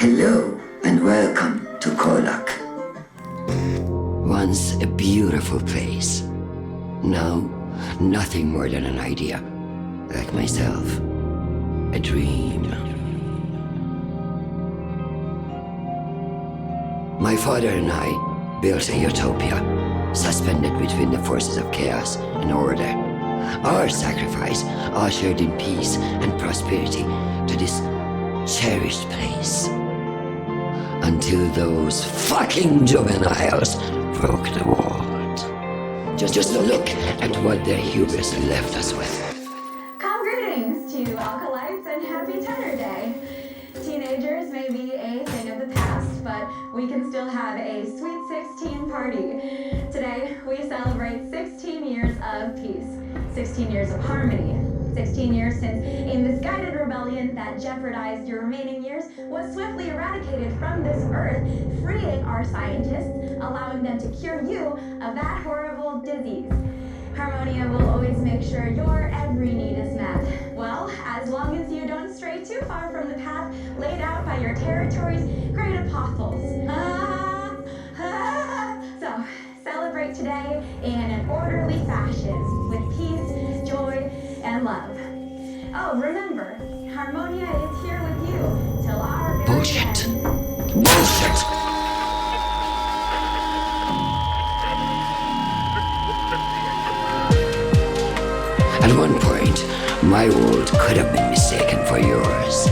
Hello and welcome to KOllOK. Once a beautiful place. Now, nothing more than an idea. Like myself. A dream. My father and I built a utopia, suspended between the forces of chaos and order. Our sacrifice ushered in peace and prosperity to this cherished place. Until those fucking juveniles broke the world. Just look at what their hubris left us with. Calm greetings to all Kolaks and happy Tenor Day. Teenagers may be a thing of the past, but we can still have a sweet 16 party. Today, we celebrate 16 years of peace, 16 years of harmony, 16 years since a misguided rebellion that jeopardized your remaining years was swiftly eradicated from this earth, freeing our scientists, allowing them to cure you of that horrible disease. Harmonia will always make sure your every need is met. Well, as long as you don't stray too far from the path laid out by your territory's great apostles. So, celebrate today in an orderly fashion, with peace, joy, and love. Oh, remember, Harmonia is here with you till our very Bullshit. end. Bullshit! At one point, my world could have been mistaken for yours.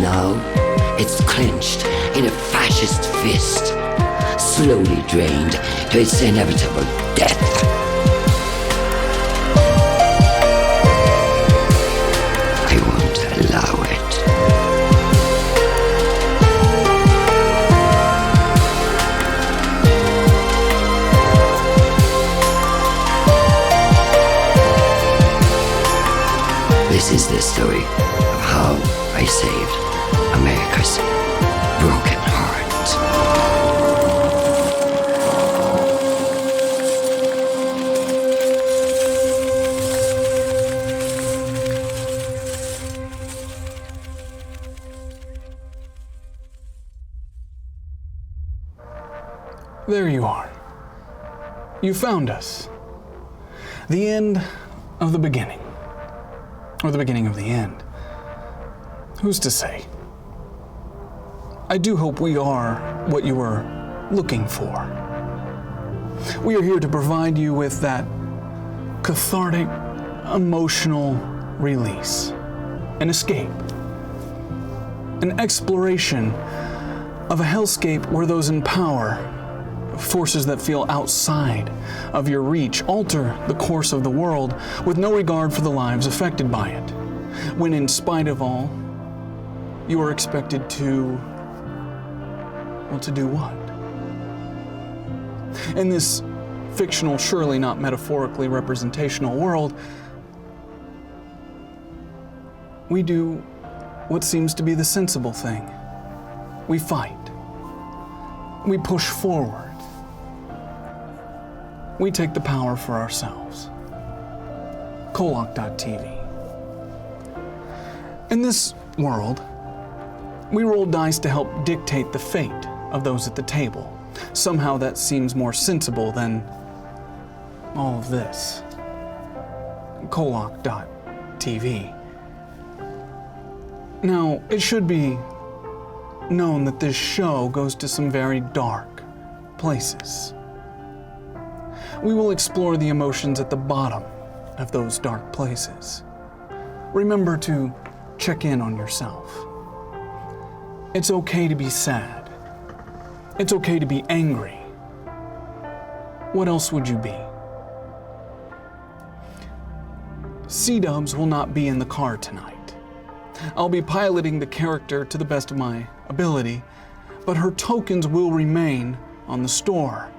Now, it's clenched in a fascist fist, slowly drained to its inevitable death. I won't allow it. This is the story of how I saved America's broken heart. There you are. You found us. The end of the beginning. Or the beginning of the end. Who's to say? I do hope we are what you were looking for. We are here to provide you with that cathartic, emotional release, an escape, an exploration of a hellscape where those in power, forces that feel outside of your reach, alter the course of the world with no regard for the lives affected by it, when in spite of all, you are expected to, well, to do what? In this fictional, surely not metaphorically representational world, we do what seems to be the sensible thing. We fight. We push forward. We take the power for ourselves. KOllOK.tv. In this world, we roll dice to help dictate the fate of those at the table. Somehow that seems more sensible than all of this. KOllOK.tv. Now, it should be known that this show goes to some very dark places. We will explore the emotions at the bottom of those dark places. Remember to check in on yourself. It's okay to be sad. It's okay to be angry. What else would you be? C-Dubs will not be in the car tonight. I'll be piloting the character to the best of my ability, but her tokens will remain on the store.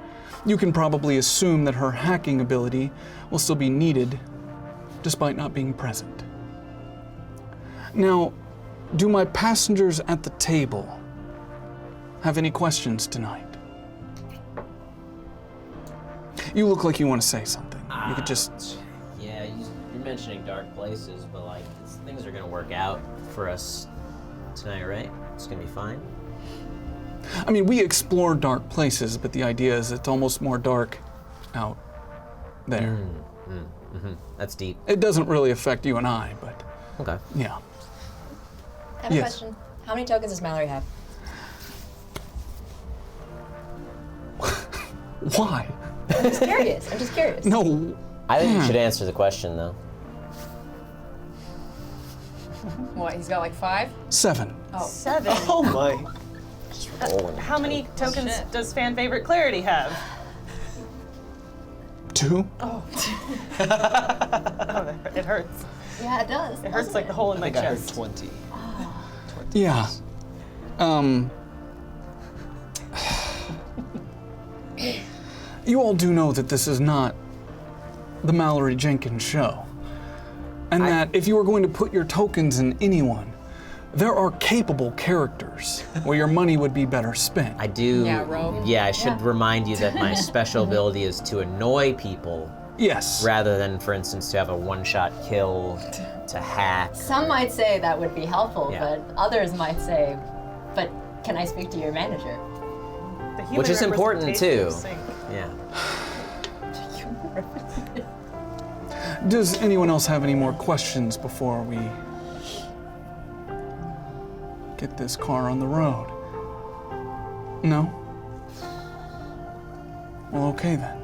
You can probably assume that her hacking ability will still be needed, despite not being present. Now, do my passengers at the table have any questions tonight? You look like you want to say something. You could just... Yeah, you're mentioning dark places, but like, things are gonna work out for us tonight, right? It's gonna be fine. I mean, we explore dark places, but the idea is it's almost more dark out there. That's deep. It doesn't really affect you and I, but Okay. yeah. I have a Yes. question. How many tokens does Mallory have? Why? I'm just curious. I'm just curious. No. I think you should answer the question though. What, he's got like 5? 7. Oh. 7. Oh my. How many tokens does fan favorite Clarity have? 2? Oh, it hurts. Yeah, it does. It hurts like the hole in my I heard chest. 20. Yeah. You all do know that this is not the Mallory Jenkins show. And that if you were going to put your tokens in anyone, there are capable characters where your money would be better spent. I do. Yeah, Rogue. Yeah, I should remind you that my special ability is to annoy people Yes. rather than, for instance, to have a one-shot kill, to hack. Some might say that would be helpful, Yeah. but others might say, but can I speak to your manager? The human Which is important, too. representation of sync. Yeah. Does anyone else have any more questions before we get this car on the road? No? Well, okay then.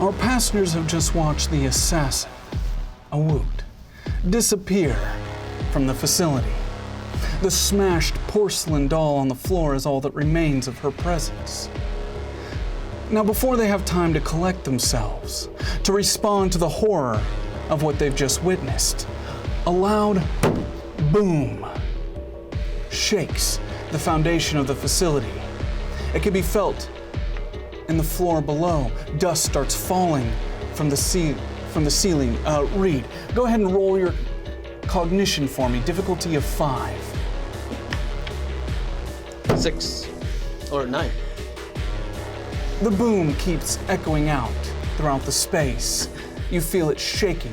Our passengers have just watched the assassin, Jude, disappear from the facility. The smashed porcelain doll on the floor is all that remains of her presence. Now, before they have time to collect themselves, to respond to the horror of what they've just witnessed, a loud boom shakes the foundation of the facility. It can be felt in the floor below. Dust starts falling from the ceiling. Reed, go ahead and roll your cognition for me. Difficulty of 5. 6 or 9. The boom keeps echoing out throughout the space. You feel it shaking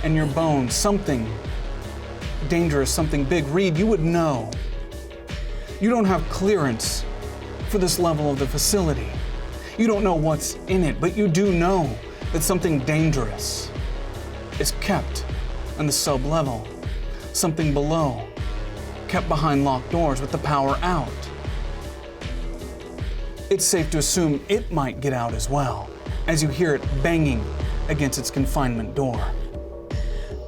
in your bones. Something dangerous, something big. Reed, you would know. You don't have clearance for this level of the facility. You don't know what's in it, but you do know that something dangerous is kept on the sub-level. Something below, kept behind locked doors with the power out. It's safe to assume it might get out as well, as you hear it banging against its confinement door.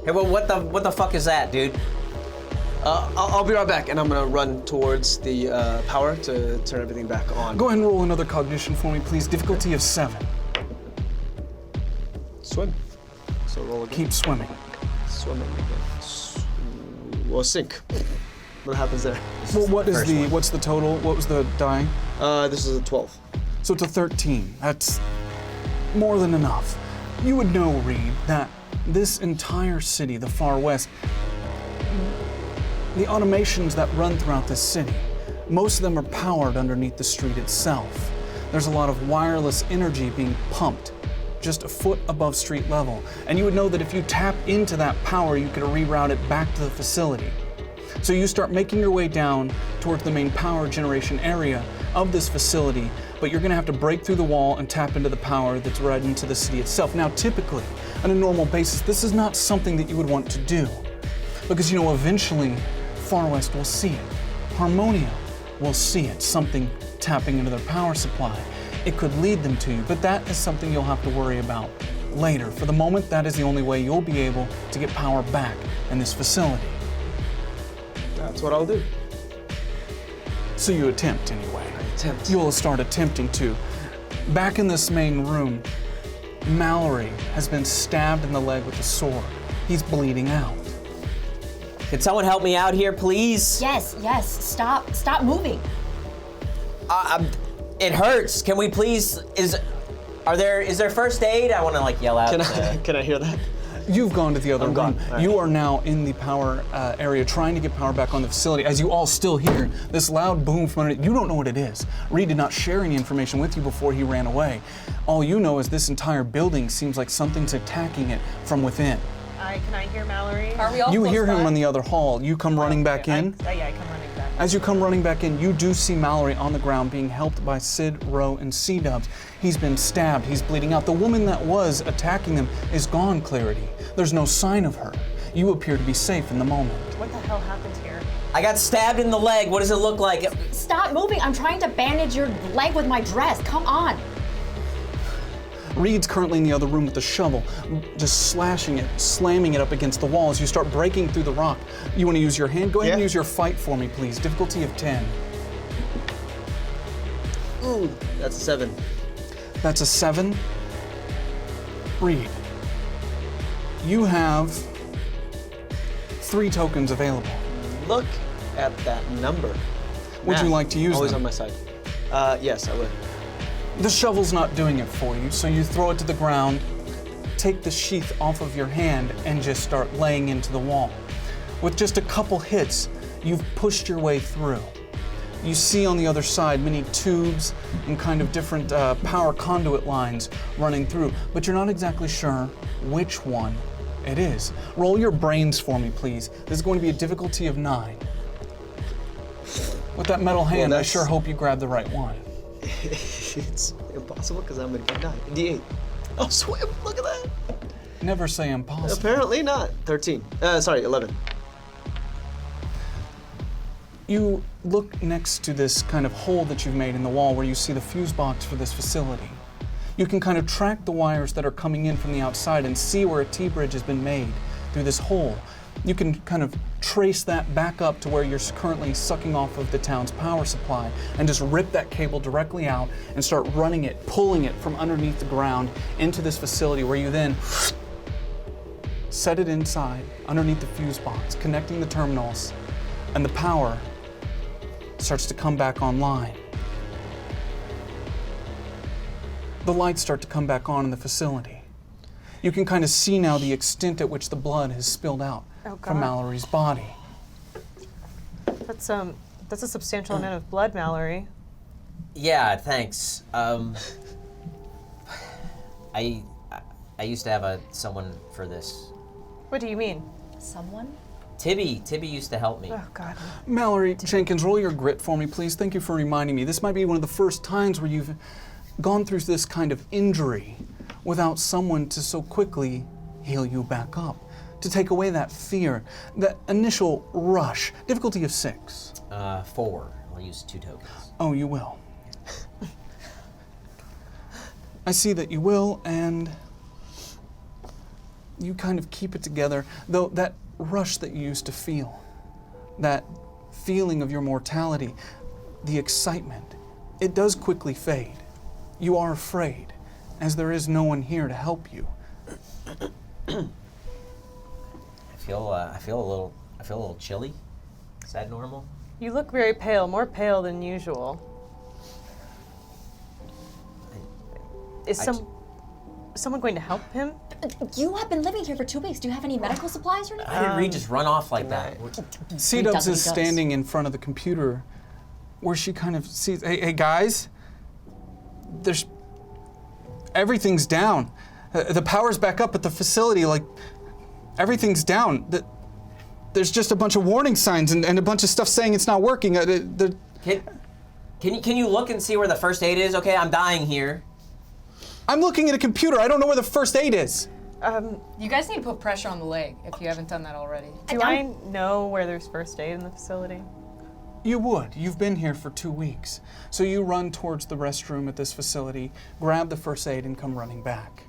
Hey, well, what the fuck is that, dude? I'll be right back, and I'm gonna run towards the power to turn everything back on. Go ahead and roll another cognition for me, please. Difficulty of 7. Swim. So roll again. Keep swimming. Swimming again. Well, sink. What happens there? Well, one. what's the total? What was the die? This is a 12. So it's a 13. That's more than enough. You would know, Reed, that this entire city, the Far West, the automations that run throughout this city, most of them are powered underneath the street itself. There's a lot of wireless energy being pumped just a foot above street level. And you would know that if you tap into that power, you could reroute it back to the facility. So you start making your way down towards the main power generation area of this facility, but you're gonna have to break through the wall and tap into the power that's right into the city itself. Now, typically, on a normal basis, this is not something that you would want to do, because you know eventually Far West will see it. Harmonia will see it, something tapping into their power supply. It could lead them to you, but that is something you'll have to worry about later. For the moment, that is the only way you'll be able to get power back in this facility. That's what I'll do. So you attempt anyway. Attempt. You'll start attempting to. Back in this main room, Mallory has been stabbed in the leg with a sword. He's bleeding out. Can someone help me out here, please? Yes, stop moving. It hurts. Can we please? Is there first aid? I want to like yell out. Can I hear that? You've gone to the other I'm room. gone. All right. You are now in the power area trying to get power back on the facility. As you all still hear this loud boom from underneath, you don't know what it is. Reed did not share any information with you before he ran away. All you know is this entire building seems like something's attacking it from within. Can I hear Mallory? Are we all You close hear him by? in the other hall. You come running back in. Yeah, I come running back. As you come running back in, you do see Mallory on the ground being helped by Sid, Rowe, and C-Dubs. He's been stabbed, he's bleeding out. The woman that was attacking them is gone, Clarity. There's no sign of her. You appear to be safe in the moment. What the hell happened here? I got stabbed in the leg. What does it look like? Stop moving. I'm trying to bandage your leg with my dress. Come on. Reed's currently in the other room with the shovel, just slashing it, slamming it up against the wall as you start breaking through the rock. You want to use your hand? Go ahead and use your fight for me, please. Difficulty of 10. Ooh, that's a 7. That's a 7. Reed, you have 3 tokens available. Look at that number. Would you Math, like to use always them? on my side. Yes, I would. The shovel's not doing it for you, so you throw it to the ground, take the sheath off of your hand, and just start laying into the wall. With just a couple hits, you've pushed your way through. You see on the other side many tubes and kind of different power conduit lines running through, but you're not exactly sure which one it is. Roll your brains for me, please. This is going to be a difficulty of 9. With that metal hand, I sure hope you grab the right one. It's impossible because I'm a D9. D8. Oh, swim! Look at that. Never say impossible. Apparently not. 13. Sorry, 11. You look next to this kind of hole that you've made in the wall where you see the fuse box for this facility. You can kind of track the wires that are coming in from the outside and see where a T-bridge has been made through this hole. You can kind of trace that back up to where you're currently sucking off of the town's power supply and just rip that cable directly out and start running it, pulling it from underneath the ground into this facility where you then set it inside, underneath the fuse box, connecting the terminals, and the power starts to come back online. The lights start to come back on in the facility. You can kind of see now the extent at which the blood has spilled out from Mallory's body. That's a substantial amount of blood, Mallory. Yeah, thanks. I used to have someone for this. What do you mean? Someone? Tibby used to help me. Oh God. Mallory Jenkins, roll your grit for me, please. Thank you for reminding me. This might be one of the first times where you've gone through this kind of injury without someone to so quickly heal you back up, to take away that fear, that initial rush. Difficulty of 6. 4. I'll use 2 tokens. Oh, you will. I see that you will, and you kind of keep it together, though that rush that you used to feel, that feeling of your mortality, the excitement, it does quickly fade. You are afraid, as there is no one here to help you. I feel a little chilly. Is that normal? You look very pale, more pale than usual. Is someone going to help him? You have been living here for 2 weeks. Do you have any medical supplies or anything? How did Reed just run off like that? C-Dubs is standing in front of the computer where she kind of sees, hey guys, everything's down. The power's back up at the facility, like, everything's down. There's just a bunch of warning signs and a bunch of stuff saying it's not working. Can you look and see where the first aid is? Okay, I'm dying here. I'm looking at a computer. I don't know where the first aid is. You guys need to put pressure on the leg if you haven't done that already. Do I know where there's first aid in the facility? You would. You've been here for 2 weeks. So you run towards the restroom at this facility, grab the first aid, and come running back.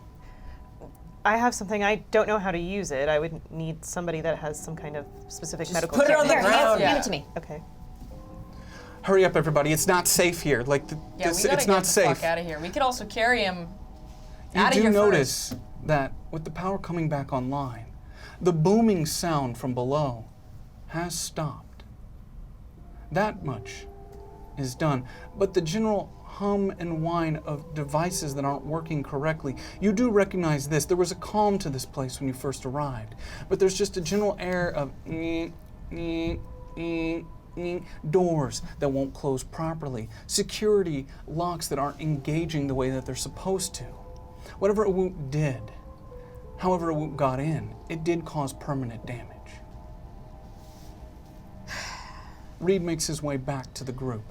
I have something. I don't know how to use it. I would need somebody that has some kind of specific medical put it care. on the Here, ground. hand it to me. Okay. Hurry up, everybody. It's not safe here. Yeah, we gotta it's get not the safe. fuck out of here. We could also carry him You out of do here notice that with the power coming back online, the booming sound from below has stopped. That much is done, but the general hum and whine of devices that aren't working correctly, you do recognize this. There was a calm to this place when you first arrived, but there's just a general air of doors that won't close properly, security locks that aren't engaging the way that they're supposed to. Whatever Awut did, however Awut got in, it did cause permanent damage. Reed makes his way back to the group.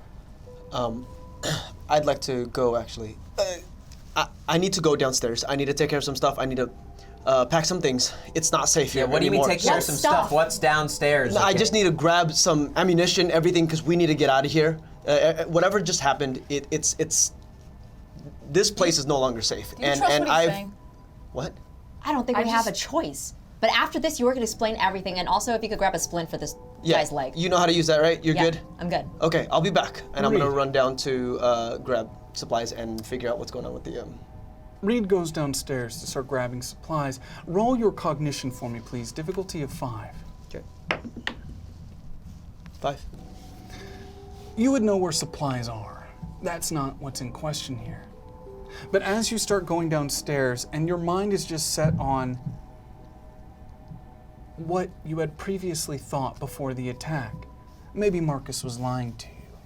I'd like to go, actually. I need to go downstairs. I need to take care of some stuff. I need to pack some things. It's not safe here What do you mean anymore. take care of some stuff? What's downstairs? No, I Okay. just need to grab some ammunition, everything, because we need to get out of here. Whatever just happened, it's this place is no longer safe. Do you trust what he's saying? What? I don't think we have a choice. But after this, you were going to explain everything, and also if you could grab a splint for this guy's leg. You know how to use that, right? You're Yeah, good? I'm good. Okay, I'll be back, and I'm Reed. gonna run down to grab supplies and figure out what's going on with the Reed goes downstairs to start grabbing supplies. Roll your cognition for me, please. Difficulty of 5. Okay. 5. You would know where supplies are. That's not what's in question here. But as you start going downstairs and your mind is just set on what you had previously thought before the attack, maybe Marcus was lying to you.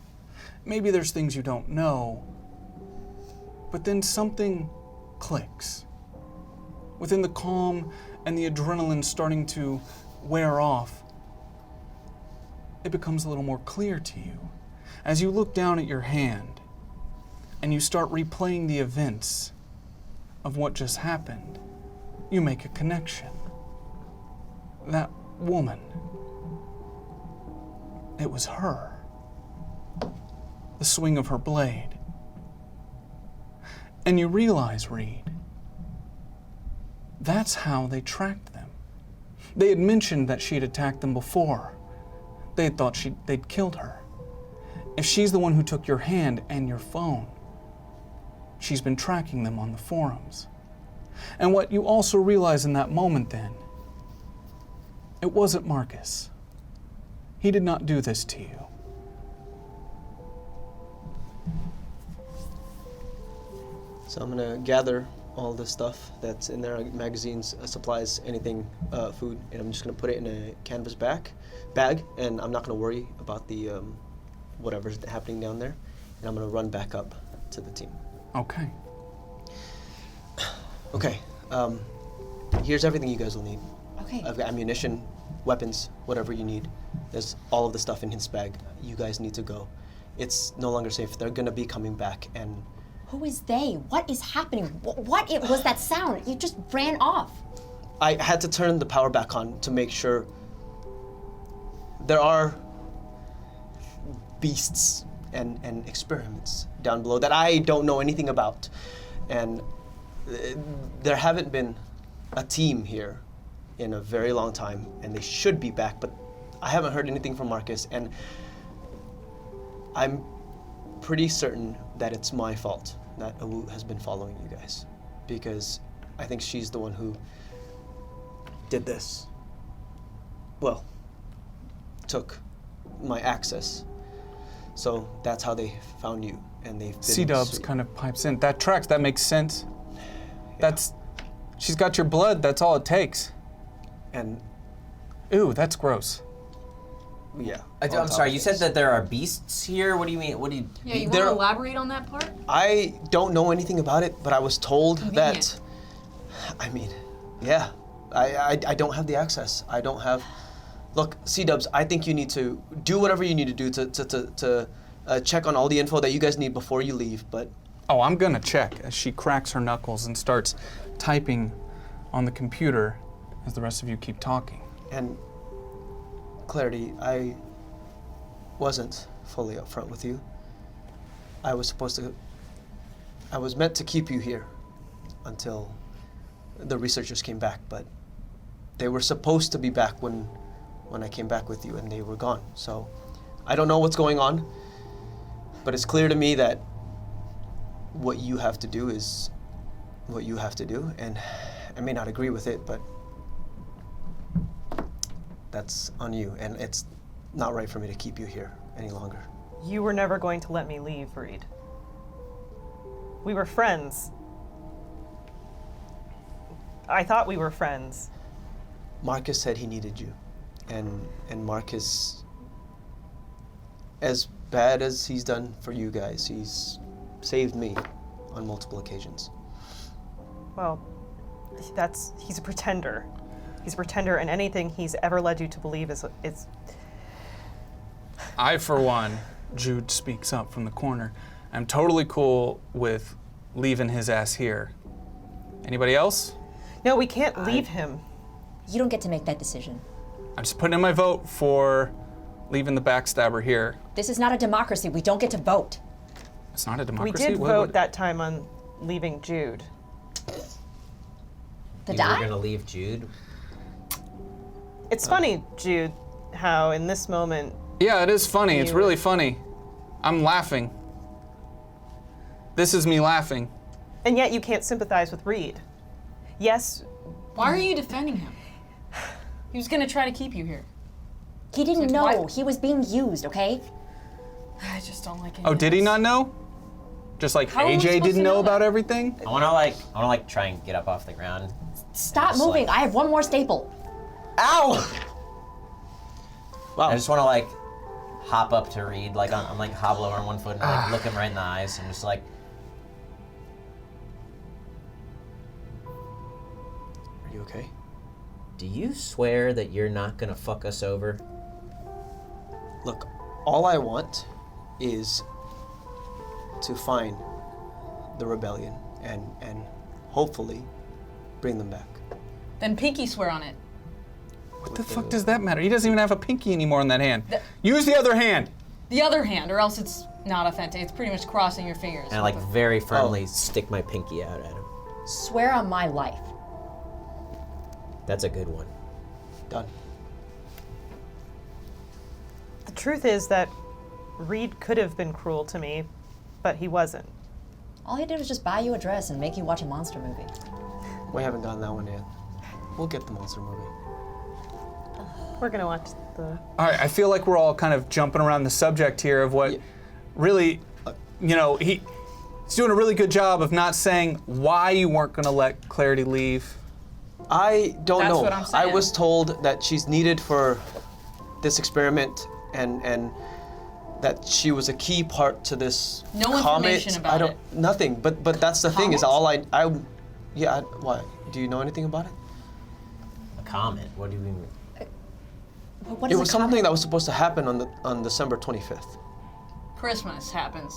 Maybe there's things you don't know, but then something clicks. Within the calm and the adrenaline starting to wear off, it becomes a little more clear to you. As you look down at your hand and you start replaying the events of what just happened, you make a connection. That woman, it was her. The swing of her blade. And you realize, Reed, that's how they tracked them. They had mentioned that she'd attacked them before. They had thought they'd killed her. If she's the one who took your hand and your phone, she's been tracking them on the forums. And what you also realize in that moment then, it wasn't Marcus. He did not do this to you. So I'm gonna gather all the stuff that's in there, magazines, supplies, anything, food, and I'm just gonna put it in a canvas bag, and I'm not gonna worry about the whatever's happening down there, and I'm gonna run back up to the team. Okay. Okay, here's everything you guys will need. Okay. I've got ammunition, weapons, whatever you need. There's all of the stuff in his bag. You guys need to go. It's no longer safe. They're gonna be coming back, and Who is they? What is happening? What was that sound? You just ran off. I had to turn the power back on to make sure. There are beasts and experiments down below that I don't know anything about, and there haven't been a team here in a very long time, and they should be back, but I haven't heard anything from Marcus, and I'm pretty certain that it's my fault that Awut has been following you guys, because I think she's the one who did this. Well, took my access. So that's how they found you, and they've been C-Dubs kind of pipes in. That tracks, that makes sense. She's got your blood, that's all it takes. And Ooh, that's gross. yeah. I'm sorry, you said that there are beasts here? What do you mean? Yeah, you want There- to elaborate on that part? I don't know anything about it, but I was told that. I mean, yeah, I don't have the access. I don't have. Look, C-Dubs, I think you need to do whatever you need to do to check on all the info that you guys need before you leave. But Oh, I'm gonna check as she cracks her knuckles and starts typing on the computer as the rest of you keep talking. And Clarity, I wasn't fully upfront with you. I was meant to keep you here until the researchers came back, but they were supposed to be back when I came back with you, and they were gone. So I don't know what's going on, but it's clear to me that what you have to do is what you have to do, and I may not agree with it, but that's on you, and it's not right for me to keep you here any longer. You were never going to let me leave, Reed. We were friends. I thought we were friends. Marcus said he needed you, and Marcus, as bad as he's done for you guys, he's saved me on multiple occasions. Well, he's a pretender. He's a pretender, and anything he's ever led you to believe is I, for one, Jude speaks up from the corner, I'm totally cool with leaving his ass here. Anybody else? No, we can't leave him. You don't get to make that decision. I'm just putting in my vote for leaving the backstabber here. This is not a democracy. We don't get to vote. It's not a democracy? We did What- vote that time on leaving Jude. To You die? were gonna leave Jude? It's funny, Jude, how in this moment, Yeah, it is funny. It's You- really funny. I'm laughing. This is me laughing. and yet you can't sympathize with Reed. Yes, Why are you defending him? He was gonna try to keep you here. He didn't So know. why- He was being used, okay? I just don't like it. Oh, did he not know? Just like How are we AJ supposed didn't to know know about that? everything? I wanna try and get up off the ground. Stop Just moving. like- I have one more staple. Ow! Wow. I just wanna hop up to Reed, I'm hobble over on one foot and look him right in the eyes and just Are you okay? do you swear that you're not gonna fuck us over? Look, all I want is to find the rebellion and hopefully bring them back. Then pinky swear on it. What the fuck does that matter? He doesn't even have a pinky anymore in that hand. The- Use the other hand. The other hand, or else it's not authentic. It's pretty much crossing your fingers. And I very firmly stick my pinky out at him. Swear on my life. That's a good one. Done. the truth is that Reed could have been cruel to me, but he wasn't. All he did was just buy you a dress and make you watch a monster movie. We haven't gotten that one yet. We'll get the monster movie. We're gonna watch the. All right, I feel like we're all kind of jumping around the subject here of what Yeah. really, he's doing a really good job of not saying why you weren't going to let Clarity leave. I don't That's know. what I'm I saying. was told that she's needed for this experiment and that she was a key part to this No comet. information about I don't it. nothing. But that's the thing is Comet? what? Do you know anything about it? A comment? What do you mean? But what It is was a comment? something that was supposed to happen on December 25th. Christmas happens.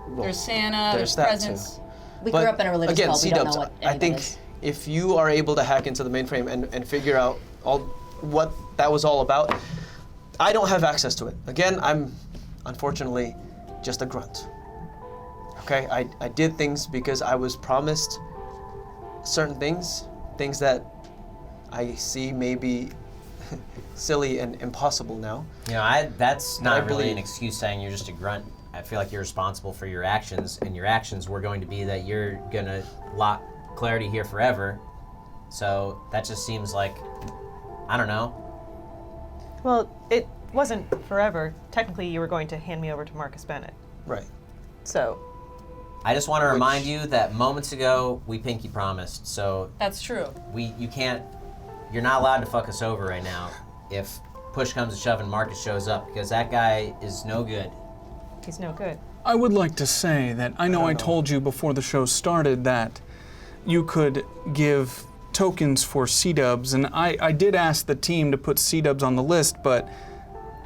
Well, There's Santa, there's there's that presents. too. We But grew up in a religious again, cult. We don't know C-dubs, what I any think of it is. if you are able to hack into the mainframe and figure out all what that was all about, I don't have access to it. Again, I'm unfortunately just a grunt. Okay, I did things because I was promised certain things that I see may be silly and impossible now. That's I not really believe- an excuse saying you're just a grunt. I feel like you're responsible for your actions, and your actions were going to be that you're gonna lock Clarity here forever. So that just seems like, I don't know. Well, it wasn't forever. Technically, you were going to hand me over to Marcus Bennett. Right. So, I just want to remind you that moments ago we pinky promised. So That's true. you're not allowed to fuck us over right now. If push comes to shove and Marcus shows up, because that guy is no good. he's no good. I would like to say that I know I told you before the show started that you could give tokens for C-dubs, and I did ask the team to put C-dubs on the list, but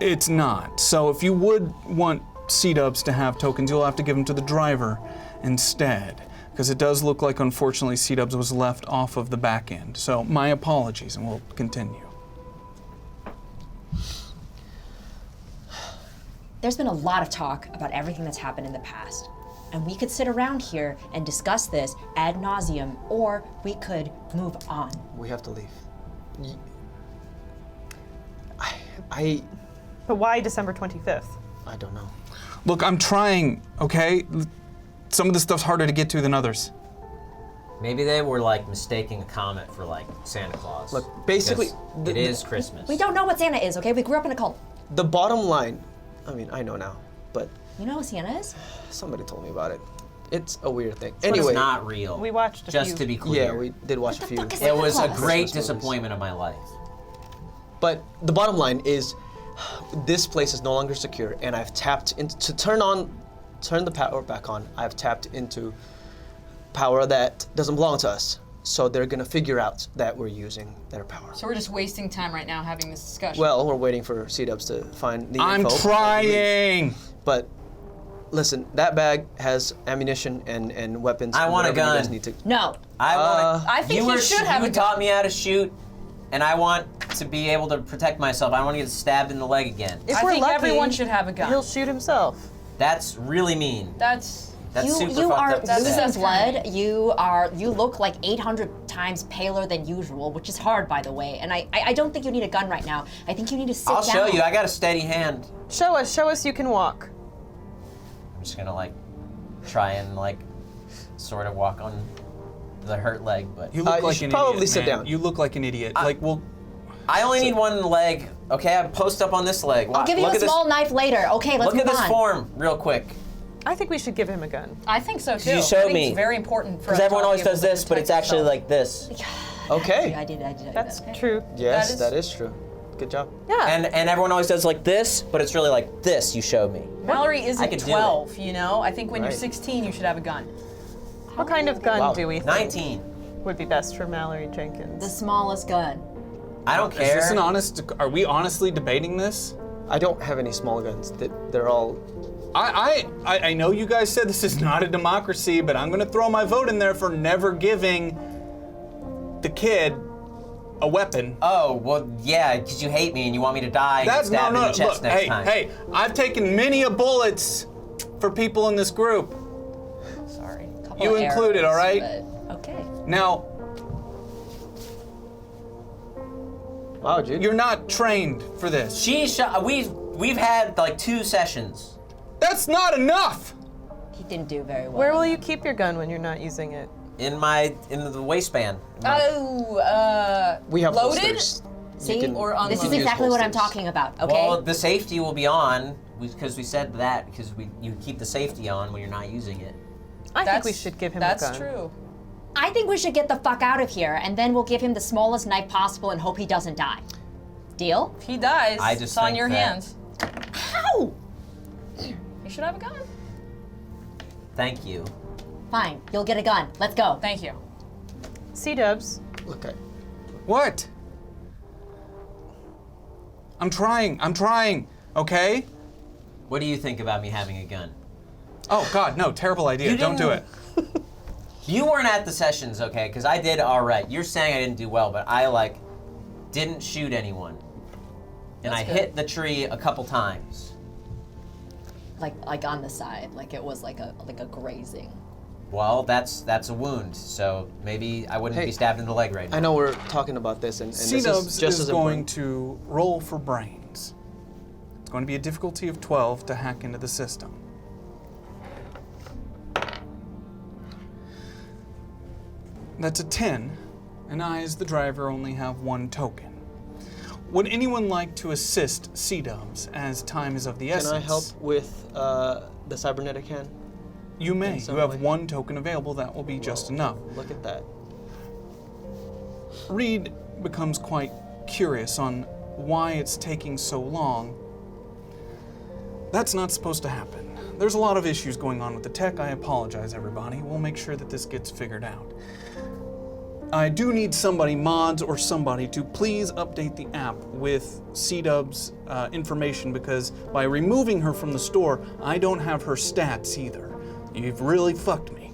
it's not. So if you would want C-dubs to have tokens, you'll have to give them to the driver instead, Because it does look like, unfortunately, C-Dubs was left off of the back end. So my apologies, and we'll continue. There's been a lot of talk about everything that's happened in the past. And we could sit around here and discuss this ad nauseum, or we could move on. We have to leave. But why December 25th? I don't know. Look, I'm trying, okay? Some of this stuff's harder to get to than others. Maybe they were like mistaking a comet for like Santa Claus. Look, basically, Because it is Christmas. We don't know what Santa is, okay? We grew up in a cult. The bottom line, I mean, I know now, but You know what Santa is? somebody told me about it. It's a weird thing. But Anyway, it's not real. We watched a Just few. to be clear. yeah, we did watch a What the few. fuck is It was a Santa Claus? great Christmas movies. disappointment of my life. But the bottom line is, this place is no longer secure, and I've tapped into to turn the power back on. I've tapped into power that doesn't belong to us. So they're gonna figure out that we're using their power. So we're just wasting time right now having this discussion. Well, we're waiting for C-Dubs to find the I'm info. trying! But listen, that bag has ammunition and weapons. I and want a whatever you guys gun. need to. No. I want. I think he should have a You gun. taught me how to shoot, and I want to be able to protect myself. I don't want to get stabbed in the leg again. If I we're think lucky, everyone should have a gun. He'll shoot himself. That's really mean. That's Super you fucked are up to say. losing blood. You look like 800 times paler than usual, which is hard, by the way. And I don't think you need a gun right now. I think you need to sit I'll down. show you. I got a steady hand. Show us you can walk. I'm just gonna like try and like sort of walk on the hurt leg, but You look You like should an probably idiot, sit man. down. You look like an idiot. I only need one leg. Okay, I post up on this leg. I'll give you Look a at this- small knife later. Okay, let's Look move at this on. form, real quick. I think we should give him a gun. I think so too. You I showed think me. It's very important for Because us everyone to always be able does to this, but it's protect actually yourself. like this. Okay. I did. That's okay. true. Yes, That that is true. Good job. Yeah. And everyone always does like this, but it's really like this. You showed me. Mallory I isn't could do 12, you know? I think when Right. you're 16, you should have a gun. What kind of gun Wow. do we think 19. would be best for Mallory Jenkins? The smallest gun. I don't Is care. this an honest? Are we honestly debating this? I don't have any small guns. They're all. I know you guys said this is not a democracy, but I'm gonna throw my vote in there for never giving the kid a weapon. Oh, well, yeah, because you hate me and you want me to die and get That's stabbed in the chest look, next hey, time. hey, I've taken many a bullets for people in this group. Sorry. Couple You of included, arrows, all right? but okay. Now, Wow, Jude. you're not trained for this. She shot. We've had like 2 sessions. That's not enough. He didn't do very well. Where will you keep your gun when you're not using it? In the waistband. Oh, We have loaded? holsters. See? You can- Or This is unloaded. exactly what I'm holsters. talking about. Okay. Well, the safety will be on because we said that because you keep the safety on when you're not using it. I think we should give him a gun. That's true. I think we should get the fuck out of here, and then we'll give him the smallest knife possible and hope he doesn't die. Deal? If he dies, I just it's on think your that- hands. How? You should have a gun. Thank you. Fine. You'll get a gun. Let's go. Thank you. C-Dubs. Look, What? I'm trying, okay? What do you think about me having a gun? Oh God, no, terrible idea. You Don't do it. didn't- You weren't at the sessions, okay? Because I did all right. You're saying I didn't do well, but I like didn't shoot anyone, and That's I good. hit the tree a couple times. Like on the side, like it was like a grazing. Well, that's a wound, so maybe I wouldn't Hey, be stabbed in the leg right now. I know we're talking about this, and this C-Dubs is just is as going important. to roll for brains. It's going to be a difficulty of 12 to hack into the system. That's a 10, and I, as the driver, only have 1 token. Would anyone like to assist C-Dubs as time is of the essence? Can I help with the cybernetic hand? You may. in some You have way? 1 token available. That will be just enough. Look at that. Reed becomes quite curious on why it's taking so long. That's not supposed to happen. There's a lot of issues going on with the tech. I apologize, everybody. We'll make sure that this gets figured out. I do need somebody, mods or somebody, to please update the app with C-Dub's information, because by removing her from the store, I don't have her stats either. You've really fucked me.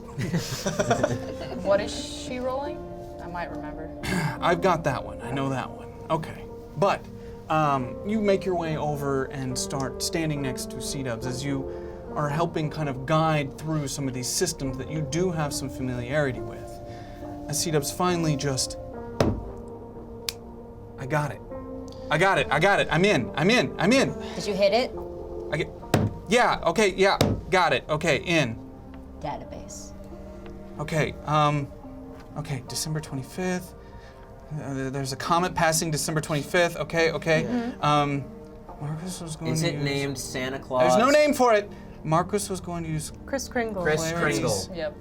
What is she rolling? I might remember. I've got that one. I know that one. Okay. But you make your way over and start standing next to C-Dubs as you are helping kind of guide through some of these systems that you do have some familiarity with. As C-Dubs finally just, I got it. I'm in. Did you hit it? Yeah, okay, yeah, got it. Okay, in. Database. Okay, okay, December 25th. There's a comet passing December 25th. Okay. Marcus was going Is to it use... named Santa Claus? There's no name for it. Marcus was going to use Kris Kringle. Kris Clary's Kringle. Yep.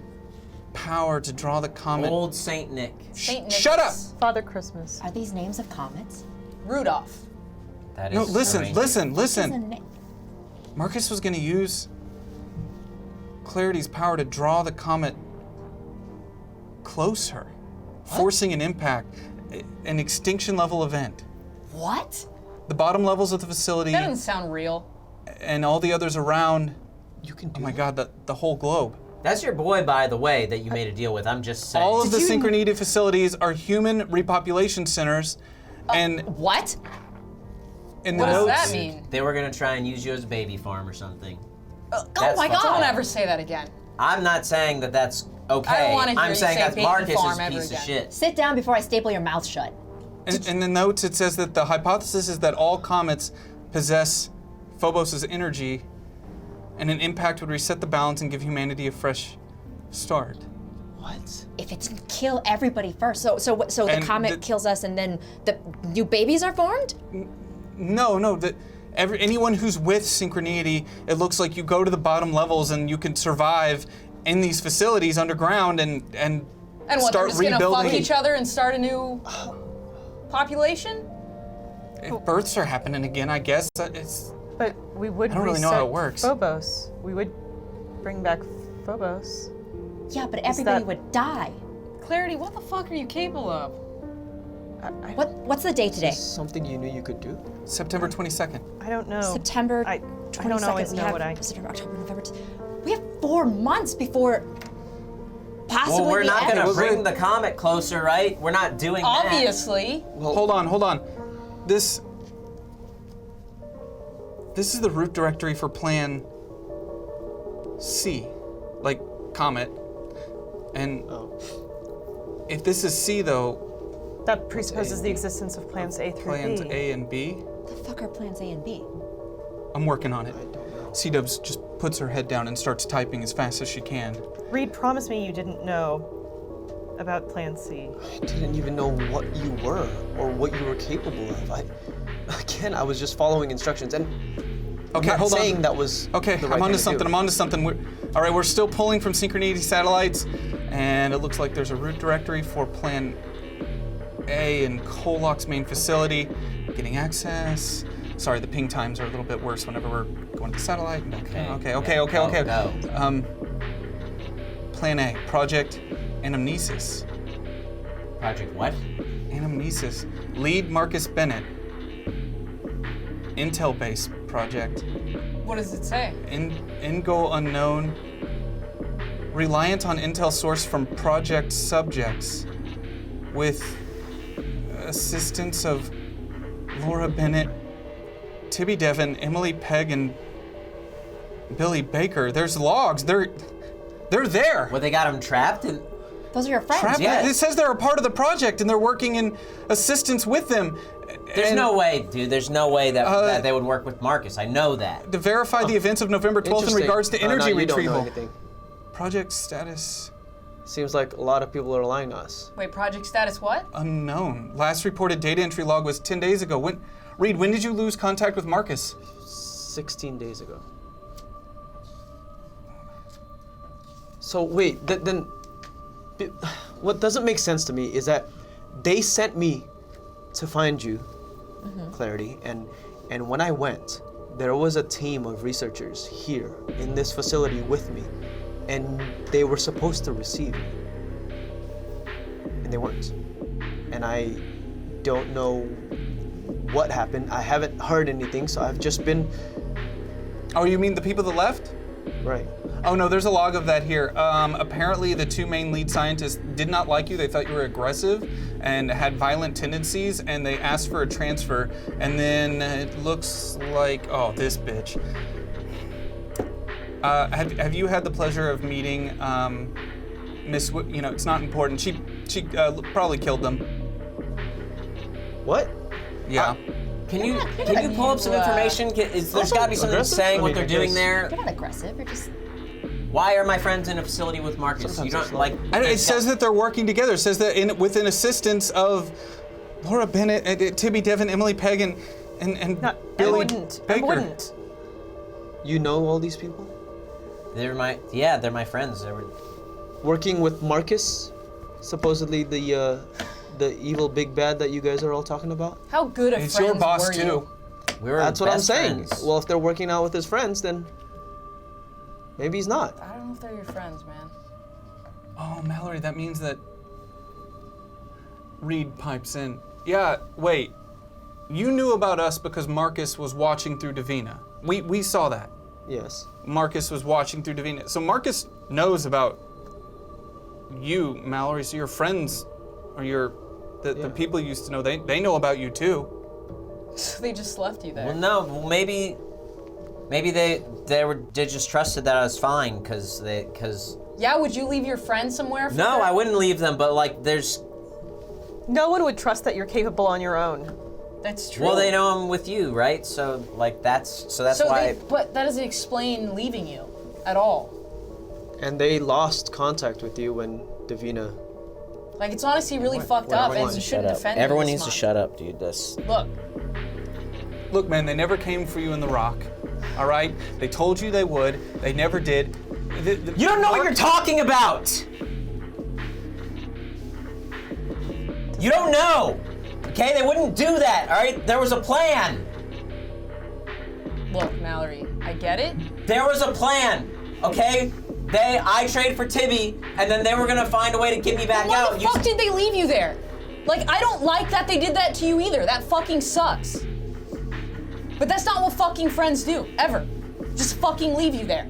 power to draw the comet. Old Saint Nick. Saint Nicholas. Shut up! Father Christmas. Are these names of comets? Rudolph. That is No, listen. Isn't Listen. it- Marcus was going to use Clarity's power to draw the comet closer, forcing an impact, an extinction level event. What? The bottom levels of the facility That doesn't sound real. and all the others around, You can do oh my God, the whole globe. That's your boy, by the way, that you made a deal with. I'm just saying. All of the synchronity facilities are human repopulation centers, and What? in the What does notes, that mean? They were gonna try and use you as a baby farm or something. Oh That's my fucked God! Don't up. ever say that again. I'm not saying that that's okay. I don't wanna hear I'm you saying say that's baby Marcus's farm ever piece of again. shit. Sit down before I staple your mouth shut. in the notes it says that the hypothesis is that all comets possess Phobos' energy, and an impact would reset the balance and give humanity a fresh start. What? If it didn't kill everybody first, so the And comet kills us, and then the new babies are formed. No, anyone who's with synchronity, it looks like you go to the bottom levels and you can survive in these facilities underground and And what? They're start just gonna rebuilding. fuck each other and start a new population? If births are happening again, I guess it's. But we would I don't really know reset how it works. Phobos. We would bring back Phobos. Yeah, but everybody that- would die. Clarity, what the fuck are you capable of? What's the date today? Is this something you knew you could do? September 22nd. I don't know. September I 22nd. don't always we know have what I. September, October, November. We have 4 months before possibly Well, we're the not end. gonna bring the comet closer, right? We're not doing that. Obviously. Hold on. This is the root directory for Plan C, like comet. And if this is C though, That presupposes the existence of plans A through plans B. A and B. The fuck are plans A and B? I'm working on it. I don't know. C-Dubs just puts her head down and starts typing as fast as she can. Reed, promise me you didn't know about Plan C. I didn't even know what you were or what you were capable of. I was just following instructions, and I'm Okay, not hold saying on. that was Okay, the right I'm onto thing to do. something. All right, we're still pulling from synchronity satellites, and it looks like there's a root directory for Plan A in KOllOK's main facility. Getting access. Sorry, the ping times are a little bit worse whenever we're going to satellite. Okay. Go. Plan A, Project Anamnesis. Project what? Anamnesis. Lead Marcus Bennett. Intel-based project. What does it say? End goal unknown. Reliant on intel source from project subjects. With assistance of Laura Bennett, Tibby Devon, Emily Pegg, and Billy Baker. There's logs. They're there. Well, they got him trapped in. Those are your friends. Trapped- Yeah. It says they're a part of the project and they're working in assistance with them. There's And no way, dude. There's no way that they would work with Marcus. I know that. to verify the events of November 12th in Interesting. regards to No, energy you don't know retrieval. anything. Project status Seems like a lot of people are lying to us. Wait, project status what? unknown. Last reported data entry log was 10 days ago. Reed, when did you lose contact with Marcus? 16 days ago. So wait, then what doesn't make sense to me is that they sent me to find you, Clarity, and when I went, there was a team of researchers here in this facility with me, and they were supposed to receive me, and they weren't. And I don't know what happened. I haven't heard anything, so I've just been Oh, you mean the people that left? right. Oh no, there's a log of that here. Apparently the two main lead scientists did not like you. They thought you were aggressive and had violent tendencies, and they asked for a transfer. And then it looks like, oh, this bitch. Have you had the pleasure of meeting Miss? It's not important. She probably killed them. What? Yeah. Can you pull up some information? There's got to be something saying what they're doing there. You're not aggressive. You're just. Why are my friends in a facility with Marcus? Sometimes You don't it's like. It says that they're working together. It says that with an assistance of Laura Bennett, Tibby Devon, Emily Pegg, and Billy I wouldn't. Baker. I wouldn't. You know all these people? They're my friends. They were. Working with Marcus, supposedly the evil big bad that you guys are all talking about? How good of It's friends your boss were too. you? We were That's what I'm best saying. friends. Well, if they're working out with his friends, then maybe he's not. I don't know if they're your friends, man. Oh, Mallory, that means that Reed pipes in. Yeah, wait. You knew about us because Marcus was watching through Davina. We saw that. Yes. Marcus was watching through Davina. So Marcus knows about you, Mallory, so your friends or the people you used to know, they know about you too. So they just left you there. Well, no. Well, maybe they just trusted that I was fine because. Yeah, would you leave your friends somewhere? For No, that? I wouldn't leave them. But like, there's. No one would trust that you're capable on your own. That's true. Well, they know I'm with you, right? So like that's why. But that doesn't explain leaving you at all. And they lost contact with you when Davina. Like, it's honestly really fucked up, and you shouldn't defend them Everyone this needs to much. shut up, dude. Look, man, they never came for you in the Rock. All right? They told you they would. They never did. You don't know what you're talking about. You don't know. Okay, they wouldn't do that. All right, there was a plan. Look, Mallory, I get it. There was a plan. Okay. I traded for Tibby, and then they were gonna find a way to get me back Why out. the fuck did they leave you there? Like, I don't like that they did that to you either. That fucking sucks. But that's not what fucking friends do, ever. Just fucking leave you there.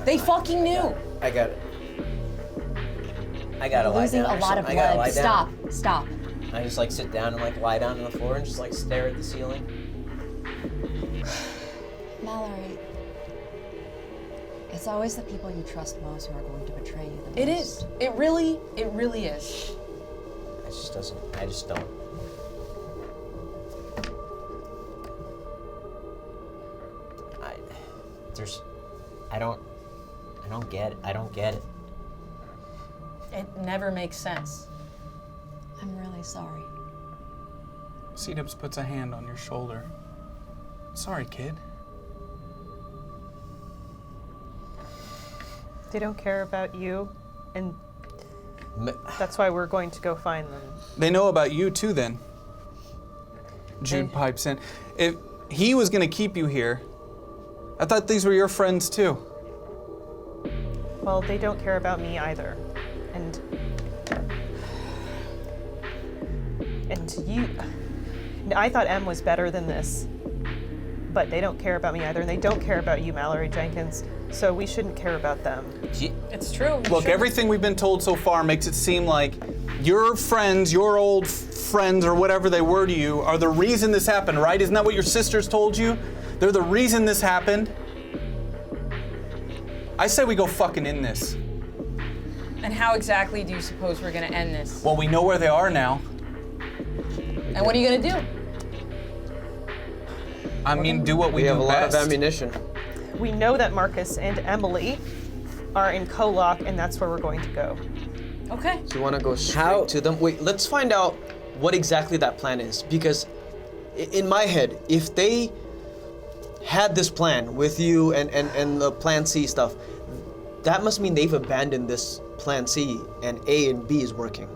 They fucking knew. I got it. I gotta lie Losing down. a lot of I gotta blood. lie down. Stop. I just like sit down and like lie down on the floor and just like stare at the ceiling. Mallory, it's always the people you trust most who are going to betray you the most. It is. It really is. I just don't. I don't get it. It never makes sense. I'm really sorry. C-Dubs puts a hand on your shoulder. Sorry, kid. They don't care about you, and that's why we're going to go find them. They know about you too then. Jude pipes in. If he was gonna keep you here, I thought these were your friends too. Well, they don't care about me either. And you, I thought M was better than this, but they don't care about me either, and they don't care about you, Mallory Jenkins, so we shouldn't care about them. It's true. Look, everything we've been told so far makes it seem like your friends, your old friends, or whatever they were to you, are the reason this happened, right? Isn't that what your sisters told you? They're the reason this happened? I say we go fucking in this. And how exactly do you suppose we're gonna end this? Well, we know where they are now. And what are you gonna do? I mean, do what we We do have a lot of best. ammunition. We know that Marcus and Emily are in KOllOK, and that's where we're going to go. Okay. Do you want to go straight to them? Wait, let's find out what exactly that plan is. Because in my head, if they had this plan with you and the Plan C stuff, that must mean they've abandoned this Plan C and A and B is working.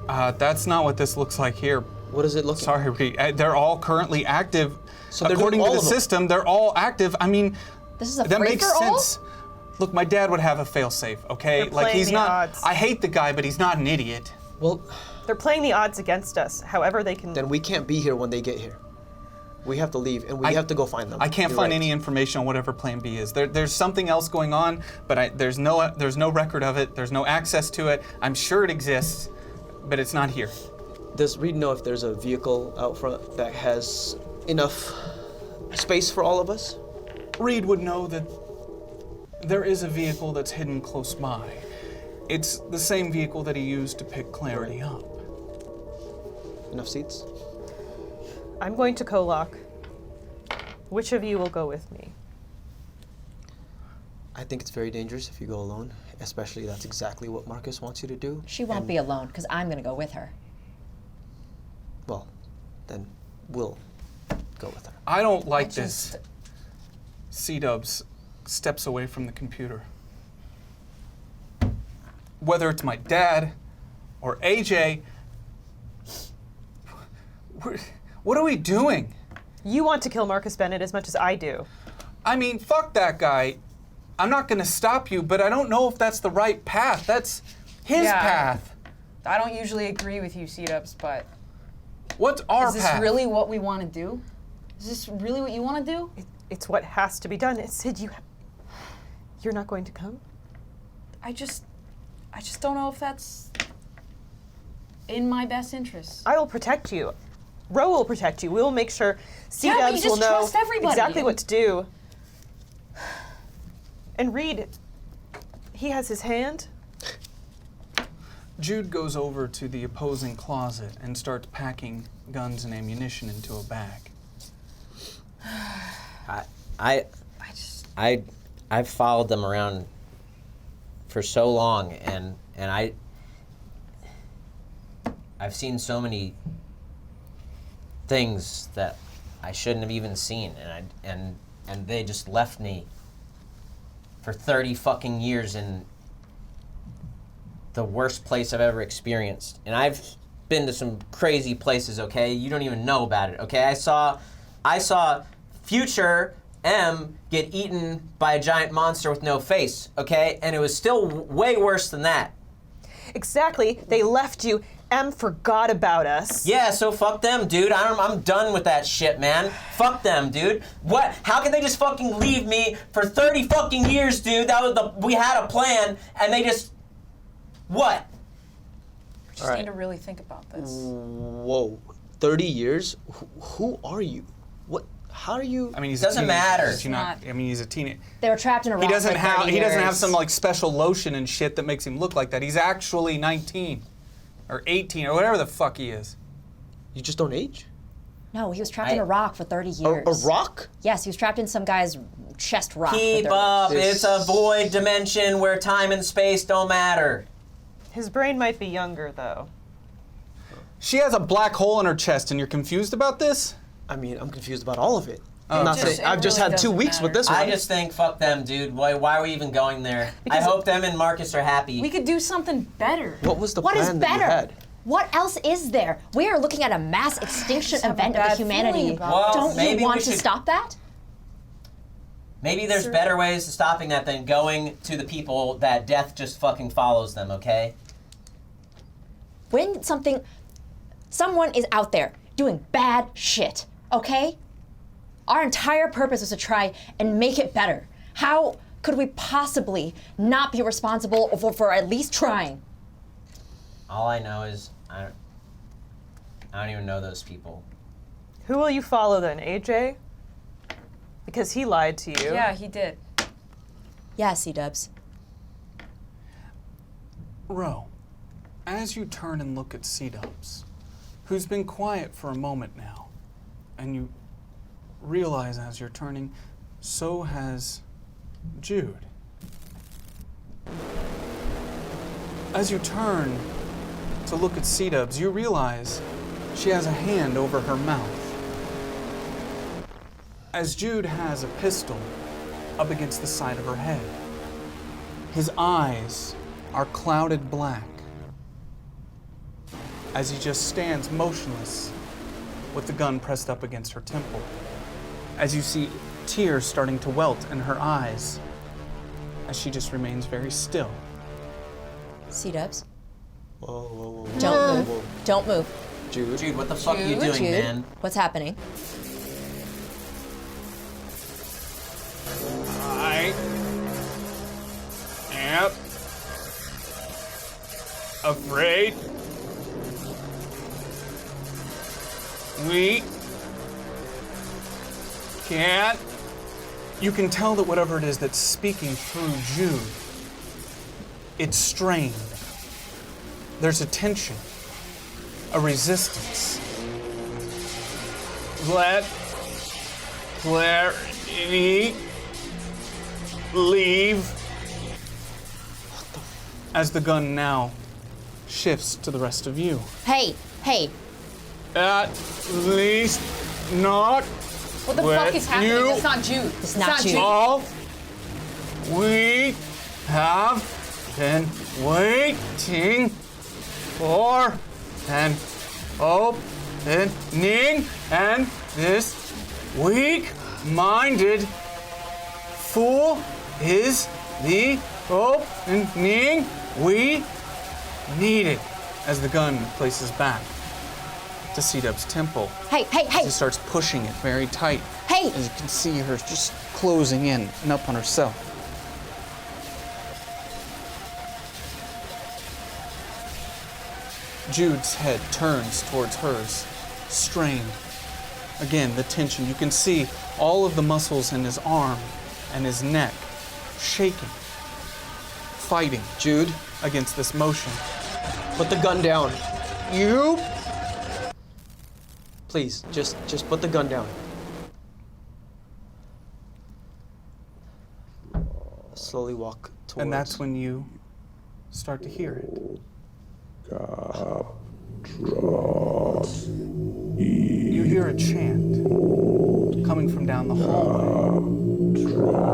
That's not what this looks like here. What does it look like? Sorry, Reed. They're all currently active. So they're according doing to all the of them. system, they're all active. I mean, This is a that makes free-for-all? sense. Look, my dad would have a failsafe, okay? They're Like playing he's the not. odds. I hate the guy, but he's not an idiot. Well, They're playing the odds against us, however they can. then we can't be here when they get here. We have to leave, and we have to go find them. I can't You're find right. any information on whatever Plan B is. There's something else going on, but there's no record of it. There's no access to it. I'm sure it exists, but it's not here. Does Reed know if there's a vehicle out front that has enough space for all of us? Reed would know that there is a vehicle that's hidden close by. It's the same vehicle that he used to pick Clarity up. Enough seats? I'm going to KOllOK. Which of you will go with me? I think it's very dangerous if you go alone, especially that's exactly what Marcus wants you to do. She won't be alone, because I'm going to go with her. Well, then we'll go with her. I don't like this. C-Dubs steps away from the computer. Whether it's my dad or AJ, what are we doing? You want to kill Marcus Bennett as much as I do. I mean, fuck that guy. I'm not gonna stop you, but I don't know if that's the right path. That's his path. I don't usually agree with you, C-Dubs, but What's our is this path? really what we want to do? Is this really what you want to do? It's what has to be done. Sid, you're not going to come? I just don't know if that's in my best interest. I will protect you. Ro will protect you. We will make sure but C-Dubs you just will know trust everybody. exactly what to do. And Reed, he has his hand. Jude goes over to the opposing closet and starts packing guns and ammunition into a bag. I've followed them around for so long, and I've seen so many things that I shouldn't have even seen, and they just left me for 30 fucking years in the worst place I've ever experienced. And I've been to some crazy places, okay? You don't even know about it, okay? I saw future M get eaten by a giant monster with no face, okay? And it was still way worse than that. Exactly. They left you. M forgot about us. Yeah, so fuck them, dude. I'm done with that shit, man. Fuck them, dude. What? How can they just fucking leave me for 30 fucking years, dude? We had a plan, and they just... What? We just need to really think about this. Whoa, 30 years? Who are you? What? How are you? I mean, he's Doesn't a teenager. matter. Is he not? I mean, he's a teenager. They were trapped in a rock He doesn't for 30 have. He doesn't have years. some like special lotion and shit that makes him look like that. He's actually 19, or 18, or whatever the fuck he is. You just don't age? No, he was trapped in a rock for 30 years. A rock? Yes, he was trapped in some guy's chest rock. Keep for 30 up. This- It's a void dimension where time and space don't matter. His brain might be younger, though. She has a black hole in her chest, and you're confused about this? I mean, I'm confused about all of it. Oh, Not okay. saying, I've just really had 2 doesn't weeks with matter. this one. I just think, fuck them, dude. Why are we even going there? I hope them and Marcus are happy. We could do something better. What was the What is plan that you better? had? What else is there? We are looking at a mass extinction have a event of bad the humanity. feeling about Well, Don't maybe you want we to should- stop that? Maybe there's better ways to stopping that than going to the people that death just fucking follows them, okay? When someone is out there doing bad shit, okay? Our entire purpose is to try and make it better. How could we possibly not be responsible for at least trying? All I know is I don't even know those people. Who will you follow then, AJ? Because he lied to you. Yeah, he did. Yeah, C-Dubs. Ro, as you turn and look at C-Dubs, who's been quiet for a moment now, and you realize as you're turning, so has Jude. As you turn to look at C-Dubs, you realize she has a hand over her mouth. As Jude has a pistol up against the side of her head. His eyes are clouded black as he just stands motionless with the gun pressed up against her temple. As you see tears starting to welt in her eyes as she just remains very still. C-Dubs, Whoa, whoa, whoa. don't whoa, move. whoa. Don't move. Jude. Dude, what the fuck are you Jude, doing, man? What's happening? afraid. We can't. You can tell that whatever it is that's speaking through Jude, it's strained. There's a tension, a resistance. Let clarity leave. As the gun now shifts to the rest of you. Hey, hey. At least not What the with fuck is happening? you. It's not Jude. It's not Jude. All we have been waiting for an opening, and this weak-minded fool is the opening we needed. As the gun places back to C-Dub's temple. Hey, hey, As hey. he starts pushing it very tight. Hey. As you can see her just closing in and up on herself. Jude's head turns towards hers, strained. Again, the tension. You can see all of the muscles in his arm and his neck shaking, fighting Jude, against this motion. put the gun down. You. Please, just put the gun down. Slowly walk towards. And that's when you start to hear it. You hear a chant coming from down the hallway.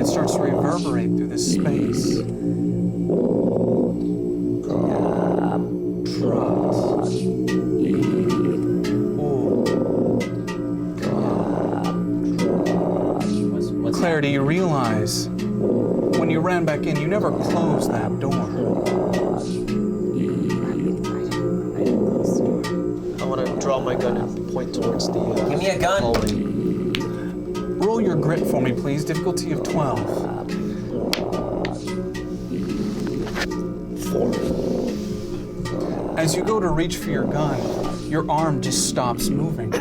It starts to reverberate through this space. What's Clarity, you realize when you ran back in, you never closed that door. I want to draw my gun and point towards the. Give me a gun. hallway. Roll your grit for me, please. Difficulty of 12. 4. As you go to reach for your gun, your arm just stops moving.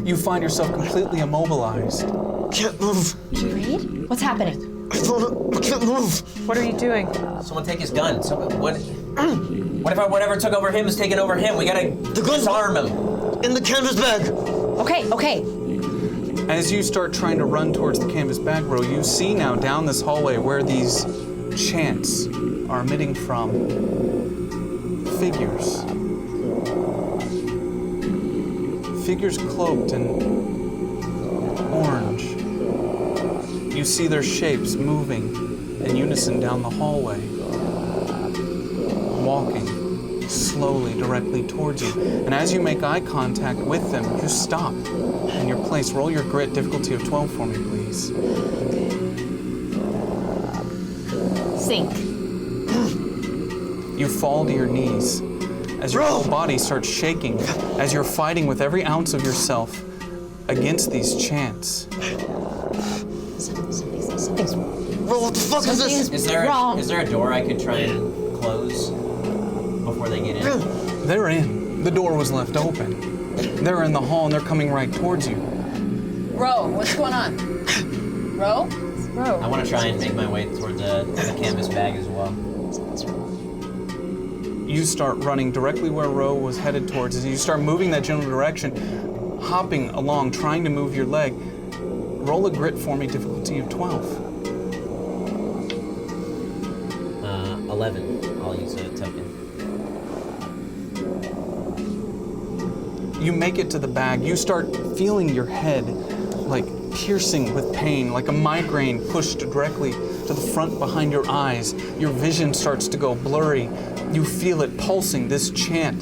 You find yourself completely immobilized. Can't move. Reed? What's happening? I can't move. What are you doing? Someone take his gun. What if whatever took over him is taking over him? We gotta disarm him. In the canvas bag. Okay, okay. As you start trying to run towards the canvas bag row, you see now down this hallway where these chants are emitting from figures. Figures cloaked in orange. You see their shapes moving in unison down the hallway, walking slowly directly towards you. And as you make eye contact with them, you stop in your place. Roll your grit, difficulty of 12 for me, please. Sink. You fall to your knees as your whole body starts shaking as you're fighting with every ounce of yourself against these chants. Something's Bro, what the fuck is this? Is there wrong. is there a door I could try and close before they get in? They're in. The door was left open. They're in the hall and they're coming right towards you. Ro, what's going on? Ro? I want to try and make my way toward the canvas bag as well. You start running directly where Ro was headed towards. As you start moving that general direction, hopping along, trying to move your leg. Roll a grit for me, difficulty of 12. 11. I'll use a token. You make it to the bag. You start feeling your head like piercing with pain, like a migraine pushed directly to the front behind your eyes. Your vision starts to go blurry. You feel it pulsing, this chant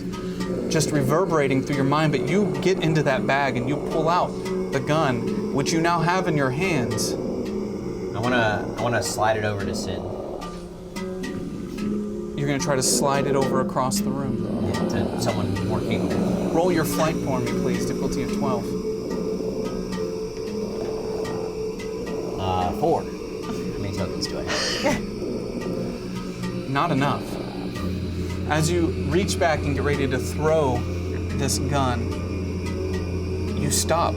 just reverberating through your mind, but you get into that bag and you pull out the gun, which you now have in your hands. I wanna slide it over to Sid. You're gonna try to slide it over across the room. Yeah, to someone more capable. Roll your flight for me, please, difficulty of 12. 4. How many tokens do I have? Not enough. As you reach back and get ready to throw this gun, you stop,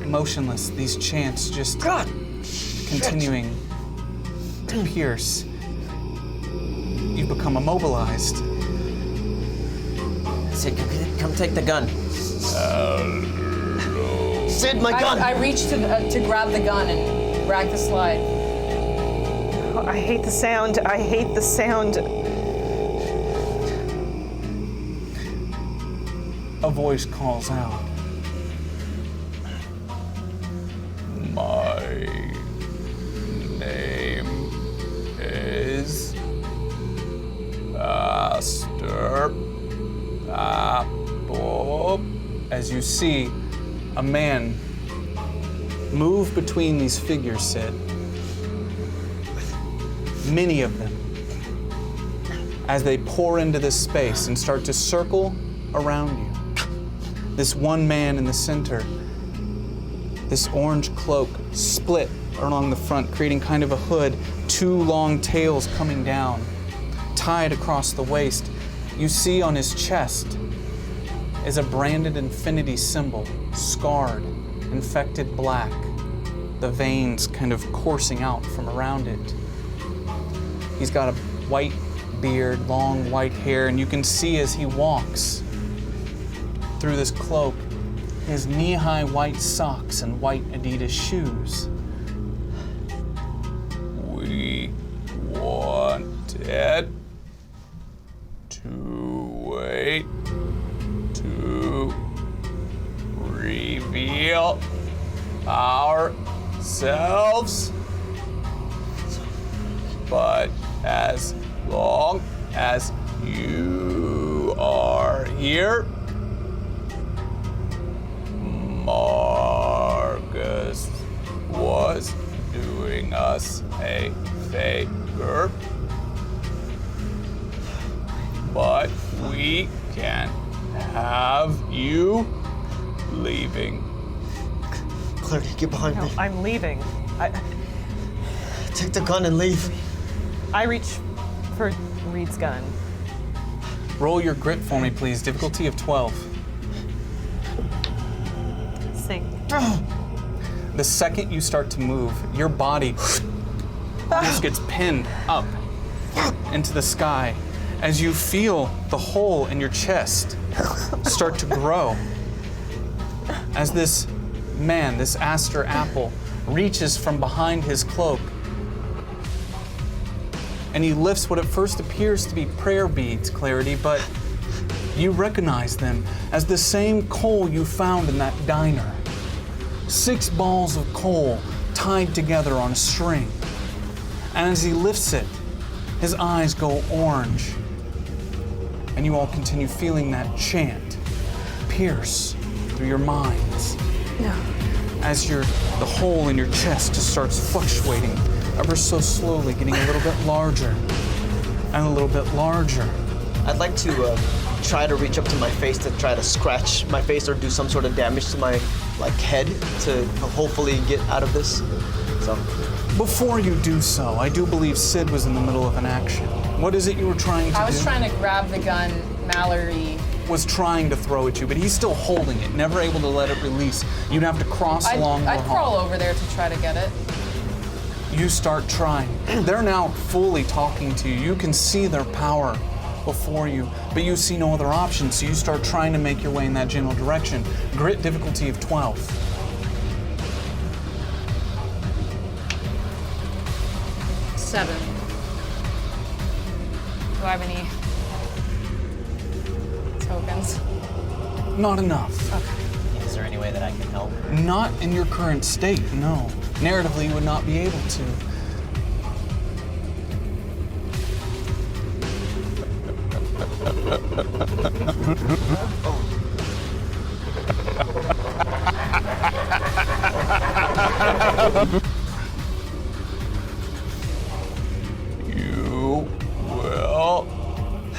motionless. These chants just continuing to pierce. You've become immobilized. Sid, come take the gun. Sid, my gun! I reach to grab the gun and drag the slide. Oh, I hate the sound. I hate the sound. A voice calls out. My name is Master Apple. As you see a man move between these figures, Sid. Many of them, as they pour into this space and start to circle around you. This one man in the center, this orange cloak split along the front, creating kind of a hood, 2 long tails coming down, tied across the waist. You see on his chest is a branded infinity symbol, scarred, infected black, the veins kind of coursing out from around it. He's got a white beard, long white hair, and you can see as he walks through this cloak, his knee-high white socks and white Adidas shoes. We wanted to wait to reveal ourselves, but as long as you are here, Marcus was doing us a favor, but we can't have you leaving. Clarity, get behind No, me. I'm leaving. Take the gun and leave. I reach for Reed's gun. Roll your grit for me, please. Difficulty of 12. Sing. The second you start to move, your body almost gets pinned up into the sky as you feel the hole in your chest start to grow. As this man, this Aster Apple, reaches from behind his cloak and he lifts what at first appears to be prayer beads, Clarity, but you recognize them as the same coal you found in that diner. 6 balls of coal tied together on a string. And as he lifts it, his eyes go orange. And you all continue feeling that chant pierce through your minds. No. As the hole in your chest just starts fluctuating ever so slowly, getting a little bit larger and a little bit larger. I'd like to try to reach up to my face to try to scratch my face or do some sort of damage to my head to hopefully get out of this. So Before you do so, I do believe Sid was in the middle of an action. What is it you were trying to do? I was trying to grab the gun. Mallory. Was trying to throw at you, but he's still holding it, never able to let it release. You'd have to cross along the I'd hall. crawl over there to try to get it. You start trying. They're now fully talking to you. You can see their power before you, but you see no other option, so you start trying to make your way in that general direction. Grit difficulty of 12. 7. Do I have any tokens? Not enough. Is there any way that I can help? Not in your current state, no. Narratively, you would not be able to. You will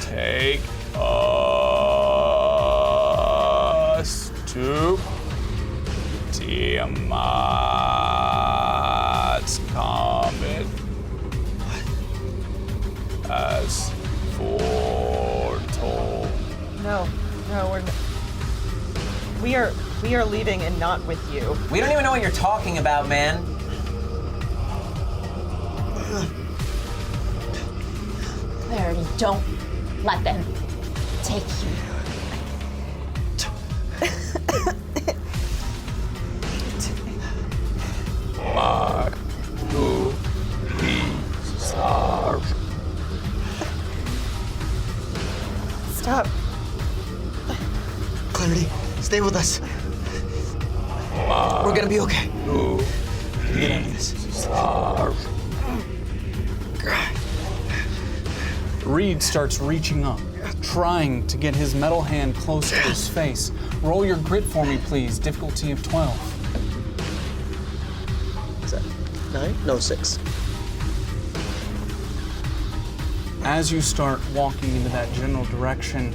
take us to Tiamat's been as foretold. No, we are leaving and not with you. We don't even know what you're talking about, man. Clarity, don't let them take you. My police are. Stop. Clarity, stay with us. We're gonna be okay. Police are. Reed starts reaching up, trying to get his metal hand close to his face. Roll your grit for me, please. Difficulty of 12. Is that 9? No, 6. As you start walking into that general direction,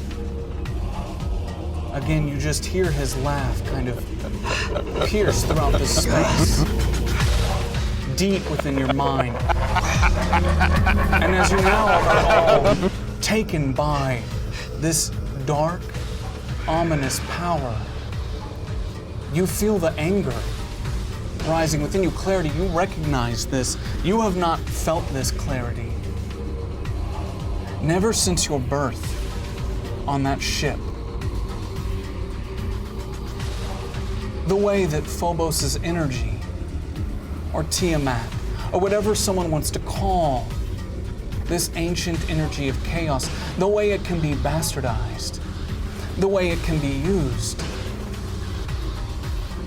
again, you just hear his laugh kind of pierce throughout the space, deep within your mind. And as you now are all taken by this dark, ominous power, you feel the anger rising within you. Clarity, you recognize this. You have not felt this clarity. Never since your birth on that ship. The way that Phobos' energy, or Tiamat, or whatever someone wants to call this ancient energy of chaos, the way it can be bastardized, the way it can be used,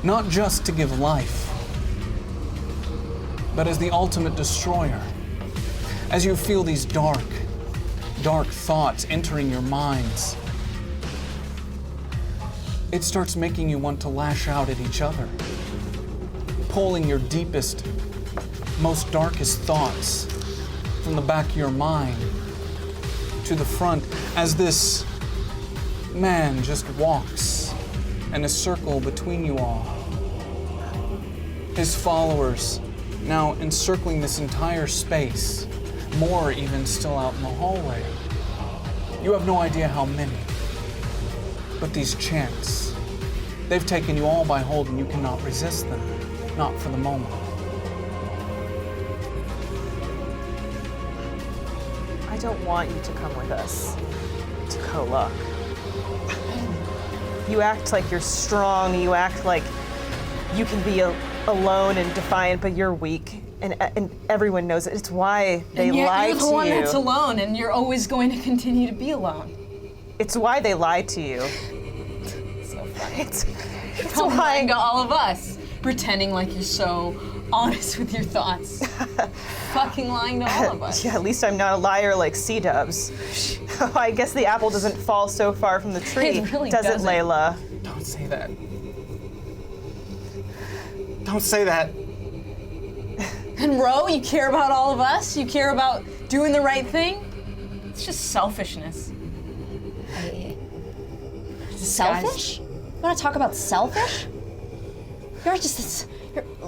not just to give life, but as the ultimate destroyer. As you feel these dark thoughts entering your minds, it starts making you want to lash out at each other, pulling your deepest, most darkest thoughts from the back of your mind to the front as this man just walks in a circle between you all. His followers now encircling this entire space, more even still out in the hallway. You have no idea how many, but these chants, they've taken you all by hold and you cannot resist them, not for the moment. I don't want you to come with us to KOLOK. You act like you're strong, you act like you can be alone and defiant, but you're weak. And everyone knows it. It's why they lie to you. You're the one that's alone, and you're always going to continue to be alone. It's why they lie to you. So funny. It's You're why. lying to all of us, pretending like you're so honest with your thoughts. Fucking lying to all of us. Yeah, at least I'm not a liar like C-dubs. I guess the apple doesn't fall so far from the tree, It really does doesn't. it, Layla? Don't say that. Don't say that. And Ro, you care about all of us? You care about doing the right thing? It's just selfishness. Selfish? You want to talk about selfish? You're just this.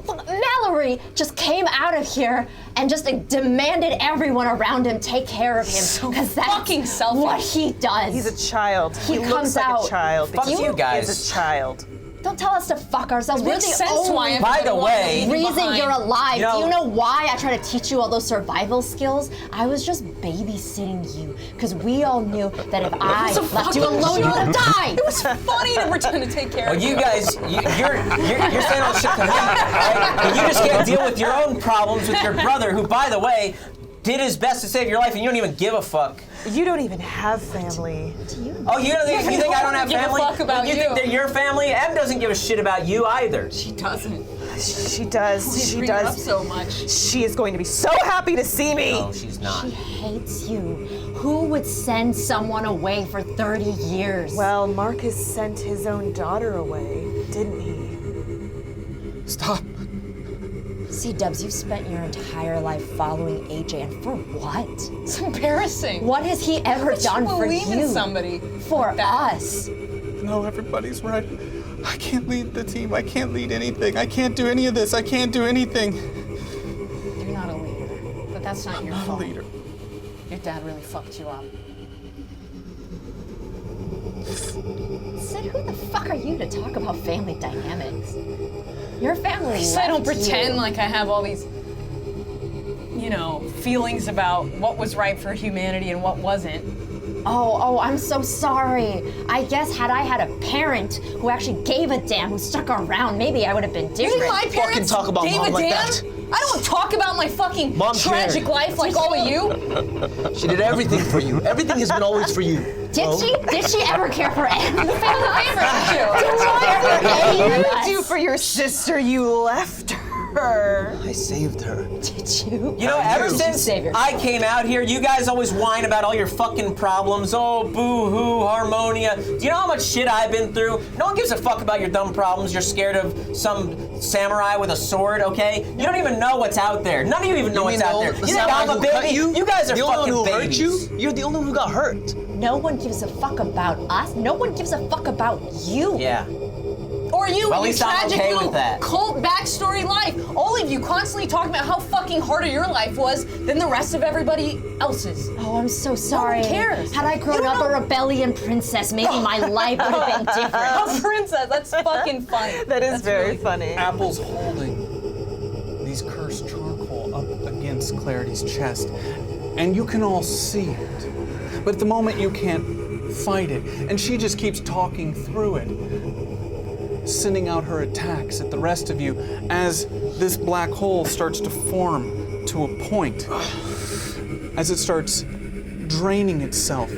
Look, Mallory just came out of here and just demanded everyone around him take care of him So that's fucking selfish. what he does. He's a child. He looks comes like out. a child. Fuck because you he guys. is a child. Don't tell us to fuck ourselves. We're Makes the sense why only By the everyone way- wanted to leave reason behind. you're alive. You know- Do you know why I try to teach you all those survival skills? I was just babysitting you because we all knew that if I a left you fucking alone, you would have joke. died. It was funny to pretend to take care Well, of you guys, you're saying all this shit to me, right? But you just can't deal with your own problems with your brother, who, by the way, did his best to save your life, and you don't even give a fuck. You don't even have family. Oh, you think I don't have give a family? fuck about you you. think they're your family? Em doesn't give a shit about you either. She doesn't. She does. She bring her up does. so much. She is going to be so happy to see me. No, she's not. She hates you. Who would send someone away for 30 years? Well, Marcus sent his own daughter away, didn't he? Stop. See, Dubs, you've spent your entire life following AJ, and for what? It's embarrassing. What has he ever done for believe you? in somebody For that. us. No, everybody's right. I can't lead the team. I can't lead anything. I can't do any of this. I can't do anything. You're not a leader. That's not your I'm not a fault. leader. Your dad really fucked you up. Sid, who the fuck are you to talk about family dynamics? Your family So I don't left pretend you. like I have all these, you know, feelings about what was right for humanity and what wasn't. Oh, I'm so sorry. I guess had I had a parent who actually gave a damn, who stuck around, maybe I would have been You different. think my parents Fucking talk about gave mom a like damn? that. I don't talk about my fucking Mom tragic cared. life like all of you. She did everything for you. Everything has been always for you. Did she? Did she ever care for any of us? What did you do for your sister? You left her. I saved her. Did you? You know, ever Did you since save yourself? I came out here, you guys always whine about all your fucking problems. Oh, boo-hoo, Harmonia. Do you know how much shit I've been through? No one gives a fuck about your dumb problems. You're scared of some samurai with a sword, okay? You don't even know what's out there. None of you even know what's out there. You think I'm a baby? You guys are the only fucking one who babies. hurt you? You're the only one who got hurt. No one gives a fuck about us. No one gives a fuck about you. Yeah. Or you, Well, at your least I'm tragic okay with little that. cult backstory life. All of you constantly talking about how fucking harder your life was than the rest of everybody else's. Oh, I'm so sorry. cares. Had I grown up a rebellion princess, maybe my life would have been different. A princess, that's fucking funny. That is That's very really funny. Apple's holding these cursed charcoal up against Clarity's chest, and you can all see it. But at the moment, you can't fight it, and she just keeps talking through it, sending out her attacks at the rest of you as this black hole starts to form to a point, as it starts draining itself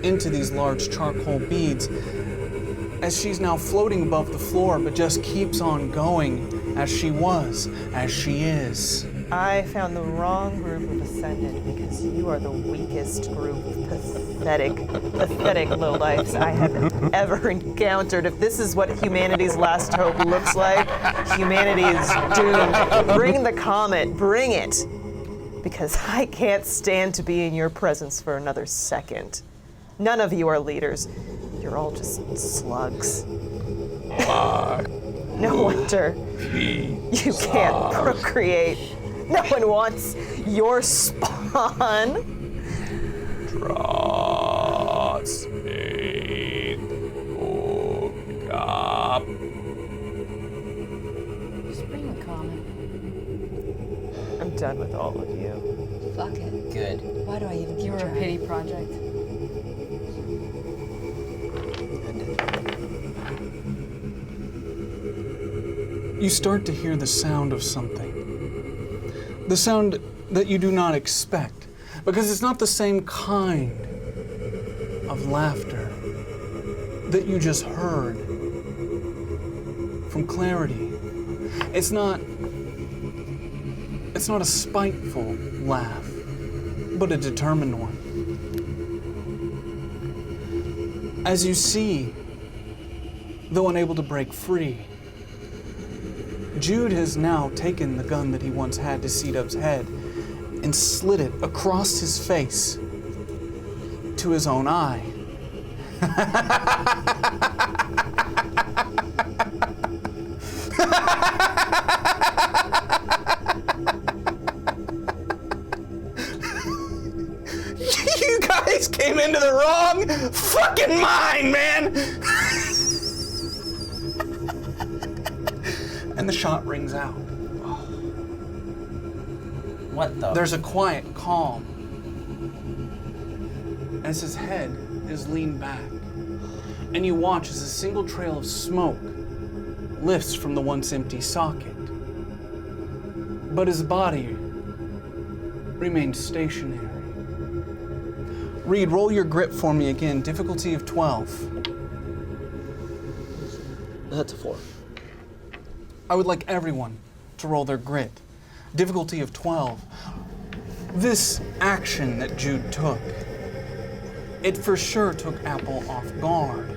into these large charcoal beads, as she's now floating above the floor, but just keeps on going as she was, as she is. I found the wrong group of Ascendant because you are the weakest group of pathetic lowlifes I have ever encountered. If this is what humanity's last hope looks like, humanity is doomed. Bring the comet, bring it. Because I can't stand to be in your presence for another second. None of you are leaders. You're all just slugs. No wonder you can't procreate. No one wants your spawn. Just bring the comment. I'm done with all of you. Fuck it. Good. Why do I even keep You're a trying? pity project. You start to hear the sound of something. The sound that you do not expect, because it's not the same kind of laughter that you just heard from Clarity. It's not a spiteful laugh, but a determined one. As you see, though unable to break free, Jude has now taken the gun that he once had to C-Dub's head and slid it across his face to his own eye. You guys came into the wrong fucking mine, man! And the shot rings out. What the? There's a quiet calm as his head is leaned back, and you watch as a single trail of smoke lifts from the once empty socket. But his body remains stationary. Reed, roll your grit for me again. Difficulty of 12. That's a 4. I would like everyone to roll their grit. Difficulty of 12. This action that Jude took, it for sure took Apple off guard.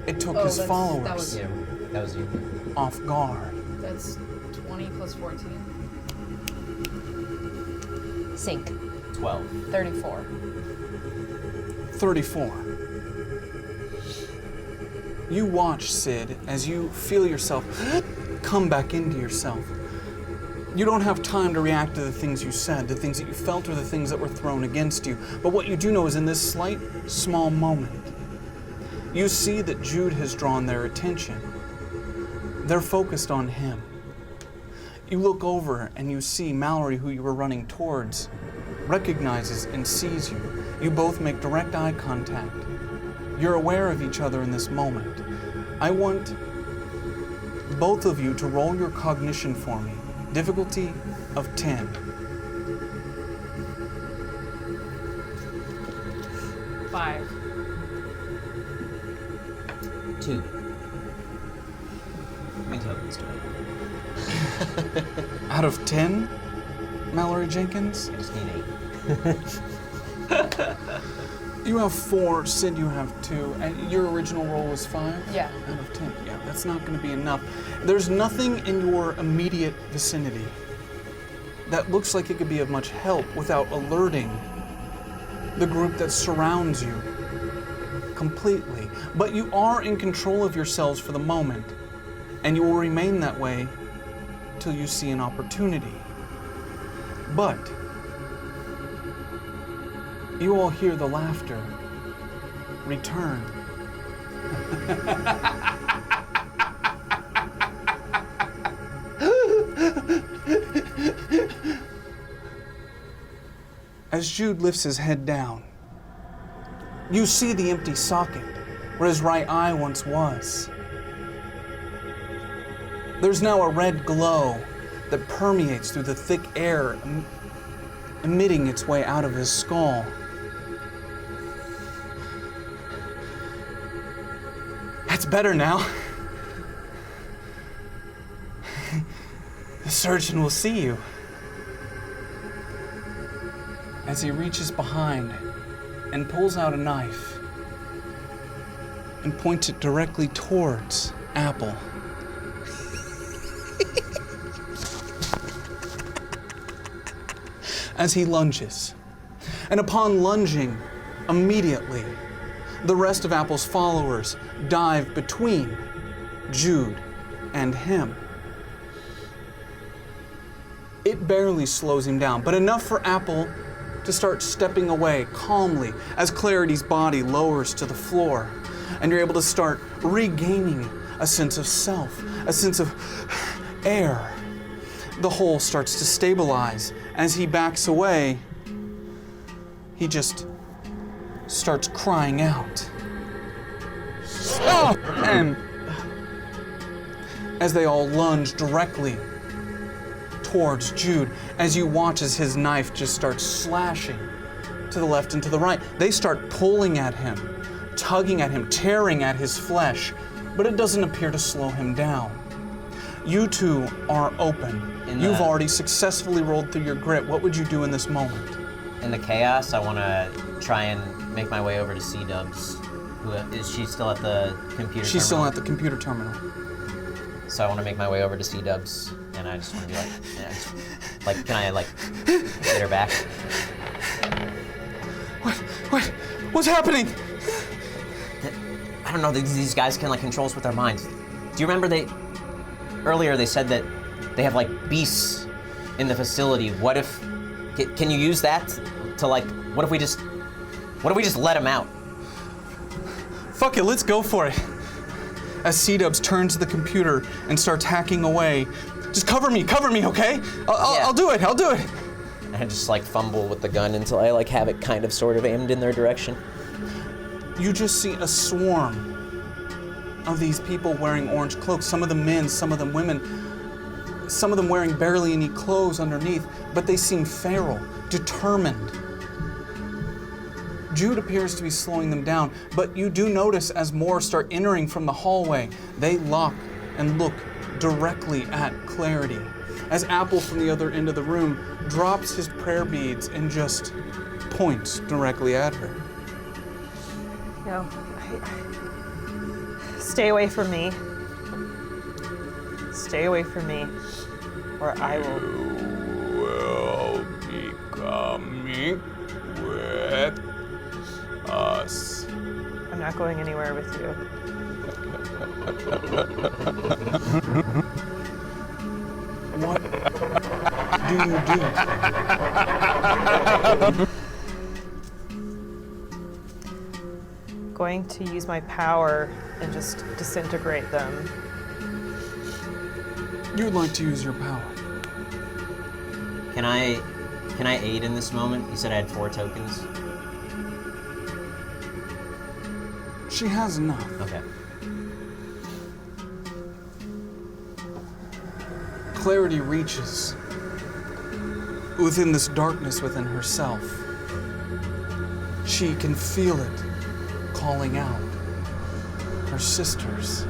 It took his followers That was Yeah, that was you. off guard. That's 20 plus 14. Sync. 12. 34. 34. You watch, Sid, as you feel yourself come back into yourself. You don't have time to react to the things you said, the things that you felt, or the things that were thrown against you. But what you do know is in this slight, small moment, you see that Jude has drawn their attention. They're focused on him. You look over and you see Mallory, who you were running towards, recognizes and sees you. You both make direct eye contact. You're aware of each other in this moment. I want both of you to roll your cognition for me. Difficulty of 10. 5. 2. Me tokens to it. Out of 10, Mallory Jenkins? I just need 8. You have 4, Sid, you have 2, and your original roll was 5? Yeah. Out of 10, yeah, that's not gonna be enough. There's nothing in your immediate vicinity that looks like it could be of much help without alerting the group that surrounds you completely. But you are in control of yourselves for the moment, and you will remain that way till you see an opportunity. But you all hear the laughter return. As Jude lifts his head down, you see the empty socket where his right eye once was. There's now a red glow that permeates through the thick air, emitting its way out of his skull. That's better now. The surgeon will see you. As he reaches behind and pulls out a knife and points it directly towards Apple. As he lunges. And upon lunging, immediately, the rest of Apple's followers dive between Jude and him. It barely slows him down, but enough for Apple to start stepping away calmly as Clarity's body lowers to the floor, and you're able to start regaining a sense of self, a sense of air. The whole starts to stabilize. As he backs away, he just starts crying out. Stop! And as they all lunge directly towards Jude, as you watch as his knife just starts slashing to the left and to the right, they start pulling at him, tugging at him, tearing at his flesh, but it doesn't appear to slow him down. You two are open. You've already successfully rolled through your grit. What would you do in this moment? In the chaos, I want to try and make my way over to C-Dubs. Is she still at the computer She's still terminal? at the computer terminal. So I want to make my way over to C-Dubs, and I just want to be like, can I get her back? What's happening? I don't know, these guys can control us with their minds. Do you remember earlier they said that they have beasts in the facility? What if, can you use that to what if we just let them out? Fuck it, let's go for it. As C-Dubs turns to the computer and starts hacking away, just cover me, okay? I'll do it. And I just fumble with the gun until I have it kind of sort of aimed in their direction. You just see a swarm of these people wearing orange cloaks, some of them men, some of them women, some of them wearing barely any clothes underneath, but they seem feral, determined. Jude appears to be slowing them down, but you do notice as more start entering from the hallway, they lock and look directly at Clarity, as Apple from the other end of the room drops his prayer beads and just points directly at her. No, stay away from me. Stay away from me, or I will. You will be coming with us. I'm not going anywhere with you. What? do? Going to use my power and just disintegrate them. You would like to use your power. Can I aid in this moment? You said I had 4 tokens. She has enough. Okay. Clarity reaches within this darkness within herself. She can feel it calling out. Her sisters.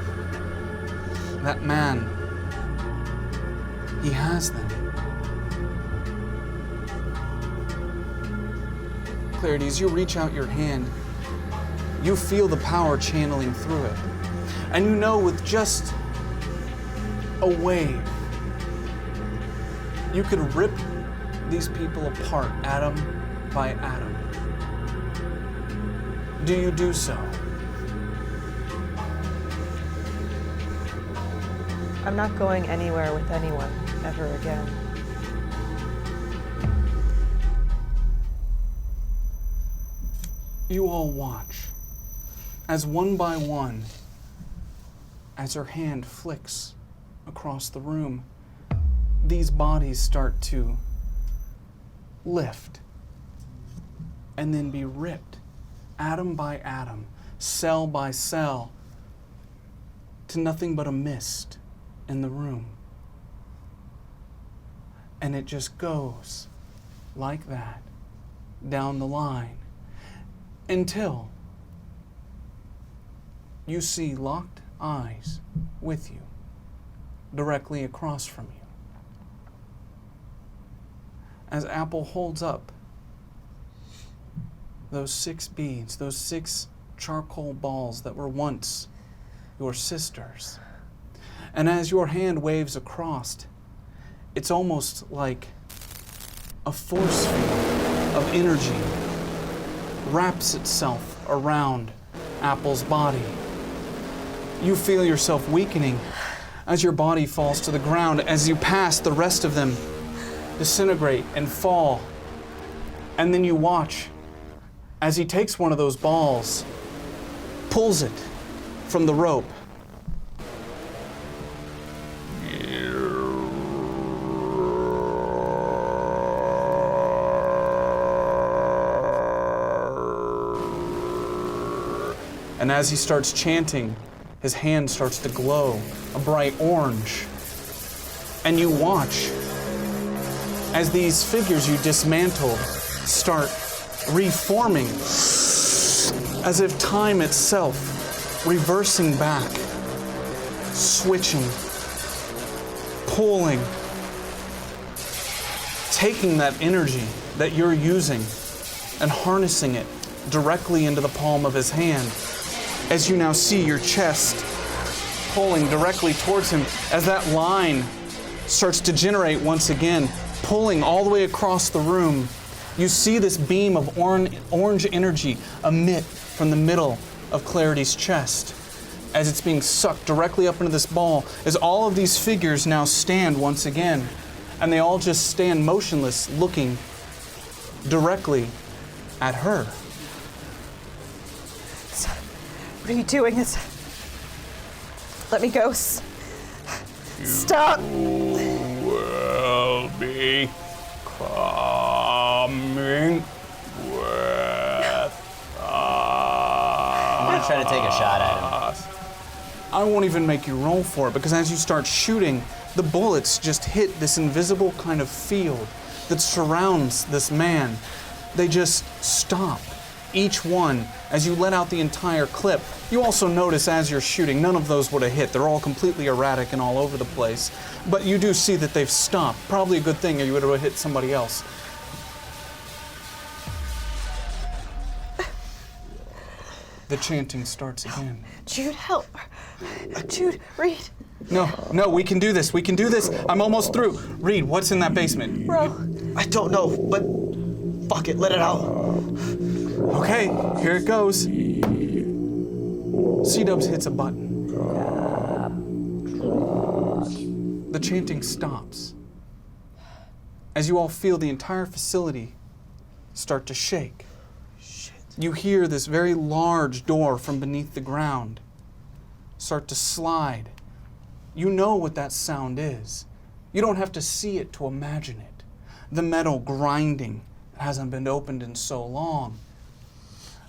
That man. He has them. Clarity, as you reach out your hand, you feel the power channeling through it. And you know with just a wave, you could rip these people apart, atom by atom. Do you do so? I'm not going anywhere with anyone ever again. You all watch as one by one, as her hand flicks across the room, these bodies start to lift and then be ripped atom by atom, cell by cell, to nothing but a mist in the room. And it just goes like that down the line until you see locked eyes with you directly across from you. As Apple holds up those 6 beads, those 6 charcoal balls that were once your sisters. And as your hand waves across, it's almost like a force field of energy wraps itself around Apple's body. You feel yourself weakening as your body falls to the ground, as you pass the rest of them disintegrate and fall. And then you watch as he takes one of those balls, pulls it from the rope, and as he starts chanting, his hand starts to glow a bright orange. And you watch as these figures you dismantled start reforming, as if time itself reversing back, switching, pulling, taking that energy that you're using and harnessing it directly into the palm of his hand. As you now see your chest pulling directly towards him, as that line starts to generate once again, pulling all the way across the room, you see this beam of orange energy emit from the middle of Clarity's chest as it's being sucked directly up into this ball, as all of these figures now stand once again, and they all just stand motionless, looking directly at her. What are you doing? Let me go. Stop! Will be coming with I'm gonna try to take a shot at him. I won't even make you roll for it, because as you start shooting, the bullets just hit this invisible kind of field that surrounds this man. They just stop. Each one, as you let out the entire clip. You also notice as you're shooting, none of those would have hit. They're all completely erratic and all over the place. But you do see that they've stopped. Probably a good thing, or you would have hit somebody else. The chanting starts again. Jude, help. Jude, read. No, we can do this. We can do this. I'm almost through. Reed, what's in that basement? Bro. I don't know, but fuck it, let it out. Okay, here it goes. C-Dubs hits a button. The chanting stops. as you all feel the entire facility start to shake. Shit. You hear this very large door from beneath the ground start to slide. You know what that sound is. You don't have to see it to imagine it. The metal grinding that hasn't been opened in so long.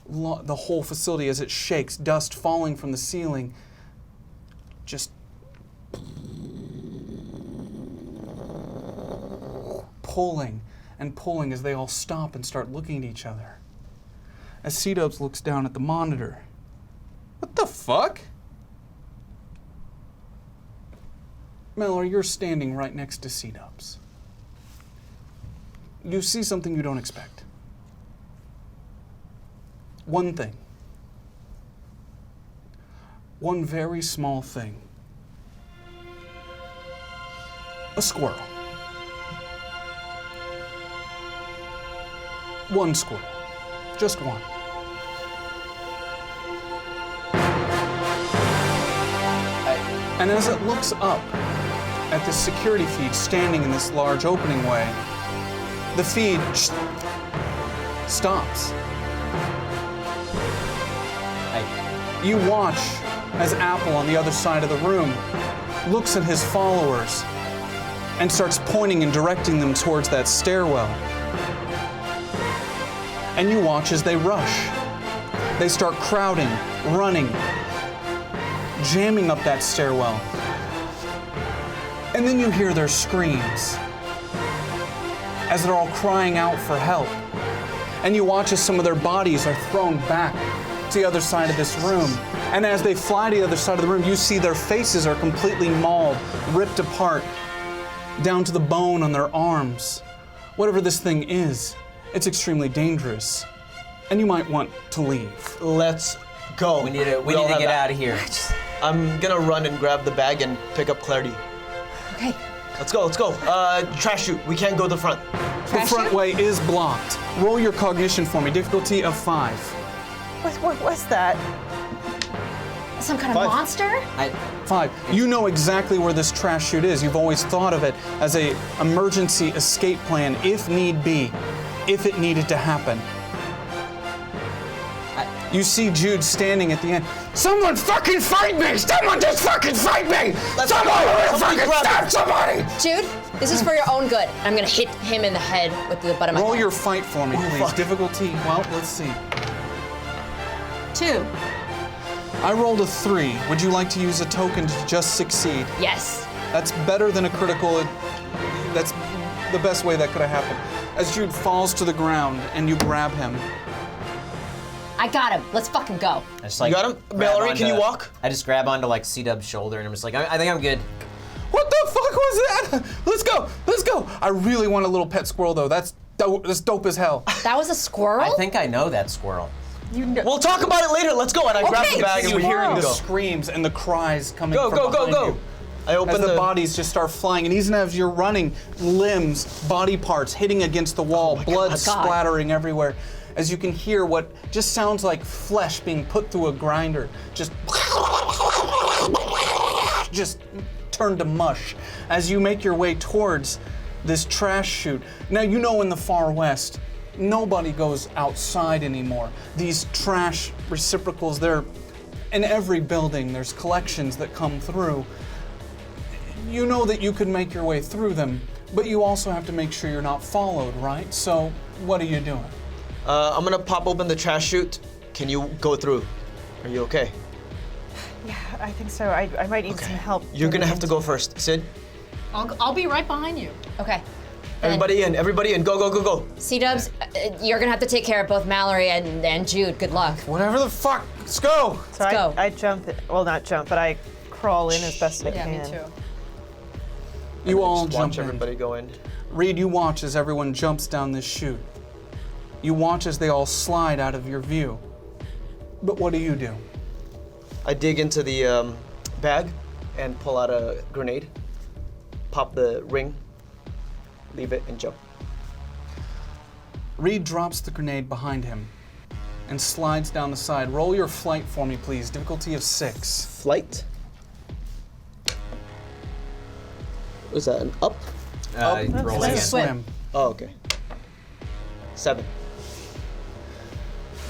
The whole facility as it shakes, dust falling from the ceiling, just pulling and pulling as they all stop and start looking at each other. As C-Dubs looks down at the monitor. What the fuck? Mallory, you're standing right next to C-Dubs. You see something you don't expect. One thing. One very small thing. A squirrel. One squirrel. Just one. And as it looks up at the security feed standing in this large opening way, the feed stops. You watch as Apple on the other side of the room looks at his followers and starts pointing and directing them towards that stairwell. And you watch as they rush. They start crowding, running, jamming up that stairwell. And then you hear their screams as they're all crying out for help. And you watch as some of their bodies are thrown back to the other side of this room. And as they fly to the other side of the room, you see their faces are completely mauled, ripped apart, down to the bone on their arms. Whatever this thing is, it's extremely dangerous. And you might want to leave. Let's go. We need to all have get that. out of here. I'm gonna run and grab the bag and pick up Clarity. Okay. Let's go, let's go. Trash chute, we can't go to the front. The front way is blocked. Roll your cognition for me, difficulty of 5. What's that? Some kind of 5. monster? 5. You know exactly where this trash chute is. You've always thought of it as a emergency escape plan, if need be, if it needed to happen. You see Jude standing at the end. Someone fucking fight me! Someone just fucking fight me! Someone fucking stab somebody! Jude, this is for your own good. I'm gonna hit him in the head with the butt of my Roll gun. your fight for me, please. fuck. Difficulty, well, let's see. 2. I rolled a 3. Would you like to use a token to just succeed? Yes. That's better than a critical. That's the best way that could have happened. As Jude falls to the ground and you grab him. I got him. Let's fucking go. I just, like, You got him? grab Mallory, can onto- you walk? I just grab onto like C-Dub's shoulder and I'm just like, I think I'm good. What the fuck was that? Let's go. Let's go. I really want a little pet squirrel though. That's dope as hell. That was a squirrel? I think I know that squirrel. We'll talk about it later. Let's go. And I grab the bag and You're we hearing the go. screams and the cries coming Go, from go, go, behind go. you. I open As the bodies just start flying, and even as you're running, limbs, body parts hitting against the wall, blood God. splattering everywhere. As you can hear what just sounds like flesh being put through a grinder, just turned to mush. As you make your way towards this trash chute. Now you know in the far west, nobody goes outside anymore. These trash reciprocals, they're in every building. There's collections that come through. You know that you could make your way through them, but you also have to make sure you're not followed, right? So what are you doing? I'm gonna pop open the trash chute. Can you go through? Are you okay? Yeah, I think so. I might need some help. You're gonna have to go first. Sid, I'll be right behind you. Okay. everybody in, go, go, go, go. C-Dubs, you're gonna have to take care of both Mallory and Jude. Good luck. Whatever the fuck, let's go! So go. I jump, well, not jump, but I crawl in as best I Yeah, can. me too. You all Just watch jump in. everybody go in. Reed, you watch as everyone jumps down this chute. You watch as they all slide out of your view. But what do you do? I dig into the bag and pull out a grenade, pop the ring, leave it, and jump. Reed drops the grenade behind him and slides down the side. Roll your flight for me, please. Difficulty of 6. Flight. Was that an up? Roll Swim. again. Swim. Oh, okay. 7.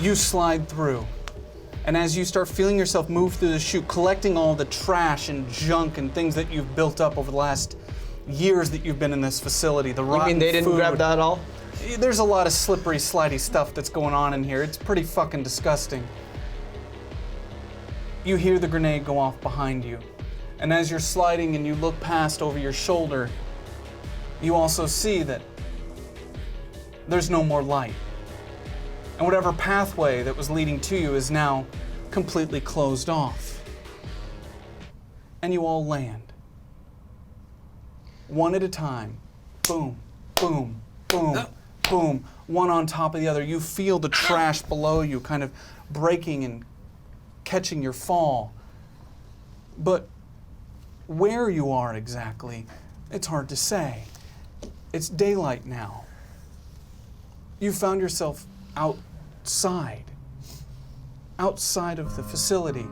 You slide through. And as you start feeling yourself move through the chute, collecting all the trash and junk and things that you've built up over the last years that you've been in this facility, the rotten You mean they didn't food. grab that all? There's a lot of slippery, slidey stuff that's going on in here. It's pretty fucking disgusting. You hear the grenade go off behind you. And as you're sliding and you look past over your shoulder, you also see that there's no more light. And whatever pathway that was leading to you is now completely closed off. And you all land. One at a time. Boom, boom, boom, boom. One on top of the other. You feel the trash below you kind of breaking and catching your fall. But where you are exactly, it's hard to say. It's daylight now. You found yourself outside of the facility.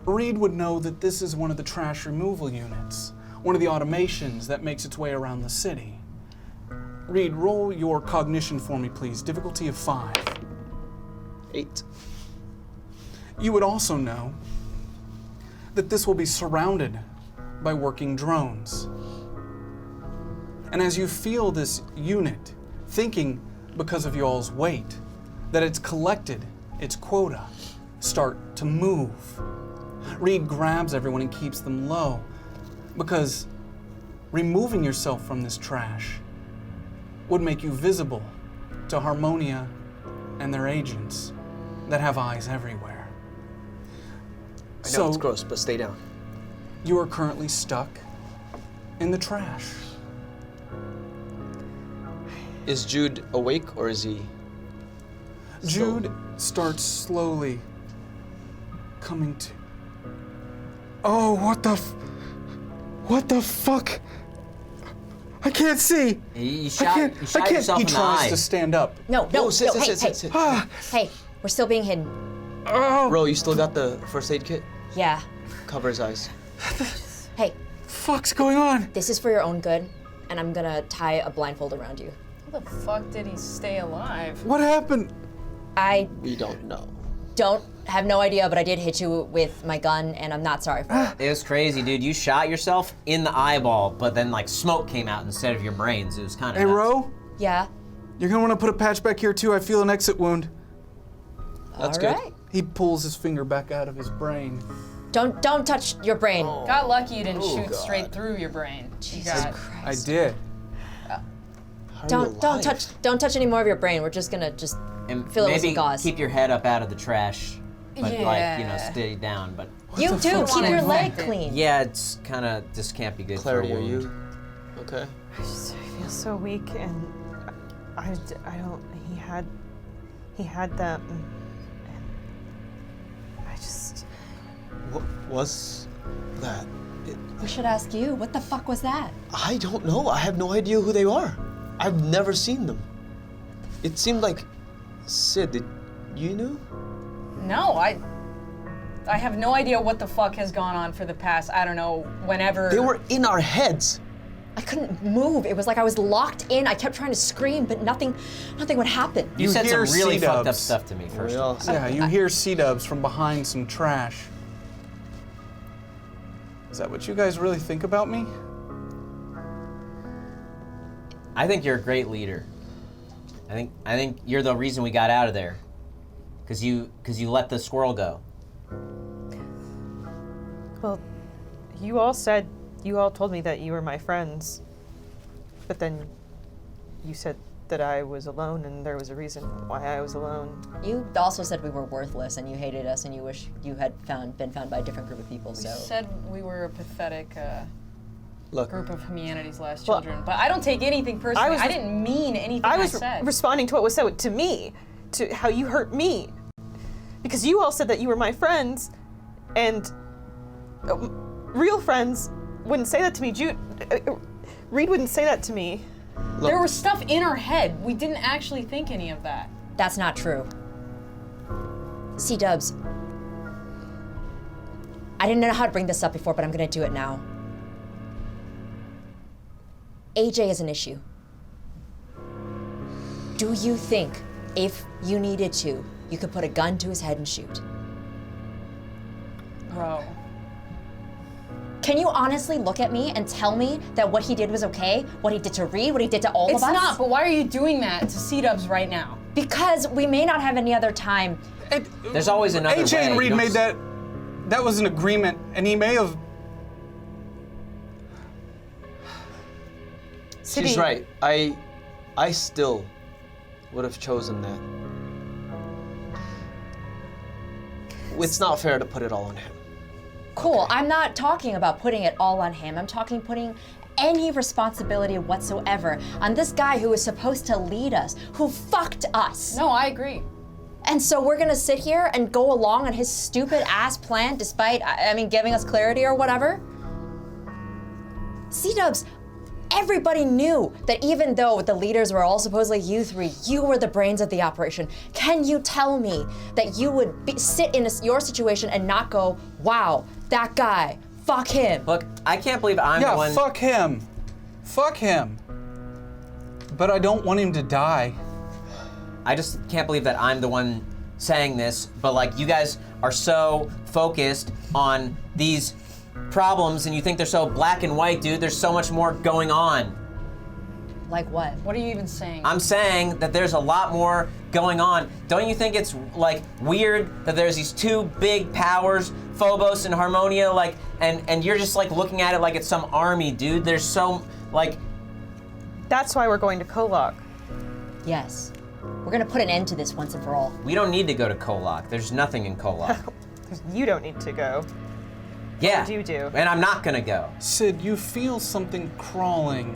Reed would know that this is one of the trash removal units, one of the automations that makes its way around the city. Reed, roll your cognition for me, please. Difficulty of 5. 8. You would also know that this will be surrounded by working drones. And as you feel this unit, thinking because of y'all's weight, that it's collected its quota, start to move. Reed grabs everyone and keeps them low, because removing yourself from this trash would make you visible to Harmonia and their agents that have eyes everywhere. I know it's gross, but stay down. You are currently stuck in the trash. Is Jude awake or is he? Jude starts slowly coming to. Oh, what the fuck? I can't see. You I shot can't. yourself He in the tries eye. to stand up. No, sit. hey, hey, we're still being hidden. Oh, Bro, you still got the first aid kit? Yeah. Cover his eyes. Hey, fuck's going on? this is for your own good, and I'm gonna tie a blindfold around you. How the fuck did he stay alive? What happened? I We don't know. have no idea, but I did hit you with my gun, and I'm not sorry for it. It was crazy, dude. You shot yourself in the eyeball, but then like smoke came out instead of your brains. It was kind of. Hey, Ro, Yeah. you're gonna want to put a patch back here too. I feel an exit wound. That's All good. right. He pulls his finger back out of his brain. Don't touch your brain. Got lucky you didn't shoot God. straight through your brain. Jesus I Christ. did. How are you Don't alive? touch any more of your brain. We're just gonna And fill it with maybe some gauze. keep your head up out of the trash, but like Yeah. stay down. But You the too. fuck's Keep your going leg on? clean. yeah, it's kind of this can't be good Clarity, for a are wound. you okay? I feel so weak, and I don't. He had them, and I just. What was that? We should ask you. What the fuck was that? I don't know. I have no idea who they are. I've never seen them. It seemed like Sid. Did you know? No, I have no idea what the fuck has gone on for the past, I don't know, whenever. They were in our heads. I couldn't move. It was like I was locked in. I kept trying to scream, but nothing would happen. You You said some hear really fucked up C-dubs. stuff to me first. We all Yeah, you hear C-dubs from behind some trash. Is that what you guys really think about me? I think you're a great leader. I think you're the reason we got out of there, cause you let the squirrel go. Well, you all told me that you were my friends, but then you said that I was alone, and there was a reason why I was alone. You also said we were worthless, and you hated us, and you wish you had been found by a different group of people. We So said we were a pathetic Look. group of humanity's last Well, children, but I don't take anything personally. was- I didn't mean anything I was said. responding to what was said to me, to how you hurt me, because you all said that you were my friends, and real friends wouldn't say that to me. Reed wouldn't say that to me. Look. There was stuff in our head. We didn't actually think any of that. that's not true. C-dubs. I didn't know how to bring this up before, but I'm gonna do it now. AJ is an issue. Do you think, if you needed to, you could put a gun to his head and shoot? Bro. Can you honestly look at me and tell me that what he did was okay? What he did to Reed, what he did to all of us? It's not, but why are you doing that to C-dubs right now? Because we may not have any other time. There's always another AJ way. and You Reed don't made that. That was an agreement, and he may have. She's right. I still would have chosen that. It's not fair to put it all on him. Cool, I'm not talking about putting it all on him. I'm talking putting any responsibility whatsoever on this guy who is supposed to lead us, who fucked us. No, I agree. And so we're gonna sit here and go along on his stupid ass plan despite, giving us clarity or whatever? C-dubs, everybody knew that even though the leaders were all supposedly you three, you were the brains of the operation. Can you tell me that you would sit in your situation and not go, wow, that guy, fuck him? Look, I can't believe I'm the one. Yeah, fuck him. Fuck him. But I don't want him to die. I just can't believe that I'm the one saying this, but like you guys are so focused on these problems and you think they're so black and white, dude. There's so much more going on. Like what? What are you even saying? I'm saying that there's a lot more going on. Don't you think it's like weird that there's these two big powers, Phobos and Harmonia, like, and you're just like looking at it like it's some army, dude. There's so, like. That's why we're going to KOllOK. Yes. We're gonna put an end to this once and for all. We don't need to go to KOllOK. There's nothing in KOllOK. You don't need to go. Yeah. You do. And I'm not gonna go. Sid, you feel something crawling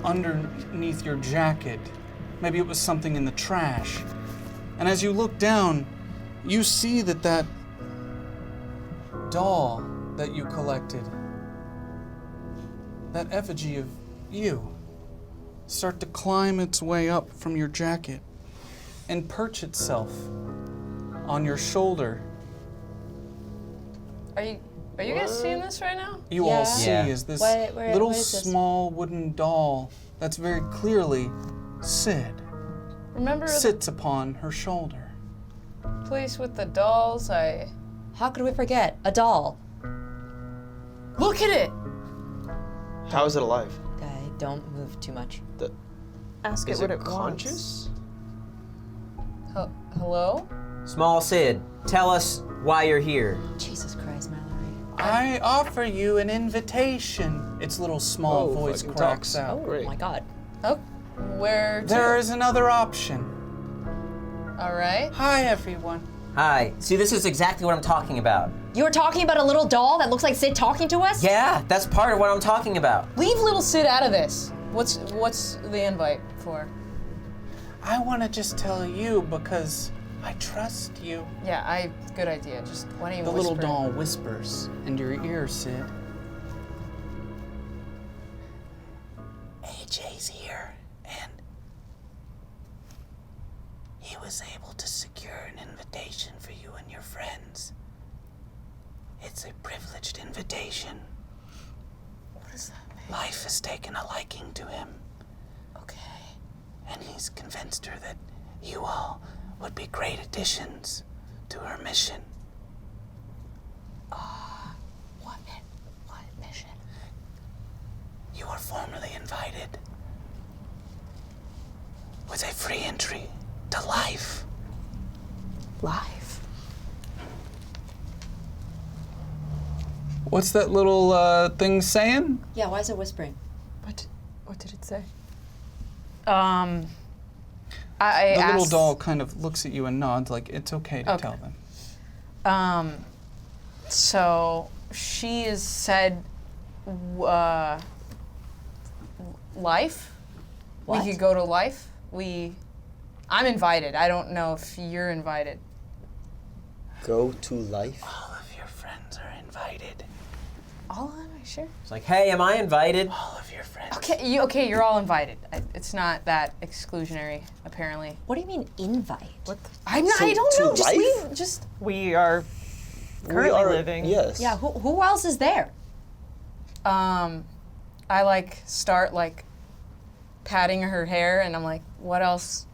underneath your jacket. Maybe it was something in the trash. And as you look down, you see that doll that you collected, that effigy of you, start to climb its way up from your jacket and perch itself on your shoulder. Are you guys seeing this right now? You all see Yeah. is this Where little is this? small wooden doll that's very clearly Sid Remember sits upon her shoulder. the place with the dolls? How could we forget? A doll. Look at it! How is it alive? Don't move too much. Ask Is it what it it conscious? Hello? Small Sid, tell us why you're here. Jesus Christ, Mallory. I offer you an invitation. Its little small voice fucking cracks talks. out. Oh Great. my God. Oh, where to? There is another option. All right. Hi, everyone. Hi. See, this is exactly what I'm talking about. You were talking about a little doll that looks like Sid talking to us? Yeah, that's part of what I'm talking about. Leave little Sid out of this. What's the invite for? I want to just tell you because I trust you. Yeah, good idea. Just why don't you The whisper? little doll whispers into your ear, Sid. AJ's here, and he was able to secure an invitation for you and your friends. It's a privileged invitation. What does that mean? Life has taken a liking to him, Okay. and he's convinced her that you all would be great additions to her mission. What mission? You are formally invited with a free entry to life. Life. What's that little thing saying? Yeah, why is it whispering? What did it say? I The little asked, doll kind of looks at you and nods like it's okay to tell them. So she has said, life. What? We could go to life. I'm invited. I don't know if you're invited. Go to life? All of your friends are invited. All of them, are you sure? It's like, hey, am I invited? All of your friends. Okay, you're all invited. It's not that exclusionary, apparently. What do you mean invite? What? I don't to know. Just life? leave. Just We are currently we are, living. Yes. Yeah, who else is there? I start patting her hair, and I'm like, what else?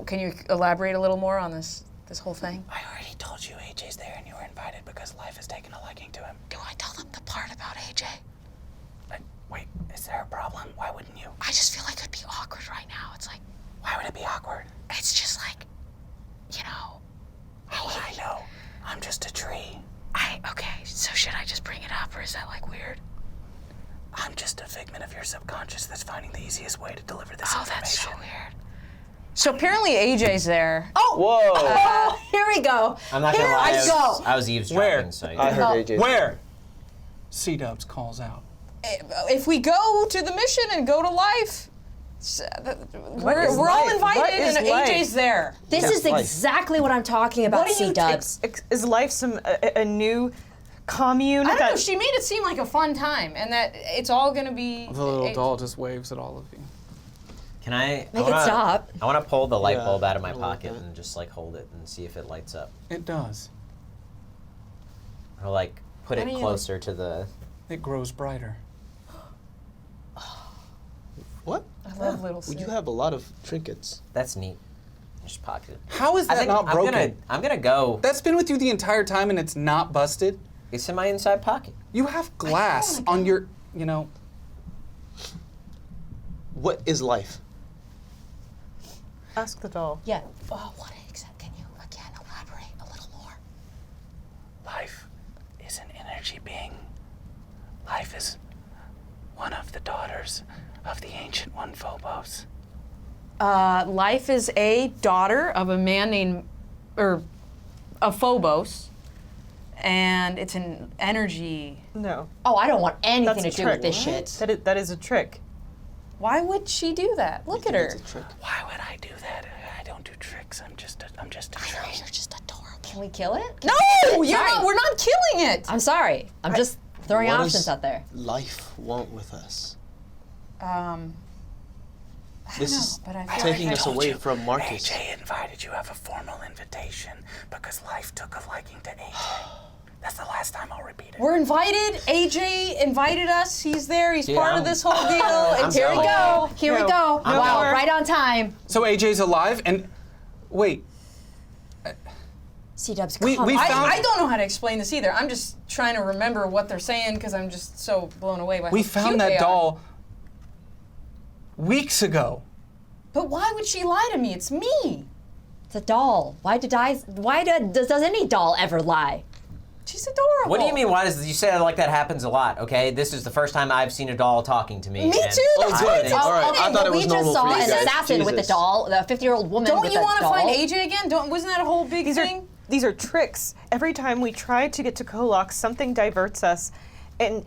Can you elaborate a little more on this whole thing? I already told you AJ's there and you were invited because life has taken a liking to him. Do I tell them the part about AJ? Wait, is there a problem? Why wouldn't you? I just feel like it'd be awkward right now. It's like, Why would it be awkward? it's just like, you know. How would I know? I'm just a tree. Okay, so should I just bring it up, or is that like weird? I'm just a figment of your subconscious that's finding the easiest way to deliver this Oh, information. that's so weird. So apparently AJ's there. Oh, Whoa! here we go. I'm not gonna Here lie. I go. I was eavesdropping, Where? so I heard AJ. Where? C-Dubs calls out. If we go to the mission and go to life, we're is all life? invited, What is and life? AJ's there. This Yeah, is life. exactly what I'm talking about, What do you C-Dubs. Is life a new commune? I don't know. She made it seem like a fun time, and that it's all gonna be. The little doll just waves at all of you. Can I? Make it stop. I want to pull the light Yeah, bulb out of my I like pocket that. and just like hold it and see if it lights up, It does. or like put Why it don't you- closer to the. It grows brighter. What? I love little. Well, you Sid. have a lot of trinkets. That's neat. Just pocket it. How is I that think not broken? I'm gonna go. That's been with you the entire time and it's not busted? It's in my inside pocket. You have glass on your, What is life? Ask the doll. Yeah. Oh, what exactly? Can you again elaborate a little more? Life is an energy being. Life is one of the daughters of the Ancient One, Phobos. Life is a daughter of a man named, of Phobos, and it's an energy. No. Oh, I don't want anything That's to a do trick. with this shit. That is a trick. Why would she do that? Look at her. It's a trick. Why would I do that? I don't do tricks. I'm just a tree. You're just adorable. Can we kill it? No, you're Sorry. not. We're not killing it. I'm sorry. I'm just throwing What options does out there. life want with us? I This don't is know, but I feel taking like us away from Marcus. AJ invited you. Have a formal invitation because life took a liking to AJ. That's the last time I'll repeat it. We're invited. AJ invited us. He's there. He's Yeah, part I'm- of this whole deal. And Here we go. Here we No. go. No Wow, more. right on time. So AJ's alive and wait, C-Dubs, We- come we on. found- I don't know how to explain this either. I'm just trying to remember what they're saying because I'm just so blown away by we how found cute they that are. doll weeks ago. But why would she lie to me? It's me. It's a doll. Does any doll ever lie? She's adorable. What do you mean? Why does you say it like that happens a lot? Okay, this is the first time I've seen a doll talking to me. Me and too, Oh, that's good. what it's All right. okay, I thought but it was we normal just saw for you an guys. assassin with a Jesus. doll, the 50-year-old woman Don't with you a want to doll. find AJ again? Wasn't that a whole big These are thing? these are tricks. Every time we try to get to KOLOK, something diverts us, and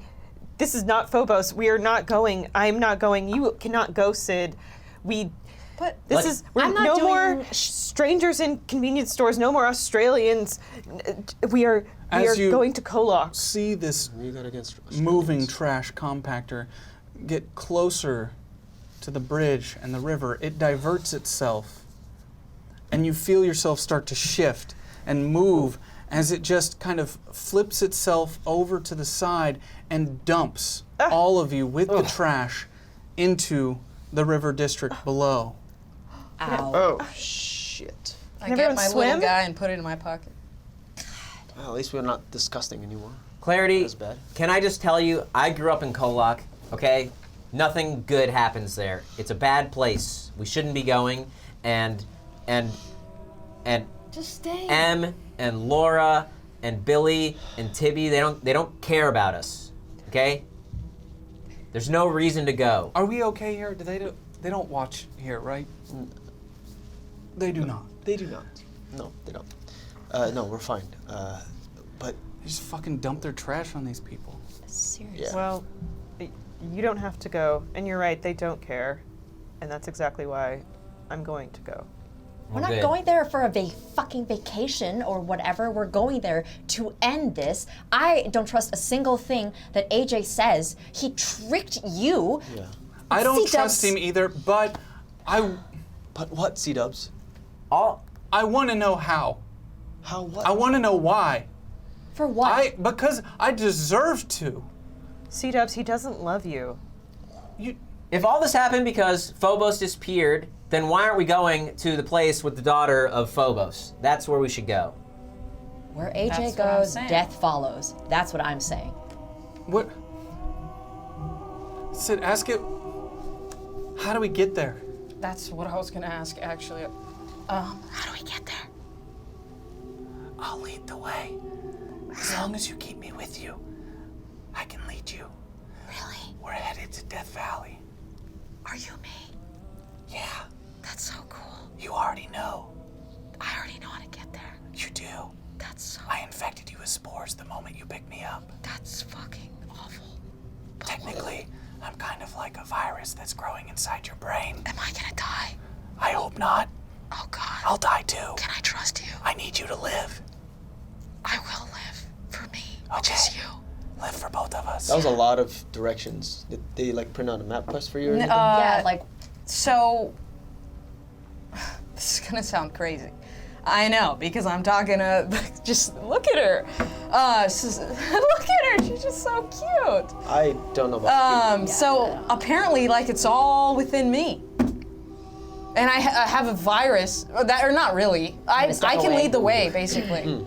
this is not Phobos. We are not going. I'm not going. You cannot go, Sid. But This Let- is we're I'm not no doing more strangers in convenience stores. No more Australians. We are As you- going to KOLOK. See this You got against moving trash compactor get closer to the bridge and the river. It diverts itself, and you feel yourself start to shift and move as it just kind of flips itself over to the side and dumps all of you with the trash into the river district below. Ow. Oh shit. I Can get everyone my swim? little guy and put it in my pocket. Well, at least we're not disgusting anymore. Clarity, That's bad. can I just tell you, I grew up in KOLOK, okay? Nothing good happens there. It's a bad place. We shouldn't be going. And Just stay. Em and Laura and Billy and Tibby, they don't care about us. Okay? There's no reason to go. Are we okay here? They don't watch here, right? They do not. They do not. No, they don't. No, we're fine. But They just fucking dump their trash on these people. Seriously. yeah. Well, you don't have to go, and you're right. They don't care, and that's exactly why I'm going to go. We're not good. going there for a fucking vacation or whatever. We're going there to end this. I don't trust a single thing that AJ says. He tricked you. Yeah. I don't C-Dubs. trust him either, but But what, C-Dubs? I want to know how. How what? I want to know why. For what? Because I deserve to. C-Dubs, he doesn't love you. You, If all this happened because Phobos disappeared, then why aren't we going to the place with the daughter of Phobos? That's where we should go. Where AJ That's what I'm goes, saying. death follows. That's what I'm saying. What? Sid, ask it. How do we get there? That's what I was gonna ask, actually. How do we get there? I'll lead the way. As long as you keep me with you, I can lead you. Really? We're headed to Death Valley. Are you me? Yeah, That's so cool. you already know. I already know how to get there. You do. That's so. I infected you with spores the moment you picked me up. That's fucking awful. Technically, I'm kind of like a virus that's growing inside your brain. Am I gonna die? I hope not. Oh God. I'll die too. Can I trust you? I need you to live. I will live for me, which Okay. is you. Live for both of us. That was a lot of directions. Did they like print out a map quest for you or anything? Yeah, like So, this is gonna sound crazy. I know, because I'm talking to, just look at her. Look at her, she's just so cute. I don't know about So apparently, like, it's all within me. And I have a virus, or not really. I step can away. lead the way, basically.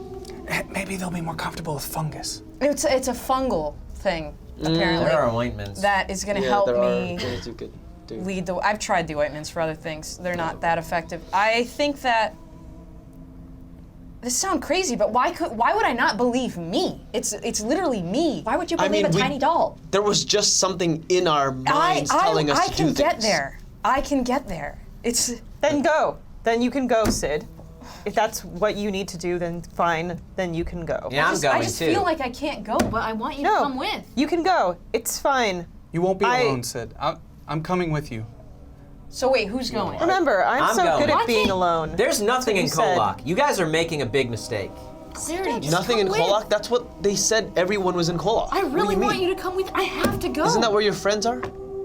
Maybe they'll be more comfortable with fungus. It's a fungal thing, apparently, There are ointments. that is gonna yeah, help there me are things you could do. lead the. I've tried the ointments for other things. They're not that effective. I think that. This sounds crazy, but why would I not believe me? It's literally me. why would you I believe mean, a we- tiny doll? There was just something in our minds telling us I to do can things. get there. I can get there. It's Then go. Then you can go, Sid. If that's what you need to do, then fine. Then you can go. Yeah, I'm I going just too. feel like I can't go, but I want you No. to come with. You can go. It's fine. You won't be I- alone, Sid. I'm coming with you. So wait, who's going? Remember, I'm I'm so going. good Why at being can't- alone. There's nothing in That's what you said. KOllOK. You guys are making a big mistake. Clarity, just Nothing come in with. KOllOK? That's what they said everyone was in KOllOK. I What do really you want mean? you to come with. I have to go. Isn't that where your friends are?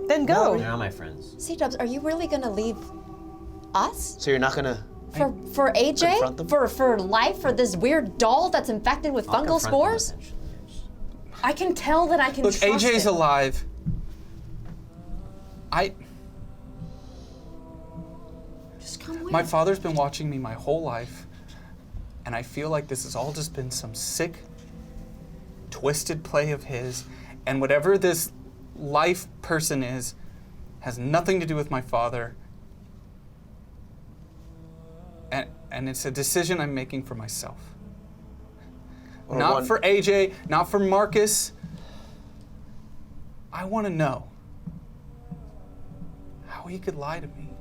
Then go. They're not my friends. C-Dubs, are you really gonna leave us? So you're not gonna... For AJ? Confront them? For life? For this weird doll that's infected with I'll fungal confront them spores? eventually. I can tell that I can Look, trust AJ's it. alive. Just come with. My father's been watching me my whole life, and I feel like this has all just been some sick, twisted play of his, and whatever this life person is has nothing to do with my father. And it's a decision I'm making for myself. Or Not one- for AJ, not for Marcus. I want to know how he could lie to me.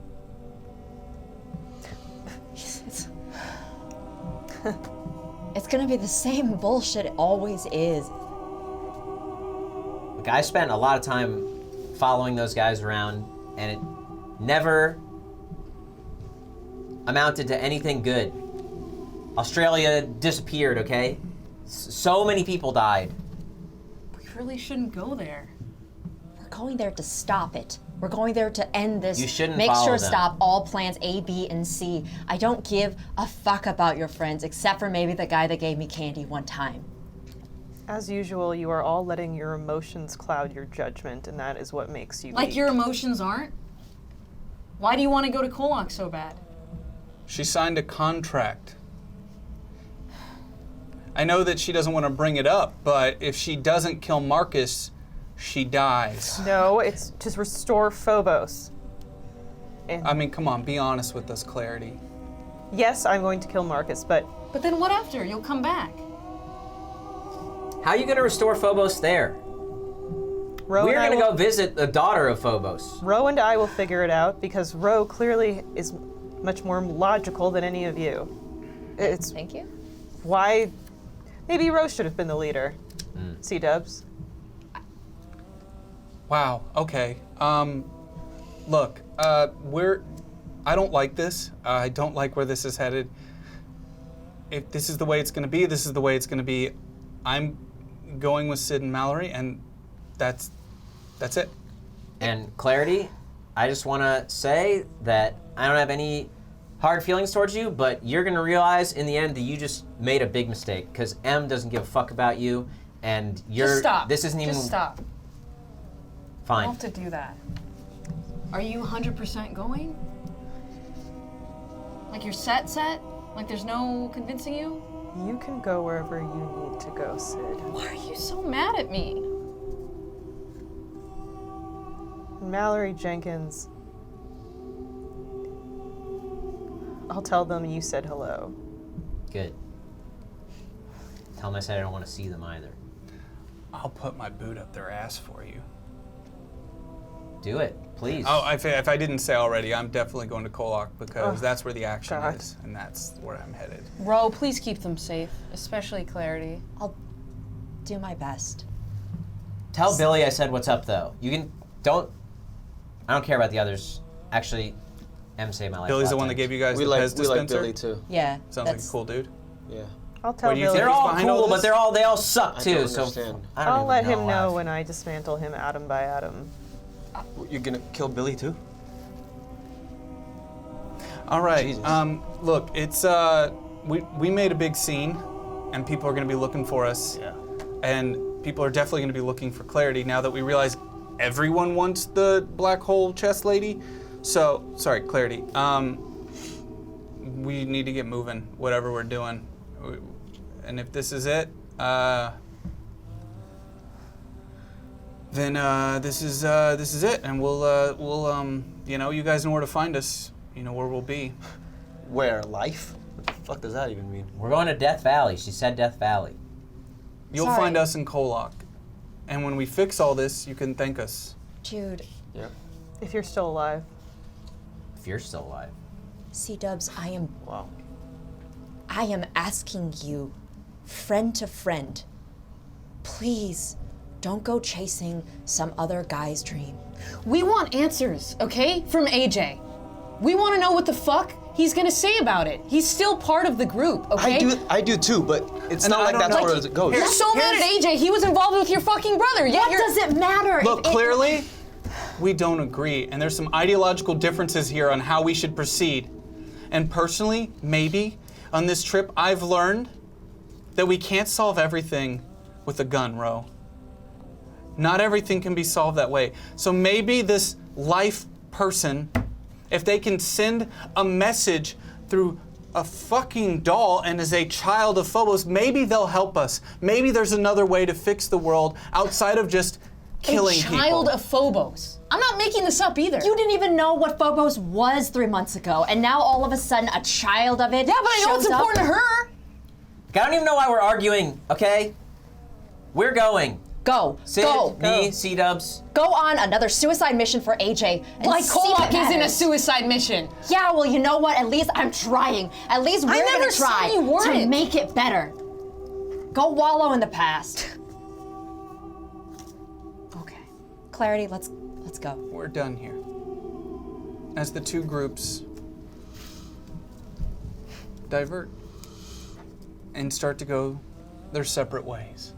It's gonna be the same bullshit it always is. Look, I spent a lot of time following those guys around, and it never amounted to anything good. Australia disappeared, okay? So many people died. We really shouldn't go there. We're going there to stop it. We're going there to end this. You shouldn't Make follow sure them. stop all plans A, B, and C. I don't give a fuck about your friends, except for maybe the guy that gave me candy one time. As usual, you are all letting your emotions cloud your judgment, and that is what makes you Like weak. your emotions aren't? Why do you want to go to KOllOK so bad? She signed a contract. I know that she doesn't want to bring it up, but if she doesn't kill Marcus, she dies. No, it's to restore Phobos. I mean, come on, be honest with us, Clarity. Yes, I'm going to kill Marcus, but But then what after? You'll come back. How are you gonna restore Phobos there? Ro We're and I gonna will- go visit the daughter of Phobos. Ro and I will figure it out because Ro clearly is much more logical than any of you. It's Thank you. why maybe Ro should have been the leader. C-Dubs. Wow, okay. Look, I don't like this. I don't like where this is headed. If this is the way it's gonna be, this is the way it's gonna be. I'm going with Sid and Mallory, and that's it. And Clarity, I just wanna say that I don't have any hard feelings towards you, but you're gonna realize in the end that you just made a big mistake, because M doesn't give a fuck about you, and you're Just stop. this isn't even Just stop. You fine. don't have to do that. Are you 100% going? Like you're set? Like there's no convincing you? You can go wherever you need to go, Sid. Why are you so mad at me? Mallory Jenkins. I'll tell them you said hello. Good. Tell them I said I don't want to see them either. I'll put my boot up their ass for you. Do it, please. Oh, if I didn't say already, I'm definitely going to KOllOK because that's where the action God. is, and that's where I'm headed. Ro, please keep them safe, especially Clarity. I'll do my best. Tell Billy I said what's up, though. You can, I don't care about the others. Actually, M saved my life. Billy's a the lot one of that times. gave you guys We the like Pez we like dispenser? Billy too. Yeah. Sounds like a cool dude. Yeah. I'll tell What do you Billy. think? They're all Behind all cool, this? but they all suck I too. don't So understand. I don't I'll let even him know why. when I dismantle him atom by atom. You're gonna kill Billy too? All right. Jesus. Look, it's we made a big scene, and people are going to be looking for us. Yeah. And people are definitely going to be looking for Clarity now that we realize everyone wants the black hole chest lady. So, sorry, Clarity. We need to get moving, whatever we're doing. And if this is it, then this is it, and we'll you guys know where to find us. You know where we'll be. Where? Life? What the fuck does that even mean? We're going to Death Valley. She said Death Valley. You'll Sorry. find us in KOllOK, and when we fix all this, you can thank us. Jude, Yeah. If you're still alive. If you're still alive. C-Dubs, I Wow. am asking you, friend to friend, please don't go chasing some other guy's dream. We want answers, okay? From AJ. We want to know what the fuck he's gonna say about it. He's still part of the group, okay? I do too, but it's And not I like don't that's know- where it goes. You're so mad at AJ. He was involved with your fucking brother. Yeah, What does it matter? Look, if it- clearly, we don't agree, and there's some ideological differences here on how we should proceed. And personally, maybe, on this trip, I've learned that we can't solve everything with a gun, Ro. Not everything can be solved that way. So maybe this life person, if they can send a message through a fucking doll and as a child of Phobos, maybe they'll help us. Maybe there's another way to fix the world outside of just killing a child people. of Phobos. I'm not making this up either. You didn't even know what Phobos was 3 months ago, and now all of a sudden a child of it Yeah, but I know it's shows up? important to her. I don't even know why we're arguing, okay? We're going. Go, Sid, go, me, C-Dubs. go on another suicide mission for AJ. And Like see what KOllOK isn't a matters. suicide mission. Yeah, well, you know what? At least I'm trying. At least we're never gonna said try you to weren't. make it better. Go wallow in the past. Okay, Clarity, let's go. We're done here. As the two groups divert and start to go their separate ways.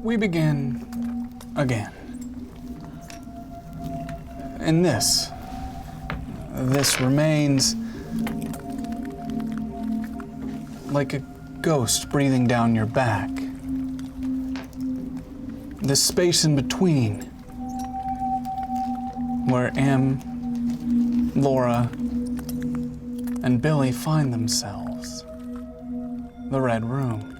We begin again. And this remains like a ghost breathing down your back. The space in between where Em, Laura, and Billy find themselves. The Red Room.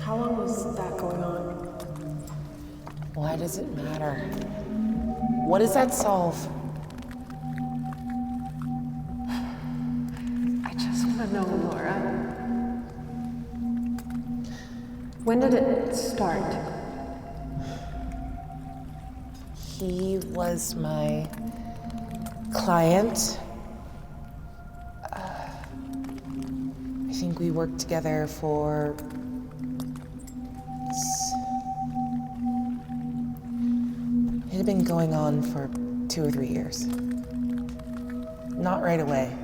How long was that going on? Why does it matter? What does that solve? I just want to know, Laura. When did it start? He was my client. I think we worked together for it had been going on for 2 or 3 years. Not right away,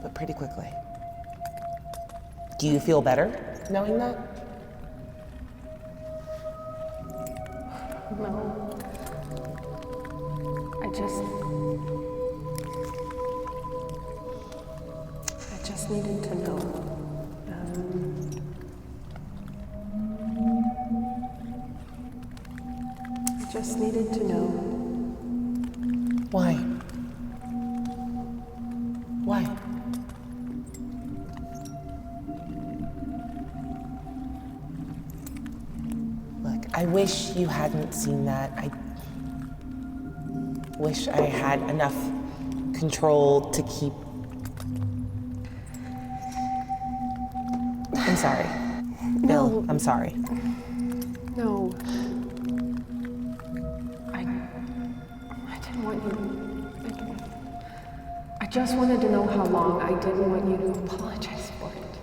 but pretty quickly. Do you feel better knowing that? No. I just needed to know. I just needed to know. Why? Why? Look, I wish you hadn't seen that. I wish I had enough control to keep. I'm sorry. Bill, I'm sorry. No. I didn't want you. I just wanted to know how long. I didn't want you to apologize for it.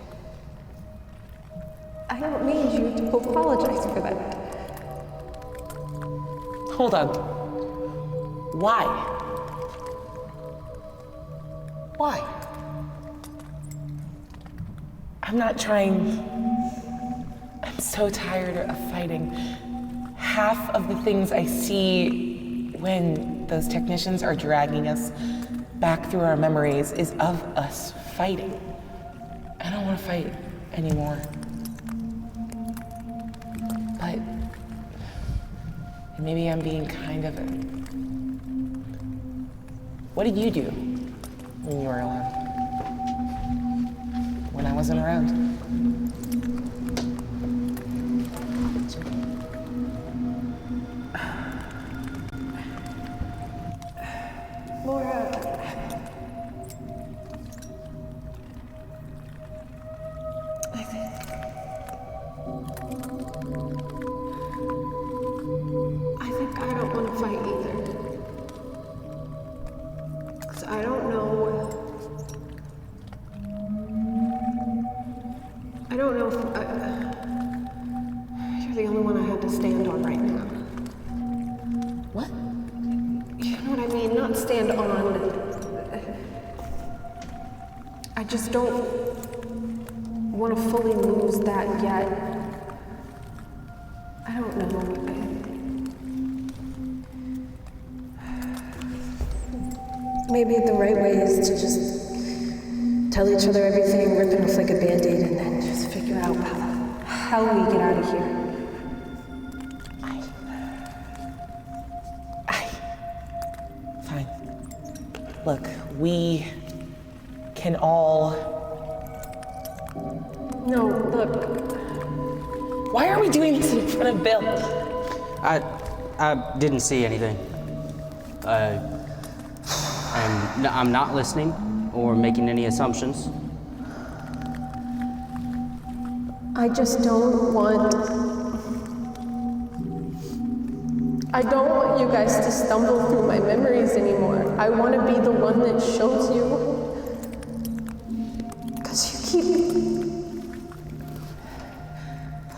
I don't need you to apologize for that. Hold on. Why? Why? I'm not trying. I'm so tired of fighting. Half of the things I see when those technicians are dragging us back through our memories is of us fighting. I don't want to fight anymore. But maybe I'm being kind of a... What did you do when you were alone? When I wasn't around? Laura. I think I don't want to fight either. Because I don't know. I don't know if you're the only one I have to stand on right now. What? You know what I mean? Not stand on. I just don't want to fully lose that yet. I don't know. Maybe the right way is to just tell each other everything, rip it off like a band-aid, and then just figure out how we get out of here. Fine. Look, we can all... No, look. Why are we doing this in front of Bill? I didn't see anything. And I'm not listening or making any assumptions. I just don't want... I don't want you guys to stumble through my memories anymore. I want to be the one that shows you. Because you keep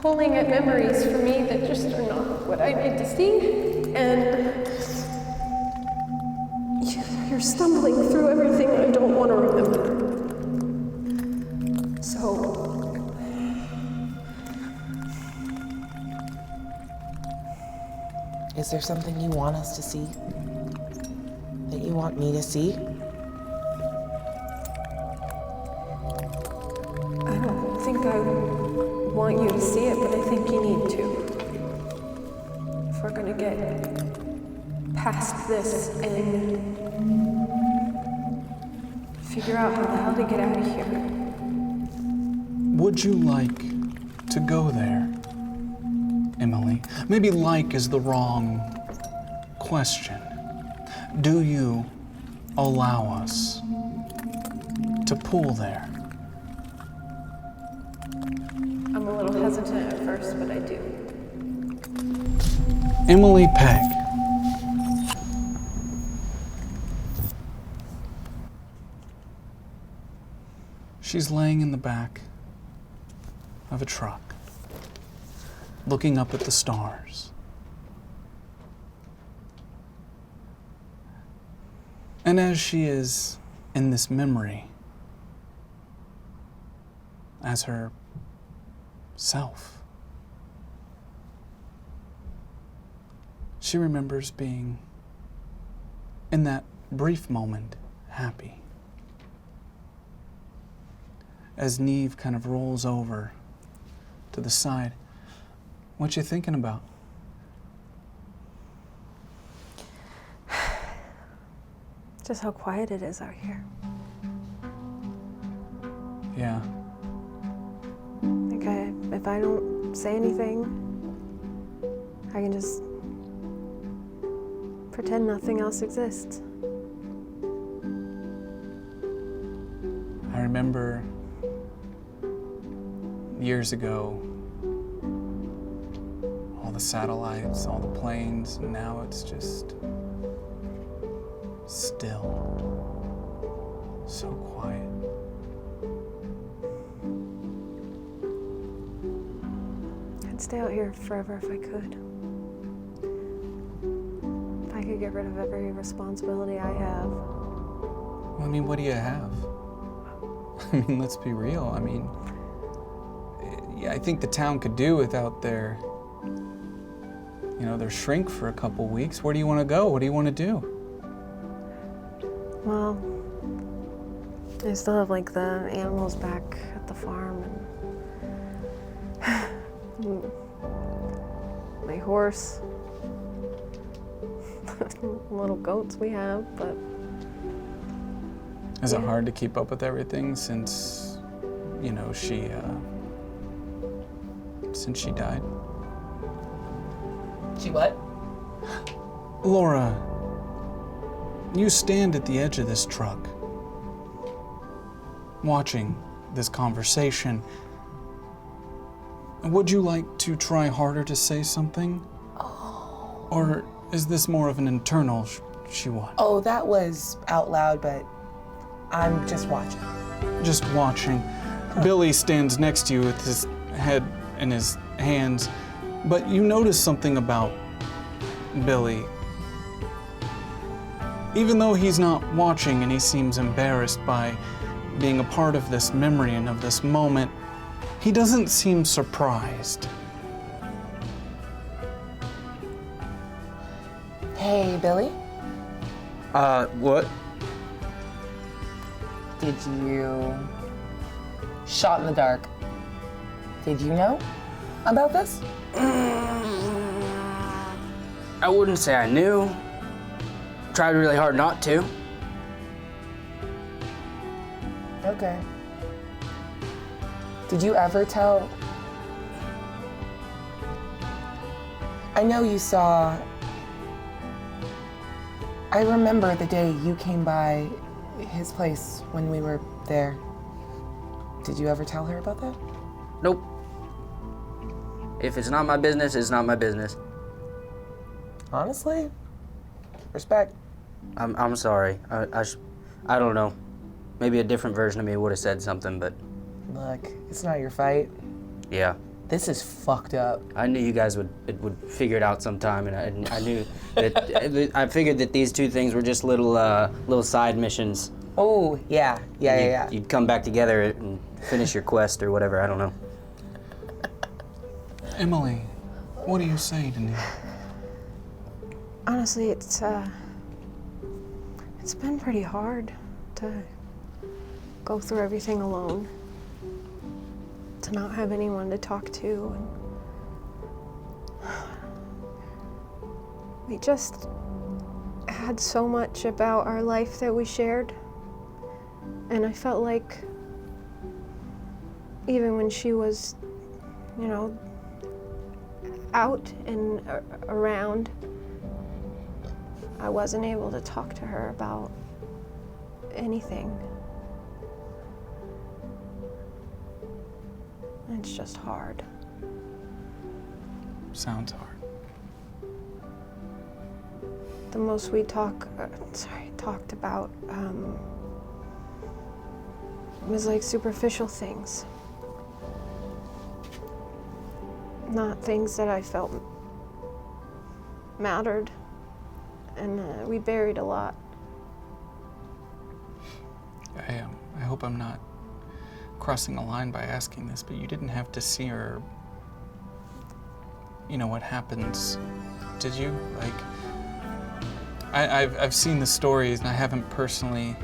pulling at memories for me that just are not what I need to see. And you're stumbling through everything I don't want to remember. So... Is there something you want us to see? That you want me to see? I don't think I want you to see it, but I think you need to. If we're gonna get past this and figure out how the hell to get out of here. Would you like to go there, Emily? Maybe like is the wrong question. Do you allow us to pull there? I'm a little hesitant at first, but I do. Emily Pegg. She's laying in the back of a truck, looking up at the stars. And as she is in this memory, as her self, she remembers being, in that brief moment, happy. As Neve kind of rolls over to the side, what you thinking about? Just how quiet it is out here. Yeah. Like, if I don't say anything, I can just pretend nothing else exists. I remember years ago, all the satellites, all the planes, and now it's just still, so quiet. I'd stay out here forever if I could. If I could get rid of every responsibility I have. Well, I mean, what do you have? I mean, let's be real. I mean, yeah, I think the town could do without their shrink for a couple weeks. Where do you want to go? What do you want to do? Well, I still have like the animals back at the farm and my horse, little goats we have, but Is it hard to keep up with everything since she died? She what? Laura, you stand at the edge of this truck, watching this conversation. Would you like to try harder to say something? Oh. Or is this more of an internal she wants? Oh, that was out loud, but I'm just watching. Just watching. Billy stands next to you with his head in his hands, but you notice something about Billy. Even though he's not watching and he seems embarrassed by being a part of this memory and of this moment, he doesn't seem surprised. Hey, Billy? What? Did you... Shot in the dark. Did you know about this? I wouldn't say I knew. Tried really hard not to. Okay. Did you ever tell... I know you saw... I remember the day you came by his place when we were there. Did you ever tell her about that? Nope. If it's not my business, it's not my business. Honestly? Respect. I'm sorry. I don't know. Maybe a different version of me would have said something, but Look, it's not your fight. yeah. This is fucked up. I knew you guys would figure it out sometime, and I knew that I figured that these two things were just little side missions. Oh, yeah. You'd come back together and finish your quest or whatever. I don't know. Emily, what do you say to me? honestly, it's been pretty hard to go through everything alone. To not have anyone to talk to. And we just had so much about our life that we shared. And I felt like even when she was, out and around, I wasn't able to talk to her about anything. It's just hard. Sounds hard. the most we talked about was like superficial things. Not things that I felt mattered. And we buried a lot. I hope I'm not crossing a line by asking this, but you didn't have to see her. You know what happens, did you? Like, I've seen the stories, and I haven't personally.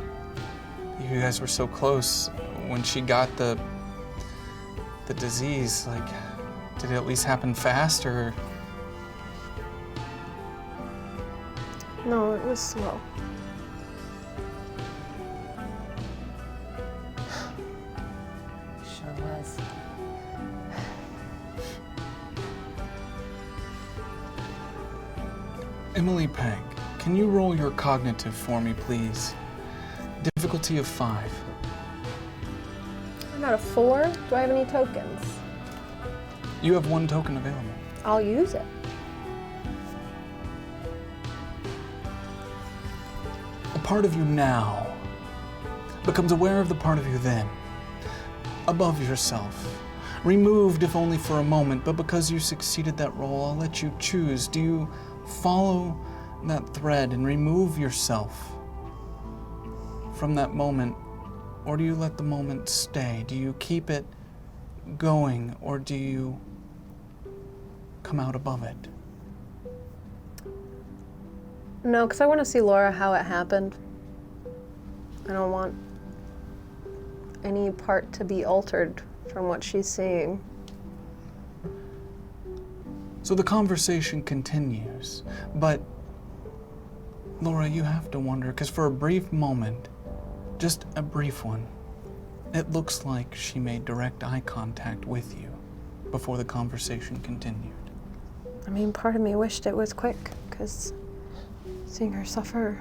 You guys were so close when she got the disease. Like, did it at least happen fast, or? No, it was slow. Sure was. Emily Peg, can you roll your cognitive for me, please? Difficulty of 5. I got a 4. Do I have any tokens? You have 1 token available. I'll use it. A part of you now becomes aware of the part of you then, above yourself, removed if only for a moment, but because you succeeded that role, I'll let you choose. Do you follow that thread and remove yourself from that moment, or do you let the moment stay? Do you keep it going, or do you come out above it? No, because I want to see Laura how it happened. I don't want any part to be altered from what she's seeing. So the conversation continues, but Laura, you have to wonder, because for a brief moment, just a brief one, it looks like she made direct eye contact with you before the conversation continued. I mean, part of me wished it was quick, because seeing her suffer,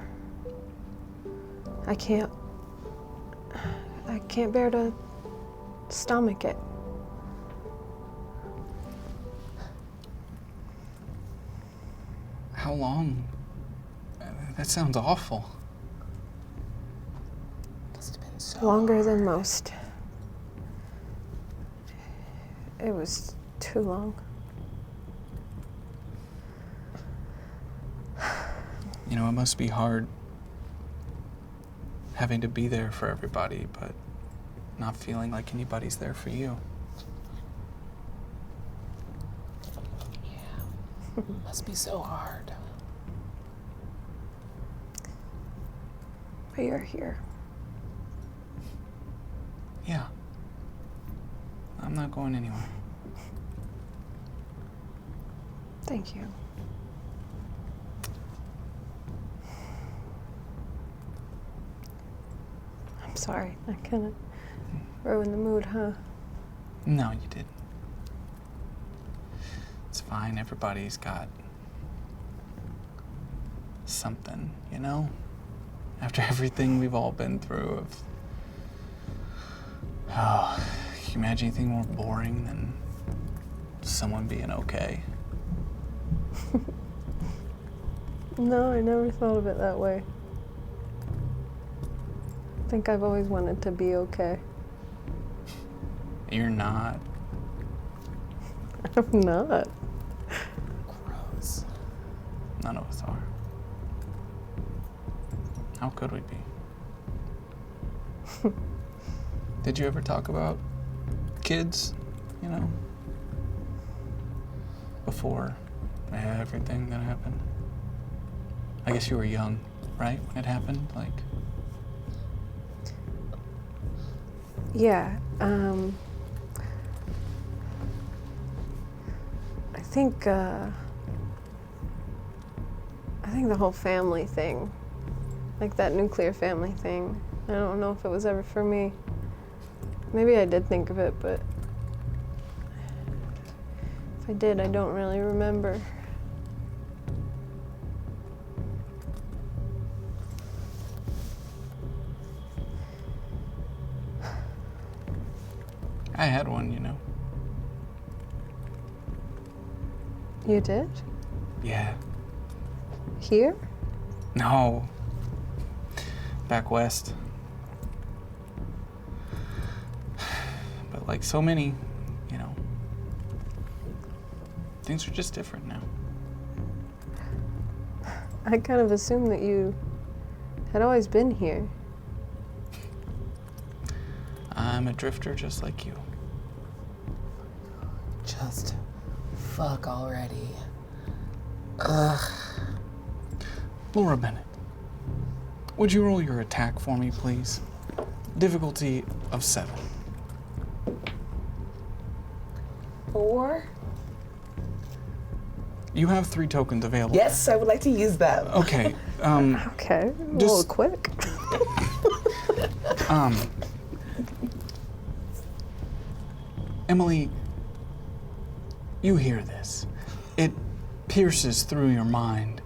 I can't bear to stomach it. How long? That sounds awful. Must have been so Longer than most. It was too long. You know, it must be hard having to be there for everybody, but not feeling like anybody's there for you. Yeah. Must be so hard. But you're here. Yeah. I'm not going anywhere. Thank you. I'm sorry. I kind of ruined the mood, huh? No, you didn't. It's fine. Everybody's got something, you know? After everything we've all been through can you imagine anything more boring than someone being okay? No, I never thought of it that way. I think I've always wanted to be okay. You're not. I'm not. Gross. None of us are. How could we be? Did you ever talk about kids, you know? Before everything that happened? I guess you were young, right, when it happened? Like... Yeah. I think the whole family thing, like that nuclear family thing, I don't know if it was ever for me. Maybe I did think of it, but if I did, I don't really remember. I had one, you know. You did? Yeah. Here? No. Back west. But like so many, you know, things are just different now. I kind of assumed that you had always been here. I'm a drifter just like you. Just fuck already. Laura Bennett, would you roll your attack for me, please? Difficulty of 7. 4? You have 3 tokens available. Yes, I would like to use them. Okay. Okay, a little Just- quick. Emily, you hear this. It pierces through your mind.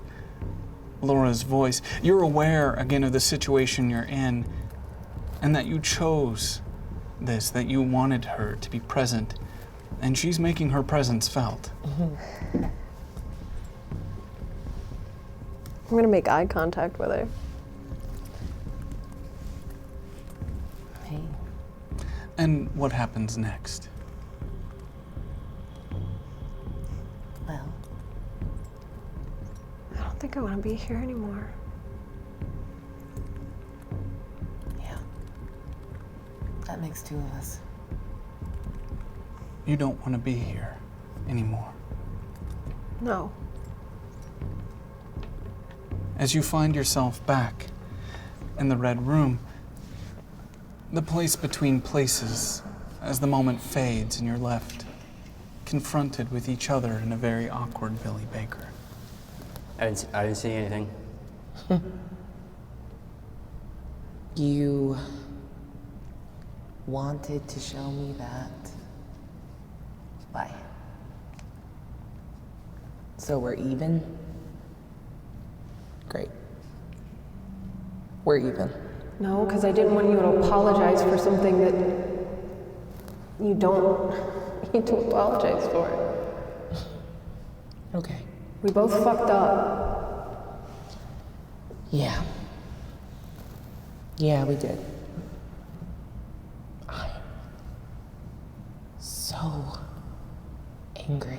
Laura's voice. You're aware again of the situation you're in, and that you chose this, that you wanted her to be present, and she's making her presence felt. I'm gonna make eye contact with her. Hey. And what happens next? Well, I don't think I want to be here anymore. yeah. That makes 2 of us. You don't want to be here anymore. No. As you find yourself back in the Red Room, the place between places, as the moment fades and you're left confronted with each other in a very awkward Billy Baker. I didn't see anything. You wanted to show me that. Why? So we're even? Great. We're even. No, because I didn't want you to apologize for something that you don't need to apologize for. Okay. We both fucked up. Yeah. Yeah, we did. I'm so angry.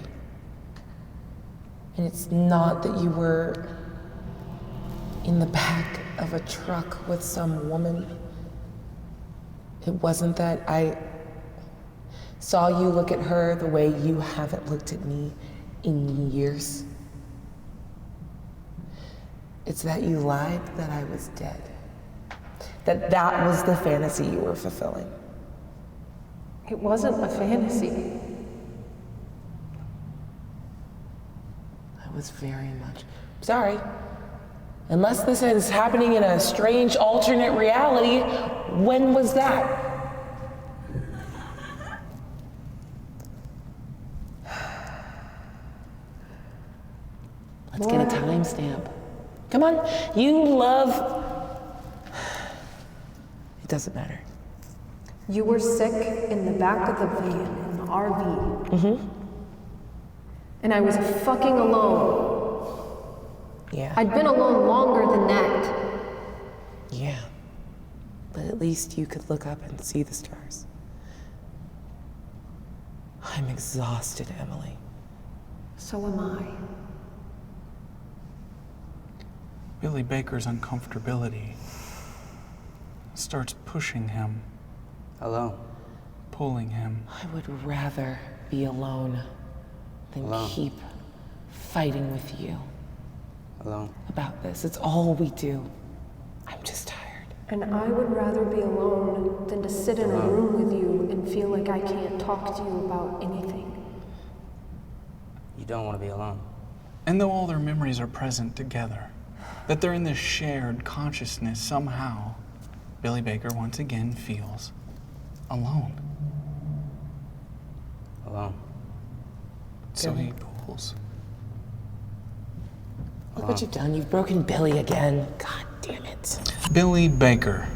And it's not that you were in the back of a truck with some woman. It wasn't that I saw you look at her the way you haven't looked at me in years. It's that you lied that I was dead. That was the fantasy you were fulfilling. It wasn't a fantasy. I was very much sorry. Unless this is happening in a strange alternate reality, when was that? Let's get a timestamp. Come on, you love. It doesn't matter. You were sick in the back of the van in the RV. Mm-hmm. And I was fucking alone. Yeah. I'd been alone longer than that. Yeah. But at least you could look up and see the stars. I'm exhausted, Emily. So am I. Billy Baker's uncomfortability starts pushing him, Alone. pulling him. I would rather be alone than Alone. keep fighting with you Alone. about this. It's all we do. I'm just tired. And I would rather be alone than to sit in a room with you and feel like I can't talk to you about anything. You don't want to be alone. And though all their memories are present together, that they're in this shared consciousness, somehow, Billy Baker once again feels alone. Alone. So he pulls. Look what you've done. You've broken Billy again. God damn it. Billy Baker.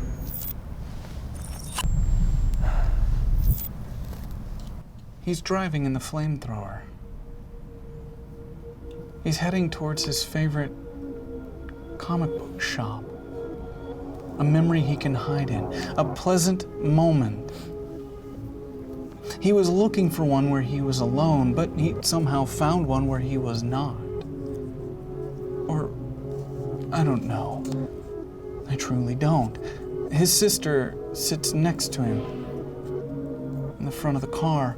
He's driving in the flamethrower. He's heading towards his favorite comic book shop. A memory he can hide in, a pleasant moment. He was looking for one where he was alone, but he somehow found one where he was not. Or, I don't know. I truly don't. His sister sits next to him in the front of the car.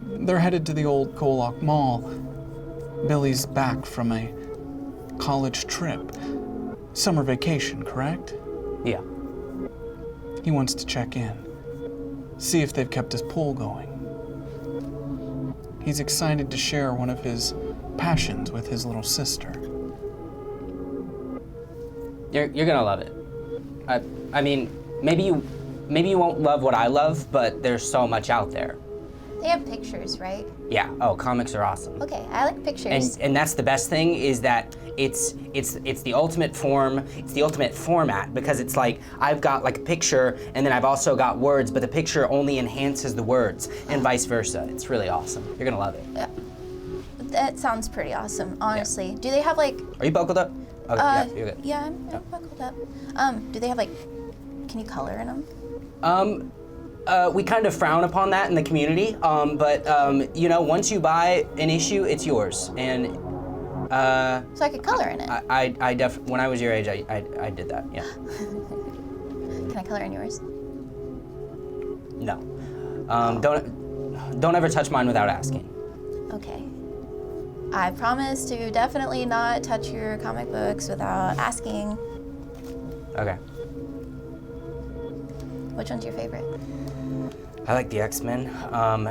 They're headed to the old KOllOK Mall. Billy's back from a college trip. Summer vacation, correct? Yeah. He wants to check in, see if they've kept his pool going. He's excited to share one of his passions with his little sister. You're gonna love it. I mean, maybe you won't love what I love, but there's so much out there. They have pictures, right? Yeah. Oh, comics are awesome. Okay, I like pictures. And that's the best thing is that it's the ultimate form. It's the ultimate format because it's like I've got like a picture and then I've also got words, but the picture only enhances the words and vice versa. It's really awesome. You're gonna love it. Yeah. That sounds pretty awesome, honestly. Yeah. Do they have like? Are you buckled up? Okay, yeah, you're good. Yeah, I'm buckled up. Do they have like? Can you color in them? We kind of frown upon that in the community, but you know, once you buy an issue, it's yours. And so I could color in it. When I was your age, I did that. Yeah. Can I color in yours? No. Don't ever touch mine without asking. Okay. I promise to definitely not touch your comic books without asking. Okay. Which one's your favorite? I like the X-Men,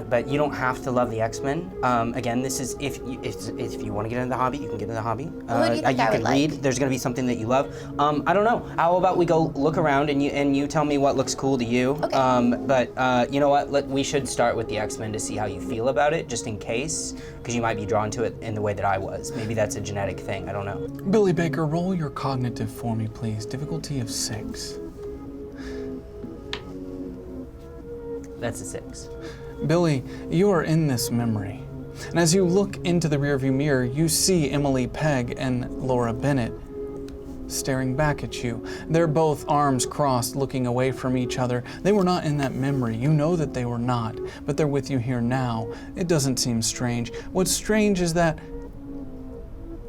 but you don't have to love the X-Men. Again, this is if you want to get into the hobby, you can get into the hobby. What do you think I would can read. like? There's gonna be something that you love. I don't know. How about we go look around and you tell me what looks cool to you. Okay. But you know what? We should start with the X-Men to see how you feel about it, just in case, because you might be drawn to it in the way that I was. Maybe that's a genetic thing. I don't know. Billy Baker, roll your cognitive for me, please. Difficulty of 6. That's a 6. Billy, you are in this memory. And as you look into the rearview mirror, you see Emily Pegg and Laura Bennett staring back at you. They're both arms crossed, looking away from each other. They were not in that memory. You know that they were not, but they're with you here now. It doesn't seem strange. What's strange is that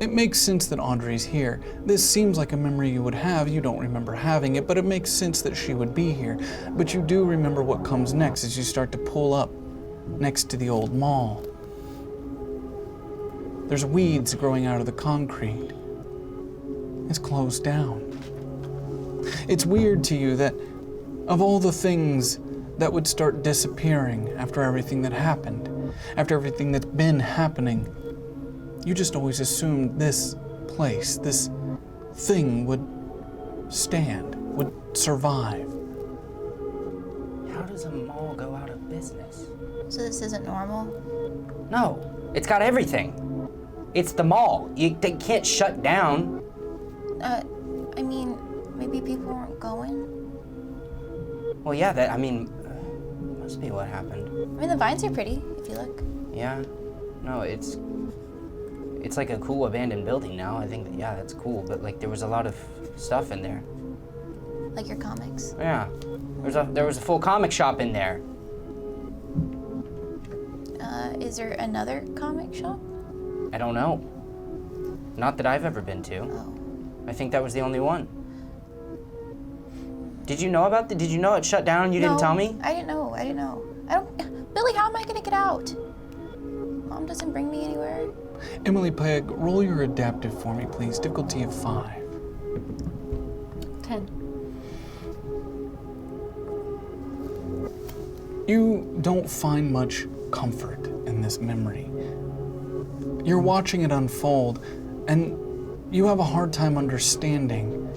it makes sense that Audrey's here. This seems like a memory you would have. You don't remember having it, but it makes sense that she would be here. But you do remember what comes next as you start to pull up next to the old mall. There's weeds growing out of the concrete. It's closed down. It's weird to you that of all the things that would start disappearing after everything that happened, after everything that's been happening, you just always assumed this place, this thing would stand, would survive. How does a mall go out of business? So this isn't normal? No, it's got everything. It's the mall. They can't shut down. I mean, maybe people weren't going? Well, yeah, must be what happened. I mean, the vines are pretty, if you look. Yeah. No, it's like a cool abandoned building now. I think that, yeah, that's cool, but like there was a lot of stuff in there. Like your comics? Yeah. There was a full comic shop in there. Is there another comic shop? I don't know. Not that I've ever been to. Oh. I think that was the only one. Did you know about did you know it shut down and you didn't tell me? I didn't know. Billy, how am I gonna get out? Mom doesn't bring me anywhere. Emily Pegg, roll your adaptive for me, please. Difficulty of 5. 10. You don't find much comfort in this memory. You're watching it unfold, and you have a hard time understanding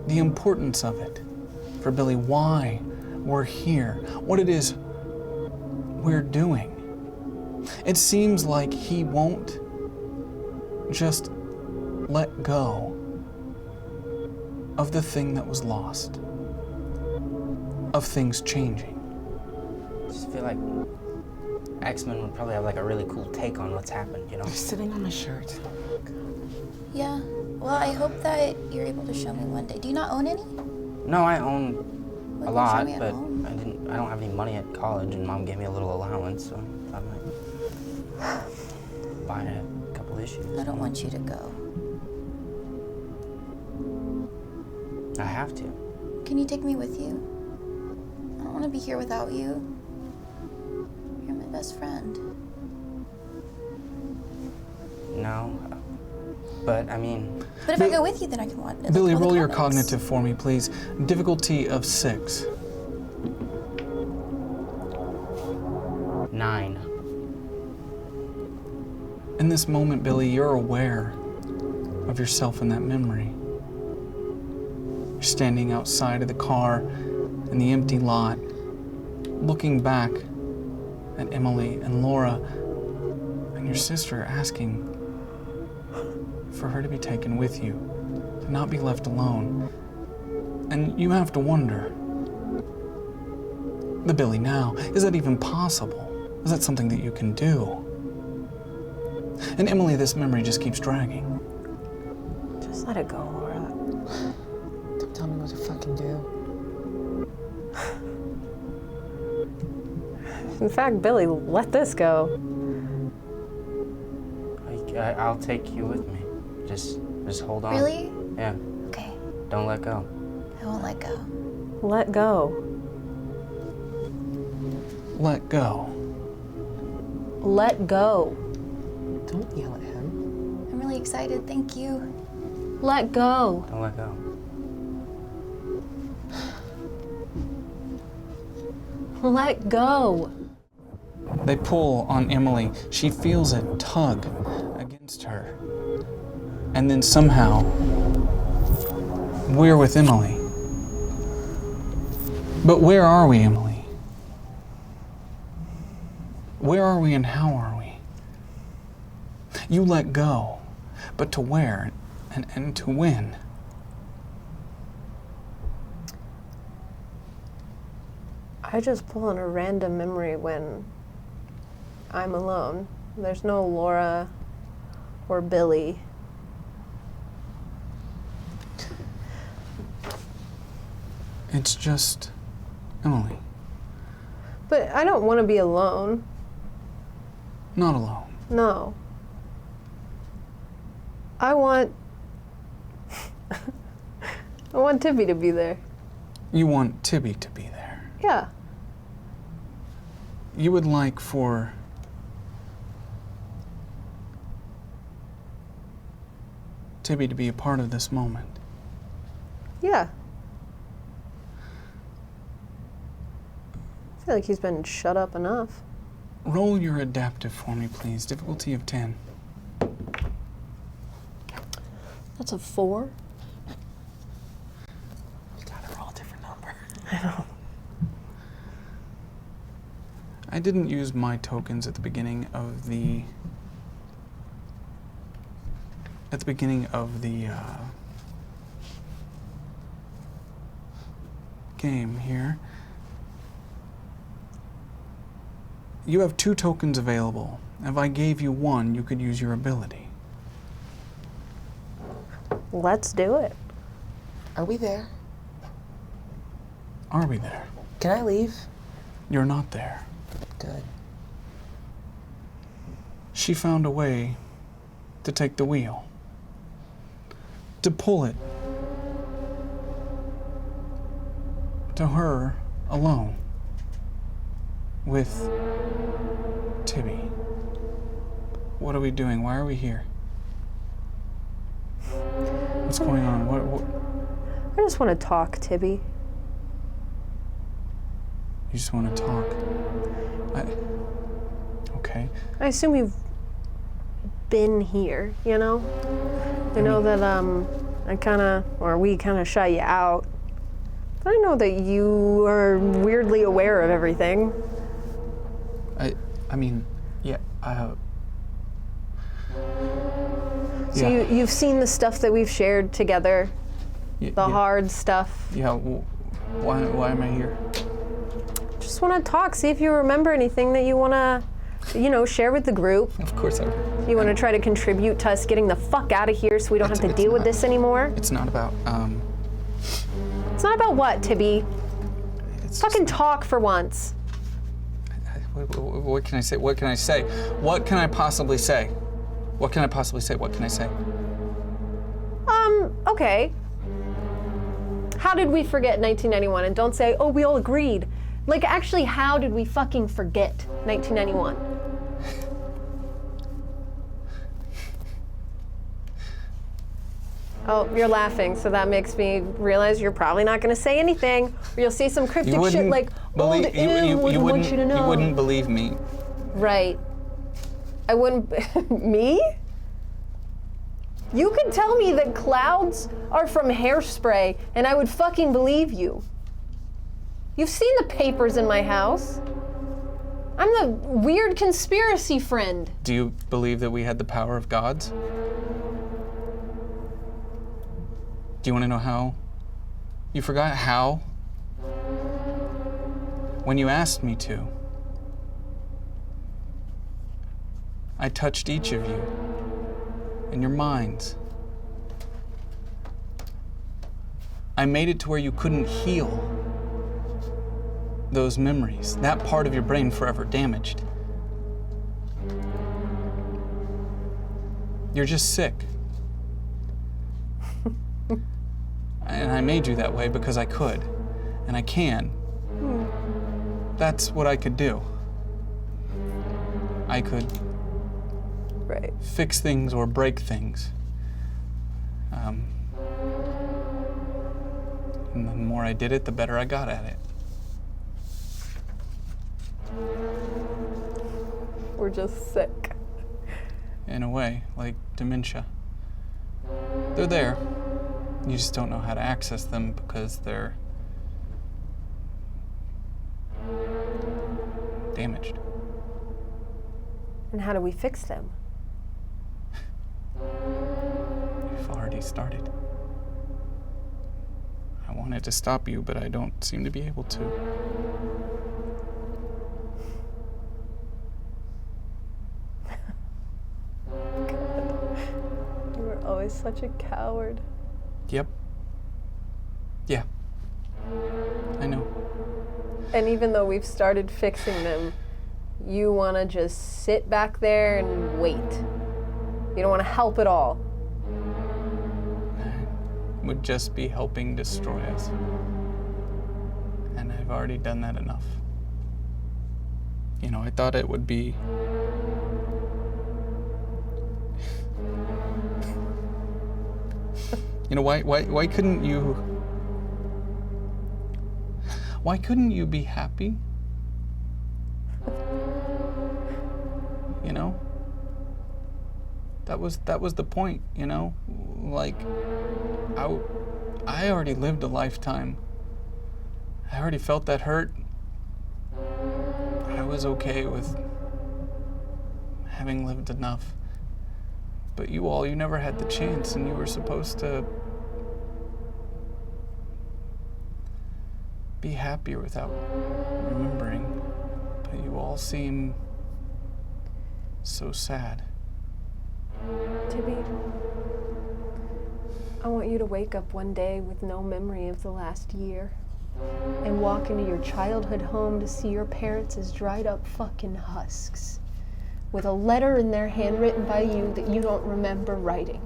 the importance of it. For Billy, why we're here, what it is we're doing. It seems like he won't just let go of the thing that was lost, of things changing. I just feel like X-Men would probably have like a really cool take on what's happened, you know? They're sitting on my shirt. Yeah. Well, I hope that you're able to show me one day. Do you not own any? No, I own Well, a you can show lot, me at but home. I don't have any money at college, and Mom gave me a little allowance, so I might buy a couple issues. I don't want you to go. I have to. Can you take me with you? I don't want to be here without you. You're my best friend. No, but I mean, But if I go with you, then I can watch. Billy, all the roll your comics. cognitive for me, please. Difficulty of 6. 9. In this moment, Billy, you're aware of yourself in that memory. You're standing outside of the car in the empty lot, looking back at Emily and Laura and your sister, asking for her to be taken with you, to not be left alone. And you have to wonder, the Billy now, is that even possible? Is that something that you can do? And Emily, this memory just keeps dragging. Just let it go, Laura. Don't tell me what to fucking do. In fact, Billy, let this go. I'll take you with me. Just hold on. Really? Yeah. Okay. Don't let go. I won't let go. Let go. Let go. Let go. Don't yell at him. I'm really excited. Thank you. Let go. Don't let go. Let go. They pull on Emily. She feels a tug against her. And then somehow, we're with Emily. But where are we, Emily? Where are we and how are we? You let go, but to where and to when? I just pull on a random memory when I'm alone. There's no Laura or Billy. It's just Emily. But I don't want to be alone. Not alone. No. I want I want Tibby to be there. You want Tibby to be there. Yeah. You would like for Tibby to be a part of this moment. Yeah. I feel like he's been shut up enough. Roll your adaptive for me, please. Difficulty of 10. That's a 4. You gotta roll a different number. I know. I didn't use my tokens at the beginning of the game here. You have 2 tokens available. If I gave you 1, you could use your ability. Let's do it. Are we there? Are we there? Can I leave? You're not there. Good. She found a way to take the wheel, to pull it to her alone with Tibby. What are we doing? Why are we here? What's going on? What? I just want to talk, Tibby. You just want to talk? Okay. I assume you've been here, you know? I know that we kind of shut you out. But I know that you are weirdly aware of everything. I mean, yeah. So yeah. you've seen the stuff that we've shared together, the hard stuff. Yeah. Why am I here? Just want to talk, see if you remember anything that you want to, share with the group. Of course I will. You want to try to contribute to us getting the fuck out of here so we don't have to deal with this anymore? It's not about, It's not about what, Tibby? Fucking talk for once. What can I say? What can I say? What can I possibly say? What can I possibly say? What can I say? Okay. How did we forget 1991? And don't say, oh, we all agreed. Like, actually, how did we fucking forget 1991? Oh, you're laughing, so that makes me realize you're probably not going to say anything, or you'll say some cryptic shit like, old wouldn't want you to know. You wouldn't believe me. Right. I wouldn't. Me? You could tell me that clouds are from hairspray, and I would fucking believe you. You've seen the papers in my house. I'm the weird conspiracy friend. Do you believe that we had the power of gods? Do you want to know how? You forgot how? When you asked me to, I touched each of you in your minds. I made it to where you couldn't heal those memories, that part of your brain forever damaged. You're just sick. And I made you that way because I could, and I can. That's what I could do. I could fix things or break things. And the more I did it, the better I got at it. We're just sick. In a way, like dementia. They're there. You just don't know how to access them because they're damaged. And how do we fix them? You've already started. I wanted to stop you, but I don't seem to be able to. You were always such a coward. Yep. Yeah. I know. And even though we've started fixing them, you want to just sit back there and wait. You don't want to help at all. Would just be helping destroy us. And I've already done that enough. You know, I thought it would be... You know, why couldn't you... Why couldn't you be happy? You know? That was the point, you know? Like, I already lived a lifetime. I already felt that hurt. I was okay with having lived enough. But you never had the chance, and you were supposed to be happier without remembering. But you all seem so sad. Tibby, I want you to wake up one day with no memory of the last year and walk into your childhood home to see your parents as dried up fucking husks, with a letter in their hand written by you that you don't remember writing.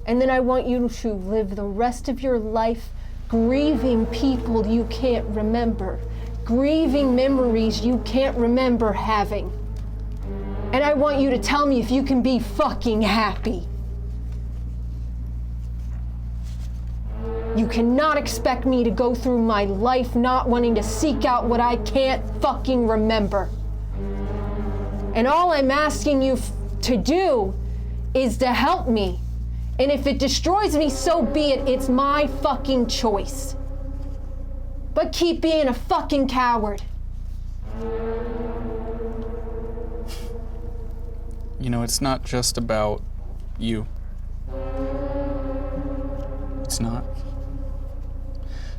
And then I want you to live the rest of your life grieving people you can't remember, grieving memories you can't remember having. And I want you to tell me if you can be fucking happy. You cannot expect me to go through my life not wanting to seek out what I can't fucking remember. And all I'm asking you to do is to help me. And if it destroys me, so be it. It's my fucking choice. But keep being a fucking coward. You know, it's not just about you. It's not.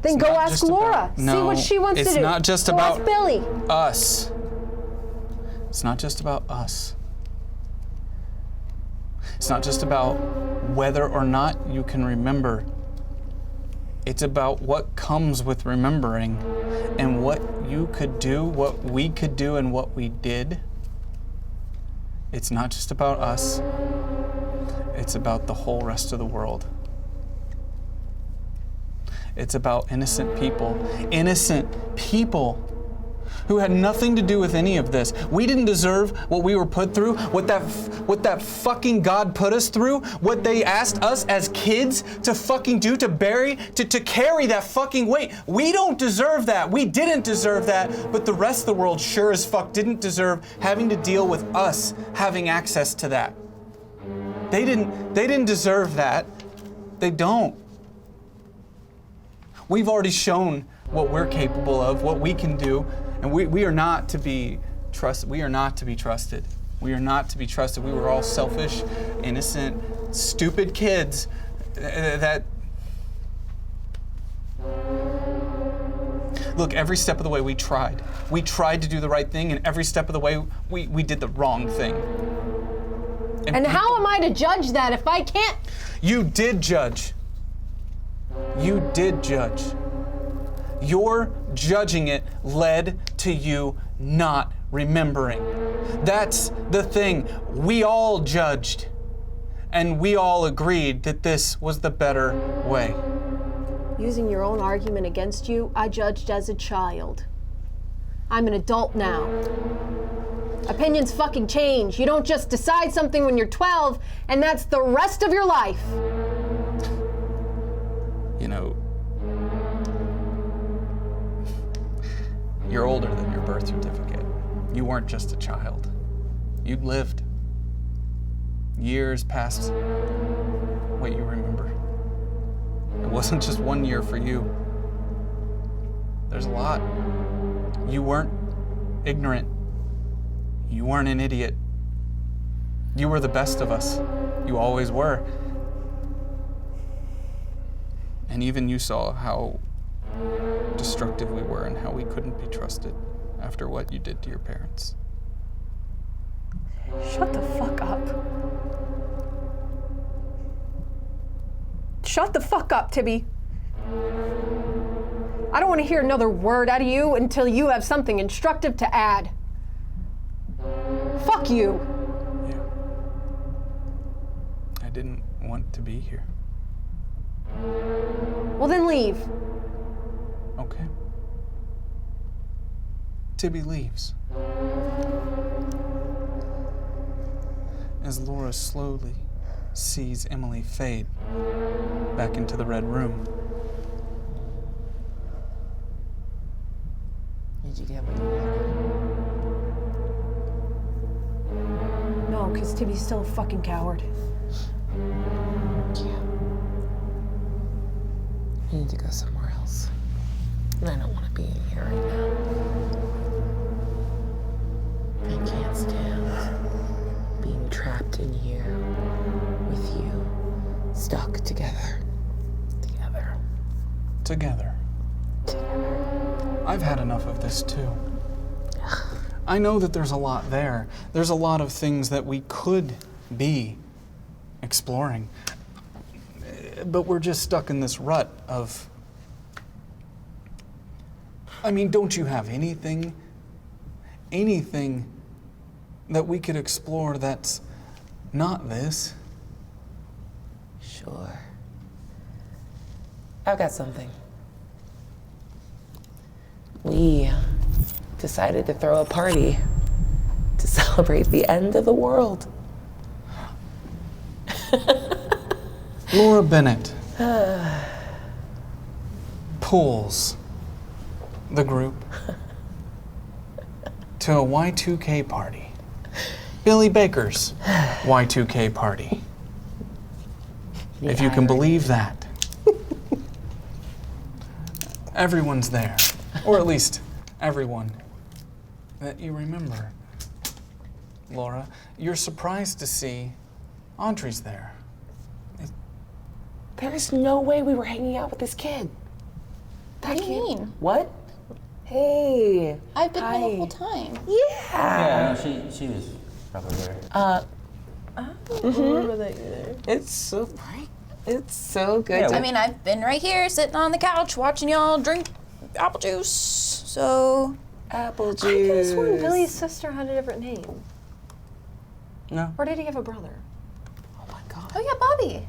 Then go ask Laura. See what she wants to do. It's not just Go about ask Billy. us. It's not just about us. It's not just about whether or not you can remember. It's about what comes with remembering and what you could do, what we could do, and what we did. It's not just about us. It's about the whole rest of the world. It's about innocent people who had nothing to do with any of this. We didn't deserve what we were put through, what that fucking God put us through, what they asked us as kids to fucking do, to carry that fucking weight. We don't deserve that. We didn't deserve that, but the rest of the world sure as fuck didn't deserve having to deal with us having access to that. They didn't deserve that. They don't. We've already shown what we're capable of, what we can do, and we are not to be trusted. We are not to be trusted. We are not to be trusted. We were all selfish, innocent, stupid kids that... Look, every step of the way we tried. We tried to do the right thing, and every step of the way we did the wrong thing. And how am I to judge that if I can't? You did judge. You did judge. Your judging it led to you not remembering. That's the thing. We all judged, and we all agreed that this was the better way. Using your own argument against you, I judged as a child. I'm an adult now. Opinions fucking change. You don't just decide something when you're 12, and that's the rest of your life. You know, you're older than your birth certificate. You weren't just a child. You'd lived years past what you remember. It wasn't just 1 year for you. There's a lot. You weren't ignorant. You weren't an idiot. You were the best of us. You always were. And even you saw how destructive we were and how we couldn't be trusted after what you did to your parents. Shut the fuck up. Shut the fuck up, Tibby. I don't want to hear another word out of you until you have something instructive to add. Fuck you. Yeah. I didn't want to be here. Well, then leave. Okay. Tibby leaves. As Laura slowly sees Emily fade back into the red room. Did you get what you wanted? No, because Tibby's still a fucking coward. Yeah. You need to go somewhere else. And I don't want to be in here right now. I can't stand being trapped in here with you, stuck together. Together. I've had enough of this too. I know that there's a lot there. There's a lot of things that we could be exploring. But we're just stuck in this rut of... I mean, don't you have anything that we could explore that's not this? Sure. I've got something. We decided to throw a party to celebrate the end of the world. Laura Bennett pulls the group to a Y2K party. Billy Baker's Y2K party. If you can believe that. Everyone's there. Or at least everyone that you remember. Laura, you're surprised to see Audrey's there. There's no way we were hanging out with this kid. What do you mean? What? Hey. I've been Hi. here the whole time. Yeah. Yeah, she was probably there. Remember that either. It's so right. It's so good. Yeah, to- I mean, I've been right here sitting on the couch watching y'all drink apple juice. So apple I could have sworn juice. Billy's sister had a different name. No. Or did he have a brother? Oh my god. oh yeah, Bobby.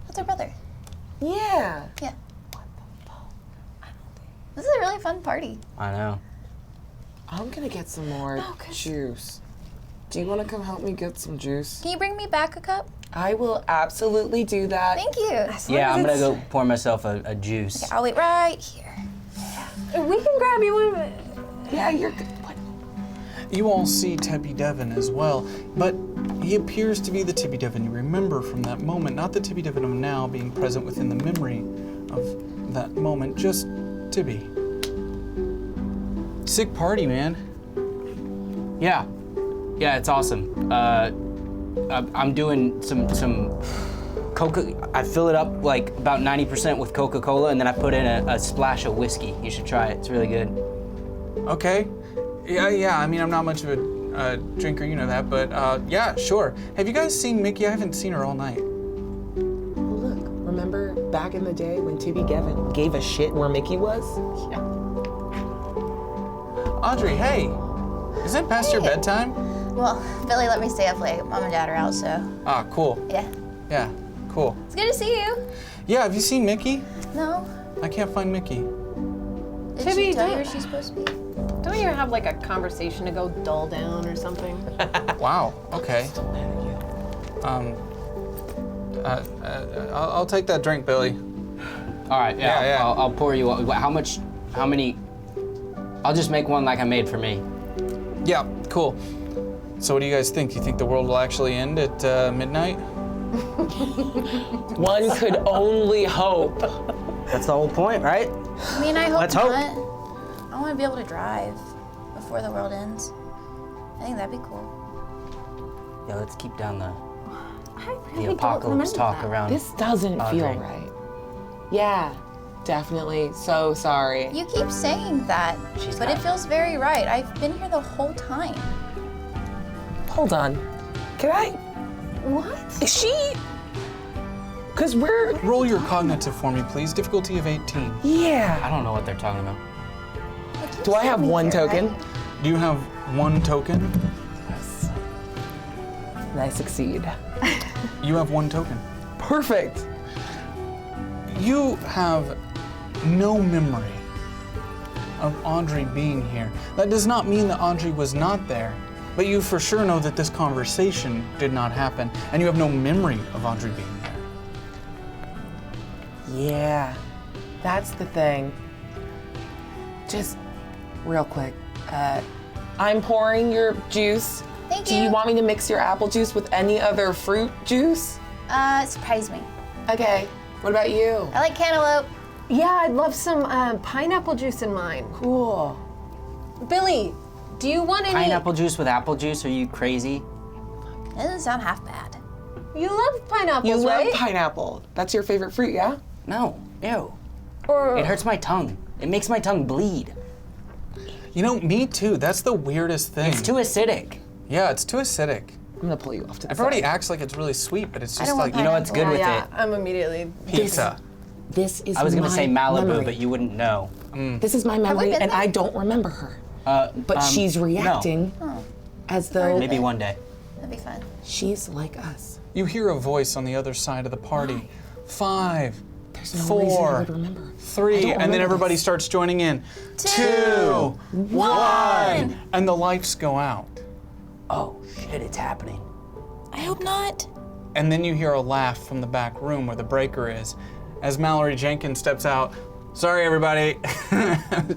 That's our brother. Yeah. Yeah. This is a really fun party. I know. I'm gonna get some more juice. Do you want to come help me get some juice? Can you bring me back a cup? I will absolutely do that. Thank you. Yeah, I'm gonna go pour myself a juice. I'll wait right here. We can grab you one. Yeah, you're good. What? You all see Tippy Devon as well, but he appears to be the Tippy Devon you remember from that moment, not the Tippy Devon of now being present within the memory of that moment, just Tibby. Sick party, man. Yeah, it's awesome. I'm doing some Coca. I fill it up like about 90% with Coca-Cola, and then I put in a splash of whiskey. You should try it. It's really good. Okay. Yeah. I mean, I'm not much of a drinker, you know that, but yeah, sure. Have you guys seen Mickey? I haven't seen her all night. Look, remember back in the day when Tibby Gavin gave a shit where Mickey was? Yeah. Audrey, hey. Is it past your bedtime? Well, Billy let me stay up late. Mom and Dad are out, so Ah, cool. yeah. Yeah, cool. It's good to see you. Yeah, have you seen Mickey? No. I can't find Mickey. Did Tibby, she tell you don't- where she's supposed to be? Don't you have like a conversation to go dull down or something? Wow, okay. I'll take that drink, Billy. All right, Yeah. I'll pour you. How many? I'll just make one like I made for me. Yeah, cool. So what do you guys think? You think the world will actually end at midnight? One could only hope. That's the whole point, right? I mean, I hope Let's hope. not. I want to be able to drive before the world ends. I think that'd be cool. Yeah, let's keep down the don't apocalypse remember talk that. around. This doesn't feel Audrey. right. Yeah, definitely. So sorry. You keep saying that, She's but got it feels very right. I've been here the whole time. Hold on. Can I? What? Is she? Because we're. Roll your cognitive for me, please. Difficulty of 18. Yeah. I don't know what they're talking about. Do I have one token? Do you have one token? Yes. And I succeed. You have one token. Perfect. You have no memory of Audrey being here. That does not mean that Audrey was not there, but you for sure know that this conversation did not happen, and you have no memory of Audrey being there. Yeah, that's the thing. Just real quick, I'm pouring your juice. Thank Do you. you want me to mix your apple juice with any other fruit juice? Surprise me. Okay. What about you? I like cantaloupe. Yeah, I'd love some pineapple juice in mine. Cool. Billy, do you want any? Pineapple juice with apple juice? Are you crazy? That doesn't sound half bad. You love pineapples, You right? love pineapple. That's your favorite fruit, yeah? No. Ew. Or It hurts my tongue. It makes my tongue bleed. You know, me too. That's the weirdest thing. It's too acidic. Yeah, it's too acidic. I'm gonna pull you off to the Everybody side. acts like it's really sweet, but it's I just don't like, want You know what's good with yeah, it? I'm immediately. pizza. This is I was gonna my say Malibu, memory. but you wouldn't know. This is my memory, been and there? I don't remember her. But Um, she's reacting as though Maybe one day. That'd be fun. she's like us. You hear a voice on the other side of the party. 5, There's no reason I 4, would remember. 3, I don't and then remember everybody this. starts joining in. 2, 1, and the lights go out. Oh shit, it's happening. I hope not. And then you hear a laugh from the back room where the breaker is, as Mallory Jenkins steps out. Sorry, everybody.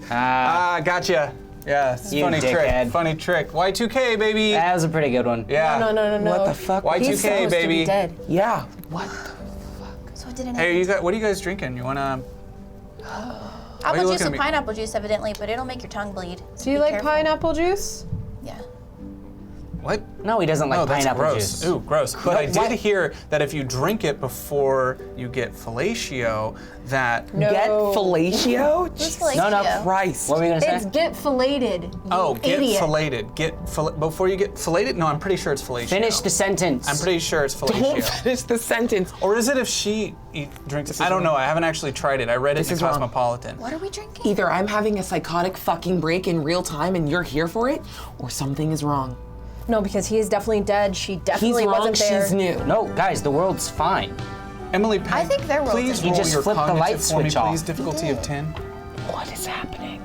Gotcha. Yeah, it's You funny trick. dickhead. Funny trick. Y2K, baby. That was a pretty good one. Yeah. No. What the fuck? Y2K, He's supposed to be baby. dead. Yeah. What? So it didn't Hey, happen. what are you guys drinking? You wanna? Apple you juice looking at with me? pineapple juice, evidently, but it'll make your tongue bleed. Do you Be like careful. pineapple juice? Yeah. What? No, he doesn't like No, that's pineapple gross. juice. Ooh, gross. But I did why- hear that if you drink it before you get fellatio, that Get fellatio? Who's No, no. fellatio? Christ. What were you gonna It's say? get filleted. You get idiot. filleted. Before you get filleted? No, I'm pretty sure it's fellatio. Finish the sentence. I'm pretty sure it's Don't fellatio. finish the sentence. Or is it if she drinks it? I don't know. I haven't actually tried it. I read it This in is wrong. Cosmopolitan. What are we drinking? Either I'm having a psychotic fucking break in real time and you're here for it, or something is wrong. No, because he is definitely dead. She He's definitely wrong, wasn't there. she's new. No, guys, the world's fine. Emily Peg, I think their world's please in. You roll just your flipped the cognitive light for me, switch off. please. Difficulty of 10. What is happening?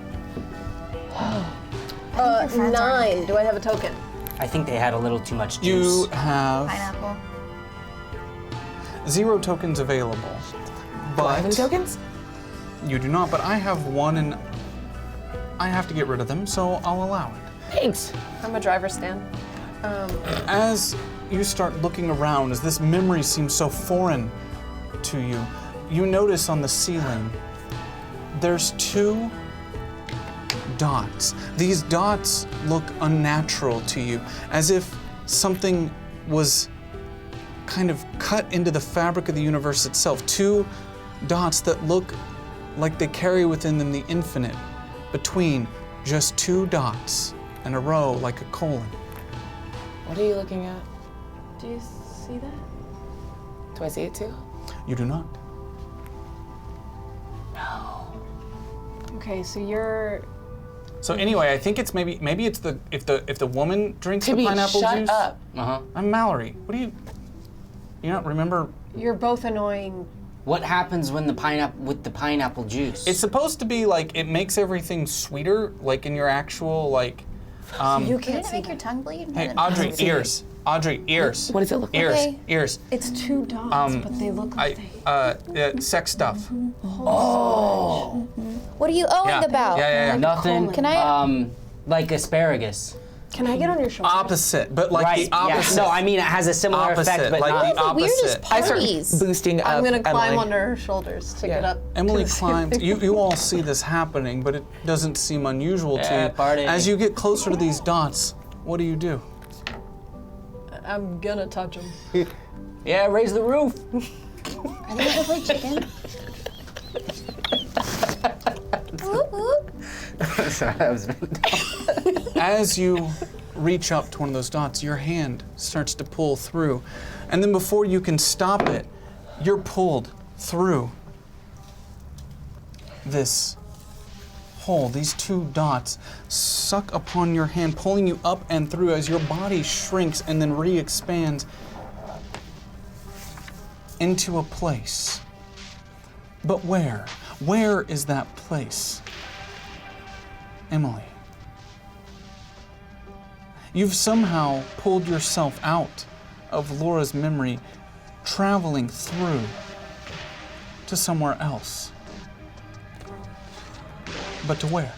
9. Do I have a token? I think they had a little too much juice. You have Pineapple. 0 tokens available. Do I have any But tokens? you do not, but I have 1 and I have to get rid of them, so I'll allow it. Thanks. I'm a driver's stand. As you start looking around, as this memory seems so foreign to you, you notice on the ceiling there's 2 dots. These dots look unnatural to you, as if something was kind of cut into the fabric of the universe itself. 2 dots that look like they carry within them the infinite between just 2 dots in a row like a colon. What are you looking at? Do you see that? Do I see it too? You do not. Okay, so you're. So anyway, I think it's maybe it's the if the woman drinks the Tibby, pineapple shut juice. up. Uh-huh. I'm Mallory. What do you not remember? You're both annoying. What happens when the pineapple juice? It's supposed to be like it makes everything sweeter, like in your actual like. You Didn't can't it see make your that. tongue bleed? Hey, I Audrey, ears. Audrey, ears. What does it look like? Ears, Okay. ears. It's 2 dots, but they look like Sex stuff. What are you owing Yeah. about? Yeah. Nothing. Can I- Like asparagus. Can I get on your shoulder? Opposite, but like Right. the opposite. Yeah. No, I mean it has a similar Opposite, effect, but like not. the The weirdest opposite. I start parties. boosting up. I'm gonna climb Emily. under her shoulders to Yeah. get up. Emily to the climbs. You all see this happening, but it doesn't seem unusual to Yeah, you. party. As you get closer to these dots, what do you do? I'm gonna touch him. Yeah, raise the roof. Are they gonna play chicken? Whoop, whoop. Sorry, that was. As you reach up to one of those dots, your hand starts to pull through. And then before you can stop it, you're pulled through this hole. These 2 dots suck upon your hand, pulling you up and through as your body shrinks and then re-expands into a place. But where? Where is that place? Emily. You've somehow pulled yourself out of Laura's memory, traveling through to somewhere else. But to where?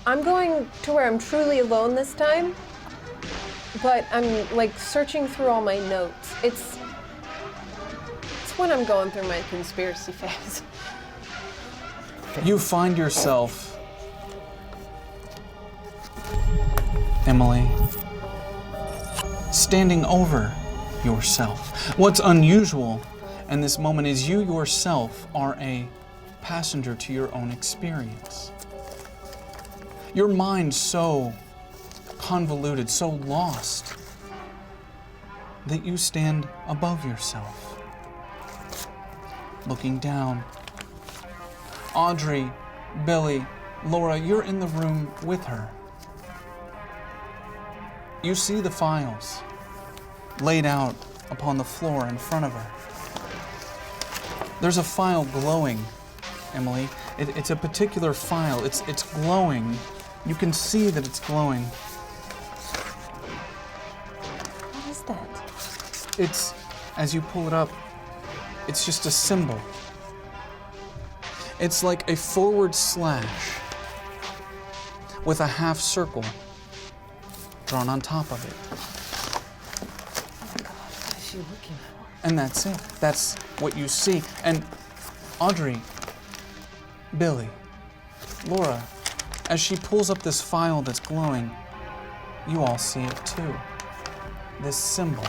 I'm going to where I'm truly alone this time, but I'm like searching through all my notes. It's when I'm going through my conspiracy phase. You find yourself, Emily, standing over yourself. What's unusual in this moment is you yourself are a passenger to your own experience. Your mind's so convoluted, so lost, that you stand above yourself, looking down. Audrey, Billy, Laura, you're in the room with her. You see the files laid out upon the floor in front of her. There's a file glowing, Emily. It's a particular file. It's glowing. You can see that it's glowing. What is that? It's, as you pull it up, it's just a symbol. It's like a forward slash with a half circle drawn on top of it. What is she looking for? And that's it. That's what you see. And Audrey, Billy, Laura, as she pulls up this file that's glowing, you all see it too. This symbol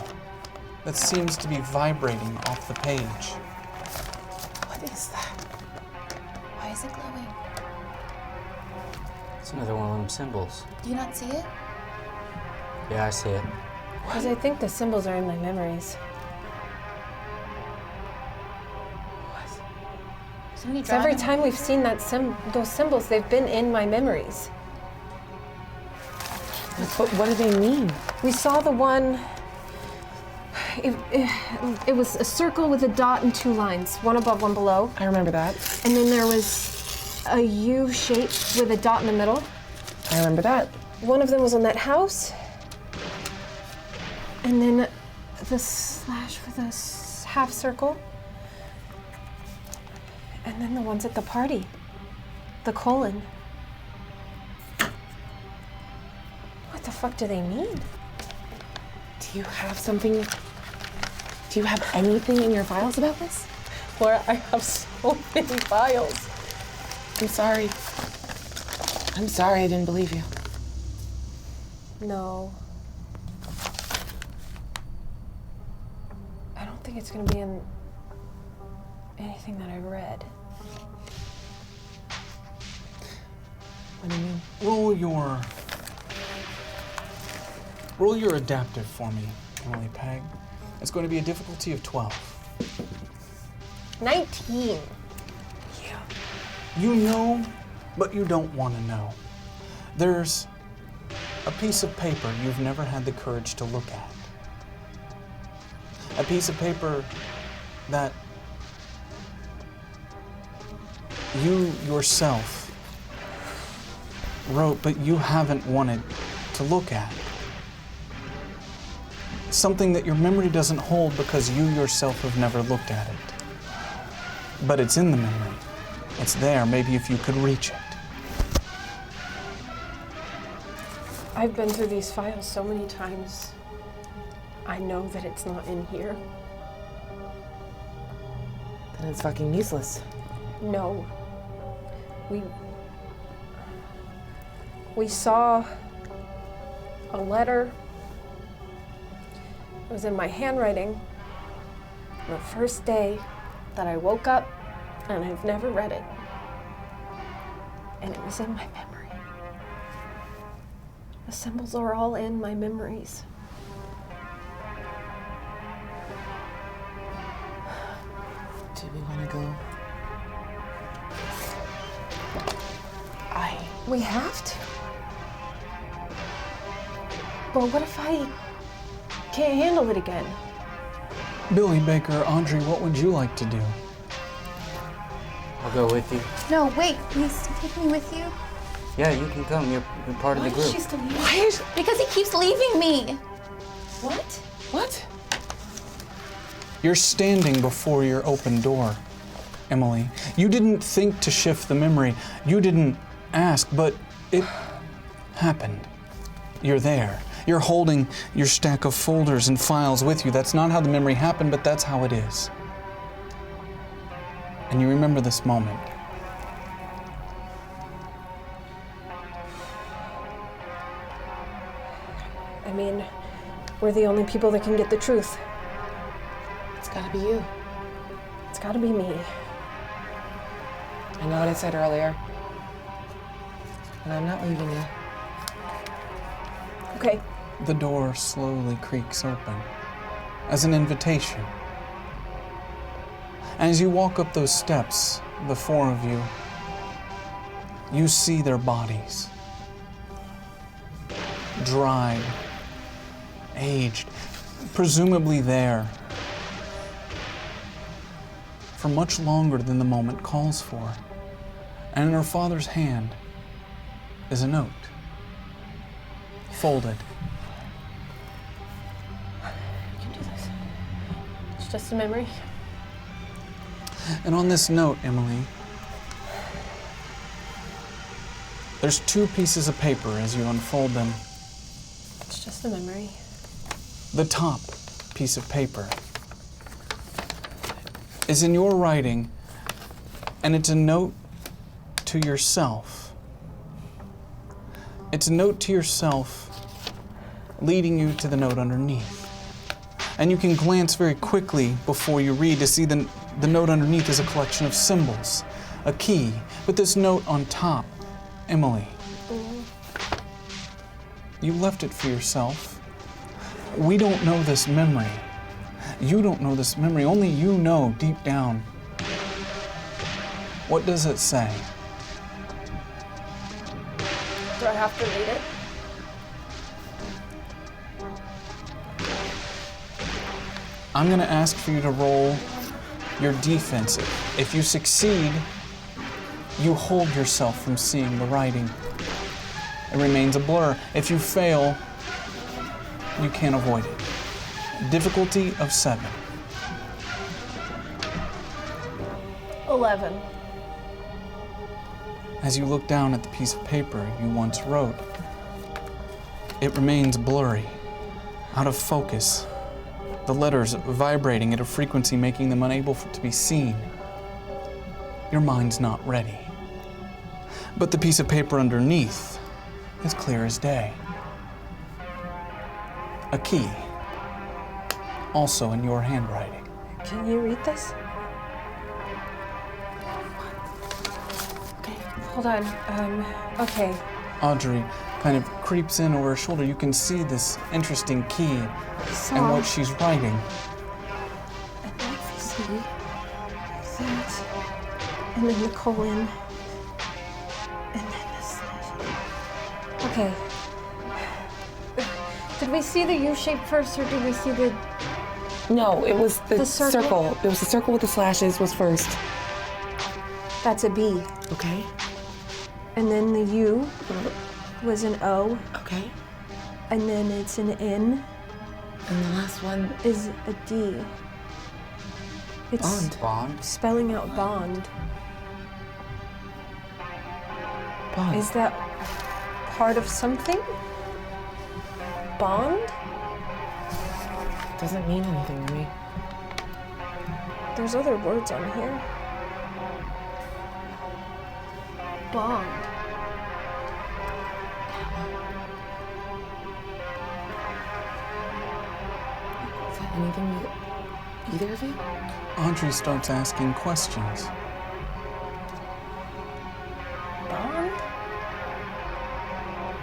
that seems to be vibrating off the page. What is that? Why is it glowing? It's another one of them symbols. Do you not see it? Yeah, I see it. Because I think the symbols are in my memories. Somebody 'Cause every drawing time we've seen those symbols, they've been in my memories. But what do they mean? We saw the one. It was a circle with a dot and two lines, one above, one below. I remember that. And then there was a U shape with a dot in the middle. I remember that. One of them was on that house. And then the slash with a half circle. And then the ones at the party. The colon. What the fuck do they mean? Do you have something? Do you have anything in your files about this? Laura, I have so many files. I'm sorry. I'm sorry I didn't believe you. No. I don't think it's gonna be in anything that I read. What do you mean? Roll your adaptive for me, Emily Peg. It's going to be a difficulty of 12. 19. You know, but you don't want to know. There's a piece of paper you've never had the courage to look at. A piece of paper that you yourself wrote, but you haven't wanted to look at. Something that your memory doesn't hold because you yourself have never looked at it. But it's in the memory. It's there, maybe if you could reach it. I've been through these files so many times. I know that it's not in here. Then it's fucking useless. No. We saw a letter. It was in my handwriting the first day that I woke up, and I've never read it. And it was in my memory. The symbols are all in my memories. Do we want to go? We have to. But what if I can't handle it again? Billy, Baker, Audrey, what would you like to do? I'll go with you. No, wait. Please take me with you. Yeah, you can come. You're part of the group. She's still leaving. Why is? Because he keeps leaving me. What? What? You're standing before your open door, Emily. You didn't think to shift the memory. You didn't ask, but it happened. You're there. You're holding your stack of folders and files with you. That's not how the memory happened, but that's how it is. And you remember this moment. I mean, we're the only people that can get the truth. It's gotta be you. It's gotta be me. I know what I said earlier. And I'm not leaving you. Okay. The door slowly creaks open as an invitation. As you walk up those steps, the four of you, you see their bodies. Dried, aged, presumably there for much longer than the moment calls for. And in her father's hand is a note, folded. You can do this. It's just a memory. And on this note, Emily, there's two pieces of paper as you unfold them. It's just a memory. The top piece of paper is in your writing, and it's a note to yourself. It's a note to yourself leading you to the note underneath. And you can glance very quickly before you read to see the note underneath is a collection of symbols, a key, with this note on top. Emily, you left it for yourself. We don't know this memory. You don't know this memory. Only you know deep down. What does it say? Do I have to read it? I'm going to ask for you to roll your defensive. If you succeed, you hold yourself from seeing the writing. It remains a blur. If you fail, you can't avoid it. Difficulty of 7. 11. As you look down at the piece of paper you once wrote, it remains blurry, out of focus. The letters vibrating at a frequency making them unable to be seen. Your mind's not ready. But the piece of paper underneath is clear as day. A key, also in your handwriting. Can you read this? Okay, hold on. Okay. Audrey kind of creeps in over her shoulder. You can see this interesting key and what she's writing. I'd like to see that, and then the colon, and then the slash. Okay. Did we see the U shape first, or did we see the? No, it was the circle? It was the circle with the slashes was first. That's a B. Okay. And then the U was an O. Okay. And then it's an N. And the last one is a D. It's Bond. spelling out bond. Bond. Is that part of something? Bond? Doesn't mean anything to me. There's other words on here. Bond. Is that anything to either of you? Audrey starts asking questions. Bond?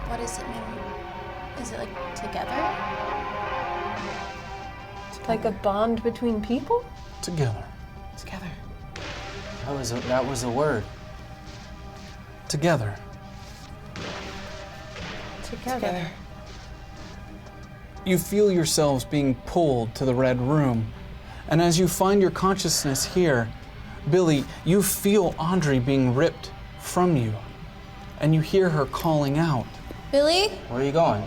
What does it mean? Is it like together? Like a bond between people? Together. Together. That was a word. Together. Together. You feel yourselves being pulled to the red room. And as you find your consciousness here, Billy, you feel Audrey being ripped from you. And you hear her calling out. Billy? Where are you going?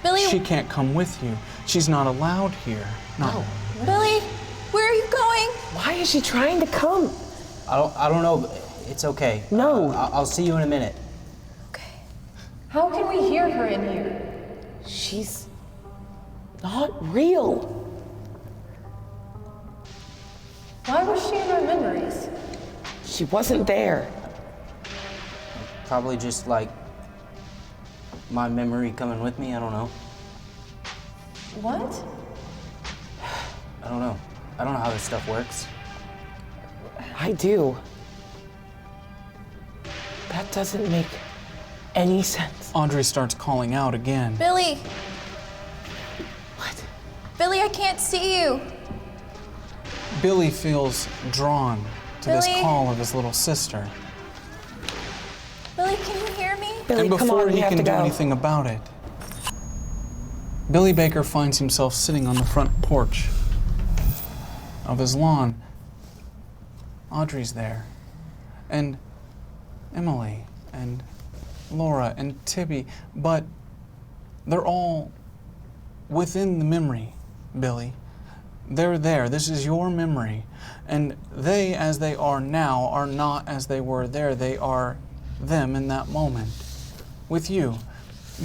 Billy? She can't come with you. She's not allowed here. No. Billy? Where are you going? Why is she trying to come? I don't know. It's okay. No. I'll see you in a minute. How can we hear her in here? She's not real. Why was she in our memories? She wasn't there. Probably just like my memory coming with me. I don't know. What? I don't know. I don't know how this stuff works. I do. That doesn't make any sense. Audrey starts calling out again. Billy? What? Billy, I can't see you. Billy feels drawn to this Billy? call of his little sister. Billy, can you hear me? Billy, And come before on, we he have can to do go. anything about it, Billy Baker finds himself sitting on the front porch of his lawn. Audrey's there, and Emily, and Laura, and Tibby, but they're all within the memory, Billy. They're there. This is your memory. And they, as they are now, are not as they were there. They are them in that moment, with you.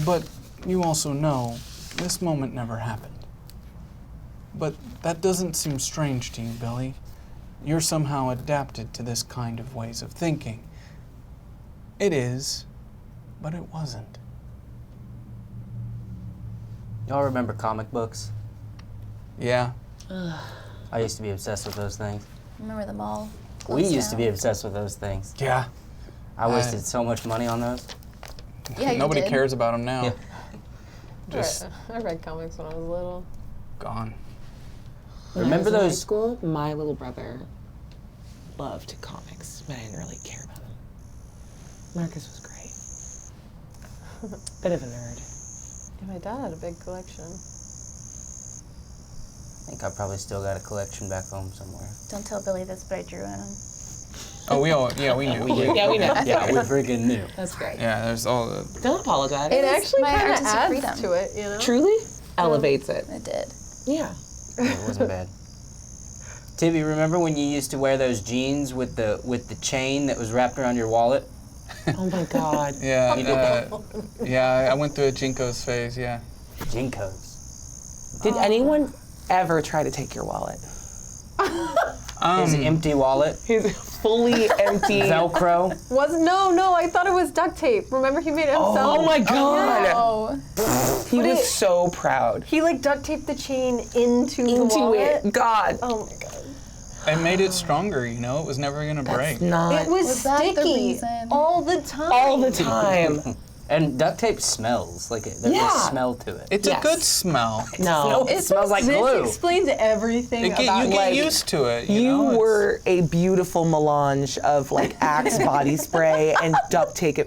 But you also know this moment never happened. But that doesn't seem strange to you, Billy. You're somehow adapted to this kind of ways of thinking. It is, but it wasn't. Y'all remember comic books? Yeah. I used to be obsessed with those things. Remember them all? We Closed used to be down? obsessed with those things. Yeah. I wasted so much money on those. Yeah, you Nobody did. cares about them now. Yeah. Just I read comics when I was little. gone. Remember When I was in high those? school, my little brother loved comics, but I didn't really care about them. Marcus was great. Bit of a nerd. Yeah, my dad had a big collection. I think I probably still got a collection back home somewhere. Don't tell Billy this, but I drew in him. Oh, we knew. Yeah, we know. Yeah, we freaking knew. That's great. Yeah, there's all the. Don't apologize. It actually my kind of artistic adds freedom. to it, you know? Truly elevates it. It did. Yeah. It wasn't bad. Tibby, remember when you used to wear those jeans with the chain that was wrapped around your wallet? Oh my God. Yeah, yeah, I went through a Jinko's phase, yeah. Jinkos. Did anyone ever try to take your wallet? His empty wallet. His fully empty. Velcro. No, I thought it was duct tape. Remember he made it himself? Oh my God. Oh. He was so proud. He like duct taped the chain into the wallet. it. God. Oh my god. It made it stronger, you know? It was never gonna break. Not It was, Was that the sticky reason? all the time. all the time. And duct tape smells. Like there's Yeah. a smell to it. It's Yes. a good smell. No. It smells like glue. This explains everything You about get like, used to it, you You know? It's- were a beautiful melange of like Axe body spray and duct tape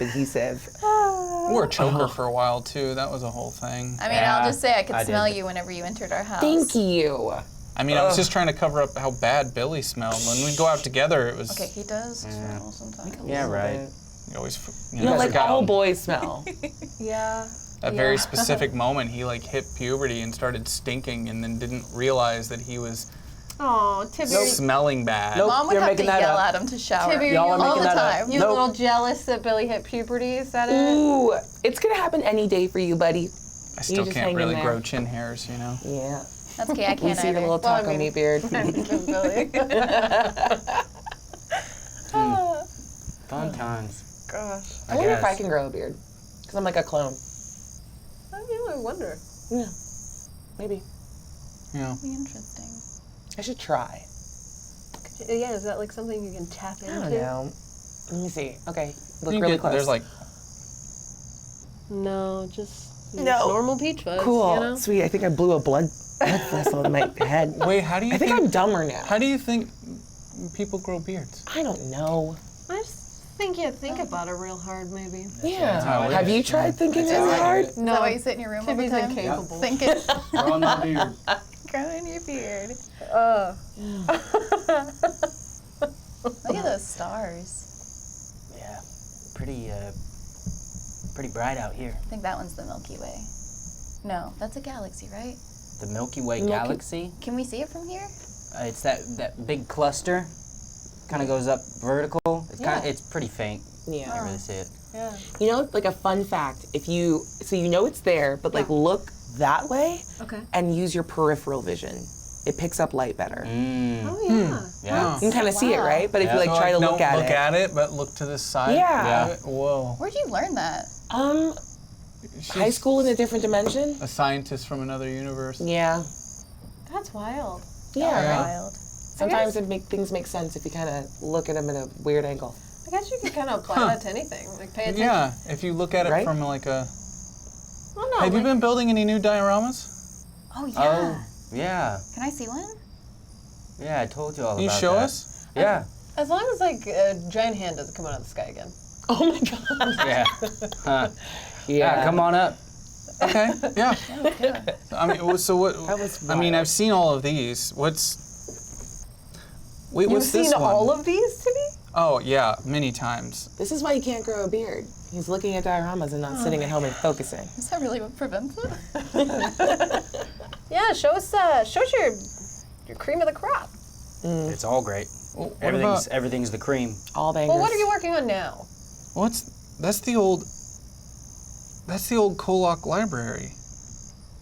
adhesive. I wore a choker for a while, too. That was a whole thing. I mean, Yeah, I'll just say I could I smell did. you whenever you entered our house. Thank you. I mean, I was just trying to cover up how bad Billy smelled. When we'd go out together, it was... Okay, he does smell sometimes. Yeah, right. You always, You know, like forgot all boys smell. Yeah. a very specific moment. He like hit puberty and started stinking, and then didn't realize that he was Oh, Tibby. smelling bad. Nope. Mom would You're have to making that yell up. at him to shower. Tibby, Y'all are all making the that up. time. You a Nope. little jealous that Billy hit puberty? Is that it? Ooh, it's gonna happen any day for you, buddy. I still just can't hang in really there. grow chin hairs, you know? Yeah. That's okay, I We can't see your either. little taco mean- meat beard. Billy. Fun times. Gosh. I wonder if I guess. can grow a beard. Because I'm like a clone. I really wonder. Yeah. Maybe. Yeah. Be interesting. I should try. Yeah, is that like something you can tap into? I don't know. Let me see. Okay. Look You really get- close. There's like, No, just No. normal peach fuzz. cool. You know? Sweet. I think I blew a blood vessel in my head. wait, how do you I think I'm dumber now. How do you think people grow beards? I don't know. I just think you think about it real hard, maybe. Yeah. how it Have is. you tried thinking really hard? Is that why you sit in your room all the Tibby's time? incapable. Thinking, Growing my beard. growing your beard. Look at those stars. Yeah. Pretty bright out here. I think that one's the Milky Way. No, that's a galaxy, right? The Milky Way galaxy. Can we see it from here? It's that big cluster. Kind of goes up vertical. It's pretty faint. You Yeah. can't really see it. You know, like a fun fact, if you, so you know it's there, but like look that way Okay. and use your peripheral vision. It picks up light better. Oh yeah. Yeah. You can kind of see it, Wow. right? But if you like So, try to no, look at it. but look to the side. Yeah. of it. Whoa. Where'd you learn that? High school in a different dimension? A scientist from another universe. Yeah. That's wild. Yeah. Wild. Sometimes things make sense if you kind of look at them at a weird angle. I guess you could kind of apply that to anything. Like pay attention. Yeah, if you look at it Right? from like a. Well, no. Have you like- been building any new dioramas? Oh, yeah. Oh, yeah. Can I see one? Yeah, I told you all Can you about show that. us? Yeah. As long as like a giant hand doesn't come out of the sky again. Oh my god. Yeah. Huh. Yeah. Come on up. Okay. Yeah. I mean, so what? That was I mean, wild. I've seen all of these. What's? Wait, You've what's this seen one? all of these, Tibby? Oh yeah, many times. This is why you can't grow a beard. He's looking at dioramas and not sitting at home and focusing. Is that really what prevents it? Yeah, show us your cream of the crop. It's all great. Well, what Everything's the cream. All bangers. Well, what are you working on now? That's the old KOllOK library,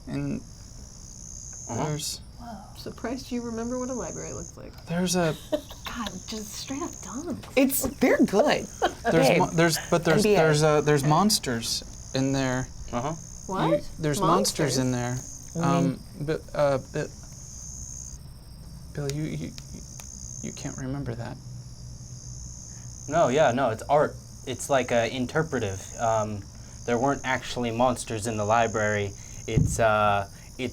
and there's Surprised you remember what a library looks like. there's a God, just straight up dumb. They're good. Babe, There's monsters in there. What? There's monsters in there. Bill, you can't remember that. No, it's art. It's like interpretive. There weren't actually monsters in the library. It's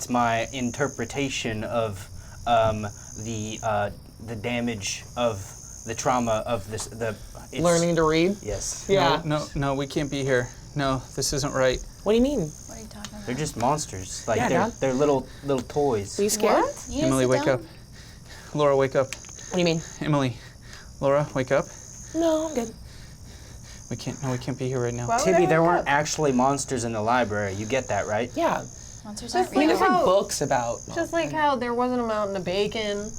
my interpretation of the damage of the trauma of this. Learning to read? Yes. Yeah. No, we can't be here. No, this isn't right. What do you mean? What are you talking about? They're just monsters. Like Yeah, they're little toys. Are you scared? You Emily, sit wake down. up. Laura, wake up. What do you mean? Emily, Laura, wake up. No, I'm good. We can't be here right now. Tibby, there weren't actually monsters in the library. You get that, right? Yeah. Monsters Just aren't I mean, real. there's like books about. Just like how there wasn't a mountain of bacon.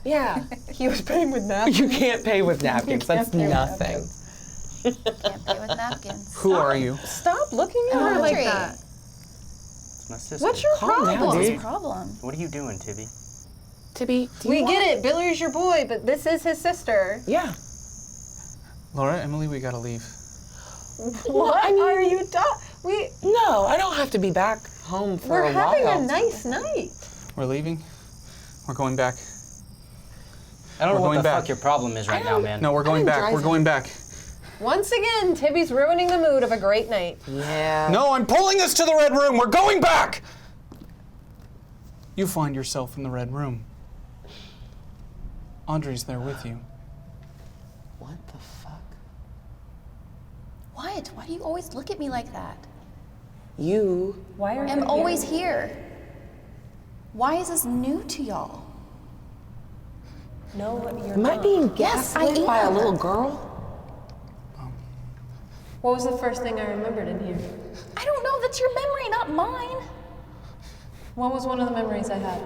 Yeah. He was paying with napkins. You can't pay with napkins. That's pay with nothing. Can't play with napkins. Who are you? Stop looking at her like Audrey. that. It's my sister. What's your Calm down, problem? dude. What's the problem? What are you doing, Tibby? Tibby, do We you get it. Billy's your boy, but this is his sister. Yeah. Laura, Emily, we gotta leave. What are you No, I don't have to be back home for We're a while. having a nice night. We're leaving. We're going back. I don't We're know what going the back. fuck your problem is right now, man. No, we're going I'm back. We're driving. going back. Once again, Tibby's ruining the mood of a great night. Yeah. No, I'm pulling us to the red room. We're going back. You find yourself in the red room. Audrey's there with you. What the fuck? What? Why do you always look at me like that? You. Why are I'm always here. Why is this new to y'all? No, you're Am I not. being Yes, I gaslit by a am. little girl? What was the first thing I remembered in here? I don't know. That's your memory, not mine. What was one of the memories I had?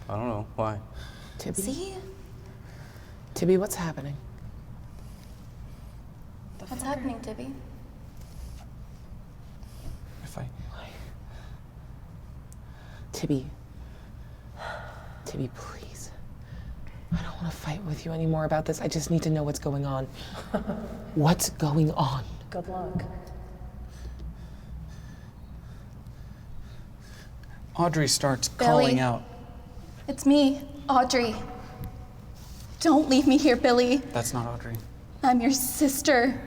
I don't know. Why? Tibby? See? Tibby, what's happening? What's happening, Tibby? If I Tibby. Tibby, please. I don't want to fight with you anymore about this. I just need to know what's going on. What's going on? Good luck. Audrey starts Billy. calling out. It's me, Audrey. Don't leave me here, Billy. That's not Audrey. I'm your sister,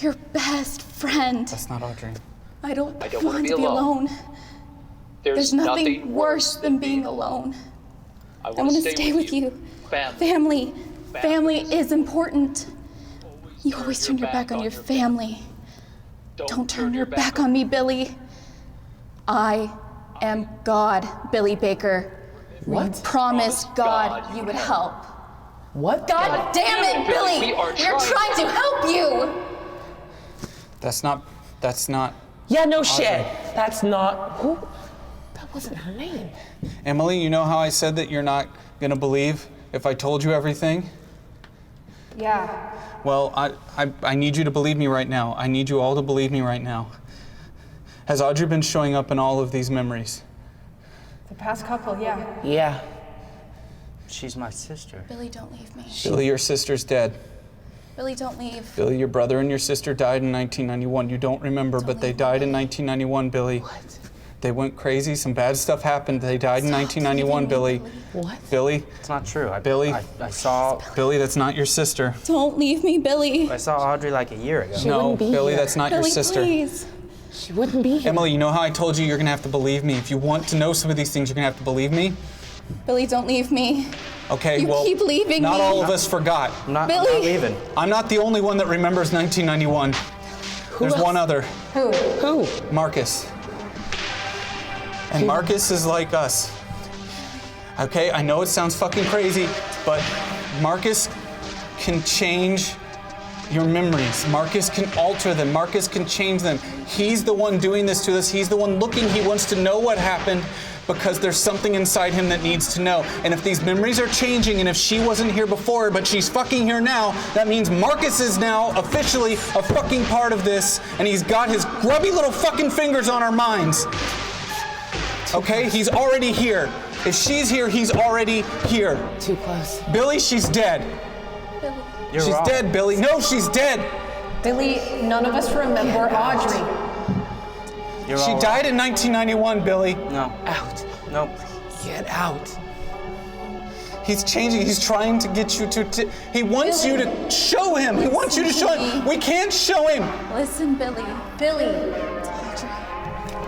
your best friend. That's not Audrey. I don't want to be alone. There's nothing worse than being alone. I want to stay with you. Family. Family is important. You always turn your back on your family. Don't turn your back on me, Billy. I am God, Billy Baker. What? You promised God you would help. What? God damn it, Billy! We're trying to help you! That's not. Yeah, no shit. That's not. Who? That wasn't her name. Emily, you know how I said that you're not gonna believe if I told you everything? Yeah. Well, I need you to believe me right now. I need you all to believe me right now. Has Audrey been showing up in all of these memories? The past couple, yeah. Yeah. She's my sister. Billy, don't leave me. Billy, your sister's dead. Billy, don't leave. Billy, your brother and your sister died in 1991. You don't remember, but they died in 1991, Billy. What? They went crazy. Some bad stuff happened. They died in 1991, Billy. What? Billy, It's not true. Billy. I saw Billy, that's not your sister. Don't leave me, Billy. I saw Audrey like a year ago. No, wouldn't be Billy, here. that's not your Billy, sister. please. She wouldn't be here. Emily, you know how I told you you're gonna have to believe me. If you want to know some of these things, you're gonna have to believe me. Billy, don't leave me. Okay, You well, keep leaving not me. all of us forgot. I'm not Billy. leaving. I'm not the only one that remembers 1991. There's else? one other, Who? Marcus. And Marcus is like us. Okay, I know it sounds fucking crazy, but Marcus can change your memories. Marcus can alter them. Marcus can change them. He's the one doing this to us. He's the one looking. He wants to know what happened because there's something inside him that needs to know. And if these memories are changing, and if she wasn't here before, but she's fucking here now, that means Marcus is now officially a fucking part of this, and he's got his grubby little fucking fingers on our minds. Okay, he's already here. If she's here, he's already here. Too close. Billy, she's dead. Billy. She's dead, Billy. No, she's dead. Billy, none of us remember Audrey. She died in 1991, Billy. No. Out. No. Get out. He's changing. He's trying to get you to. He wants you to show him. He wants you to show him. We can't show him. Listen, Billy. Billy.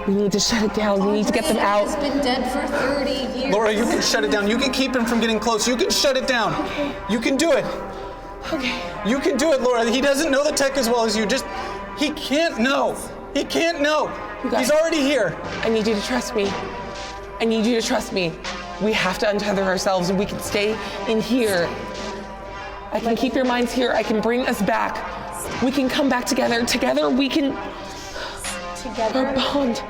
We need to shut it down. We need to get them out. He's been dead for 30 years. Laura, you can shut it down. You can keep him from getting close. You can shut it down. Okay. You can do it. Okay. You can do it, Laura. He doesn't know the tech as well as you. He can't know. He can't know. He's already here. I need you to trust me. I need you to trust me. We have to untether ourselves and we can stay in here. I can keep your minds here. I can bring us back. We can come back together. Together we can. Together. Our bond.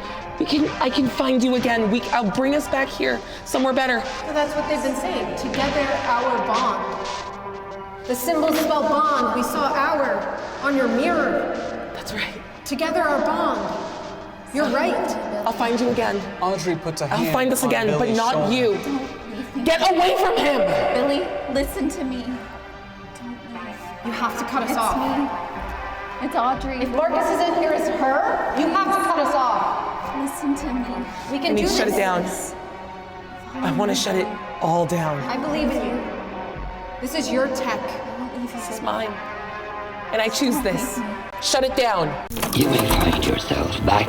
I can find you again. I'll bring us back here, somewhere better. So that's what they've been saying. Together, our bond. The symbols spell bond. We saw our on your mirror. That's right. Together, our bond. You're right. I'll find you again. Audrey puts a hand I'll find us on again, but Billy's not shoulder. you. Get away from him! Billy, listen to me. Don't leave. You have to cut us It's off. me. It's Audrey. If Marcus isn't here as her, you have to cut us off. Listen to me. We I can need do to shut this. it down. I want to shut it all down. I believe in you. This is your tech. This is mine. And I choose this. Shut it down. You may find yourself back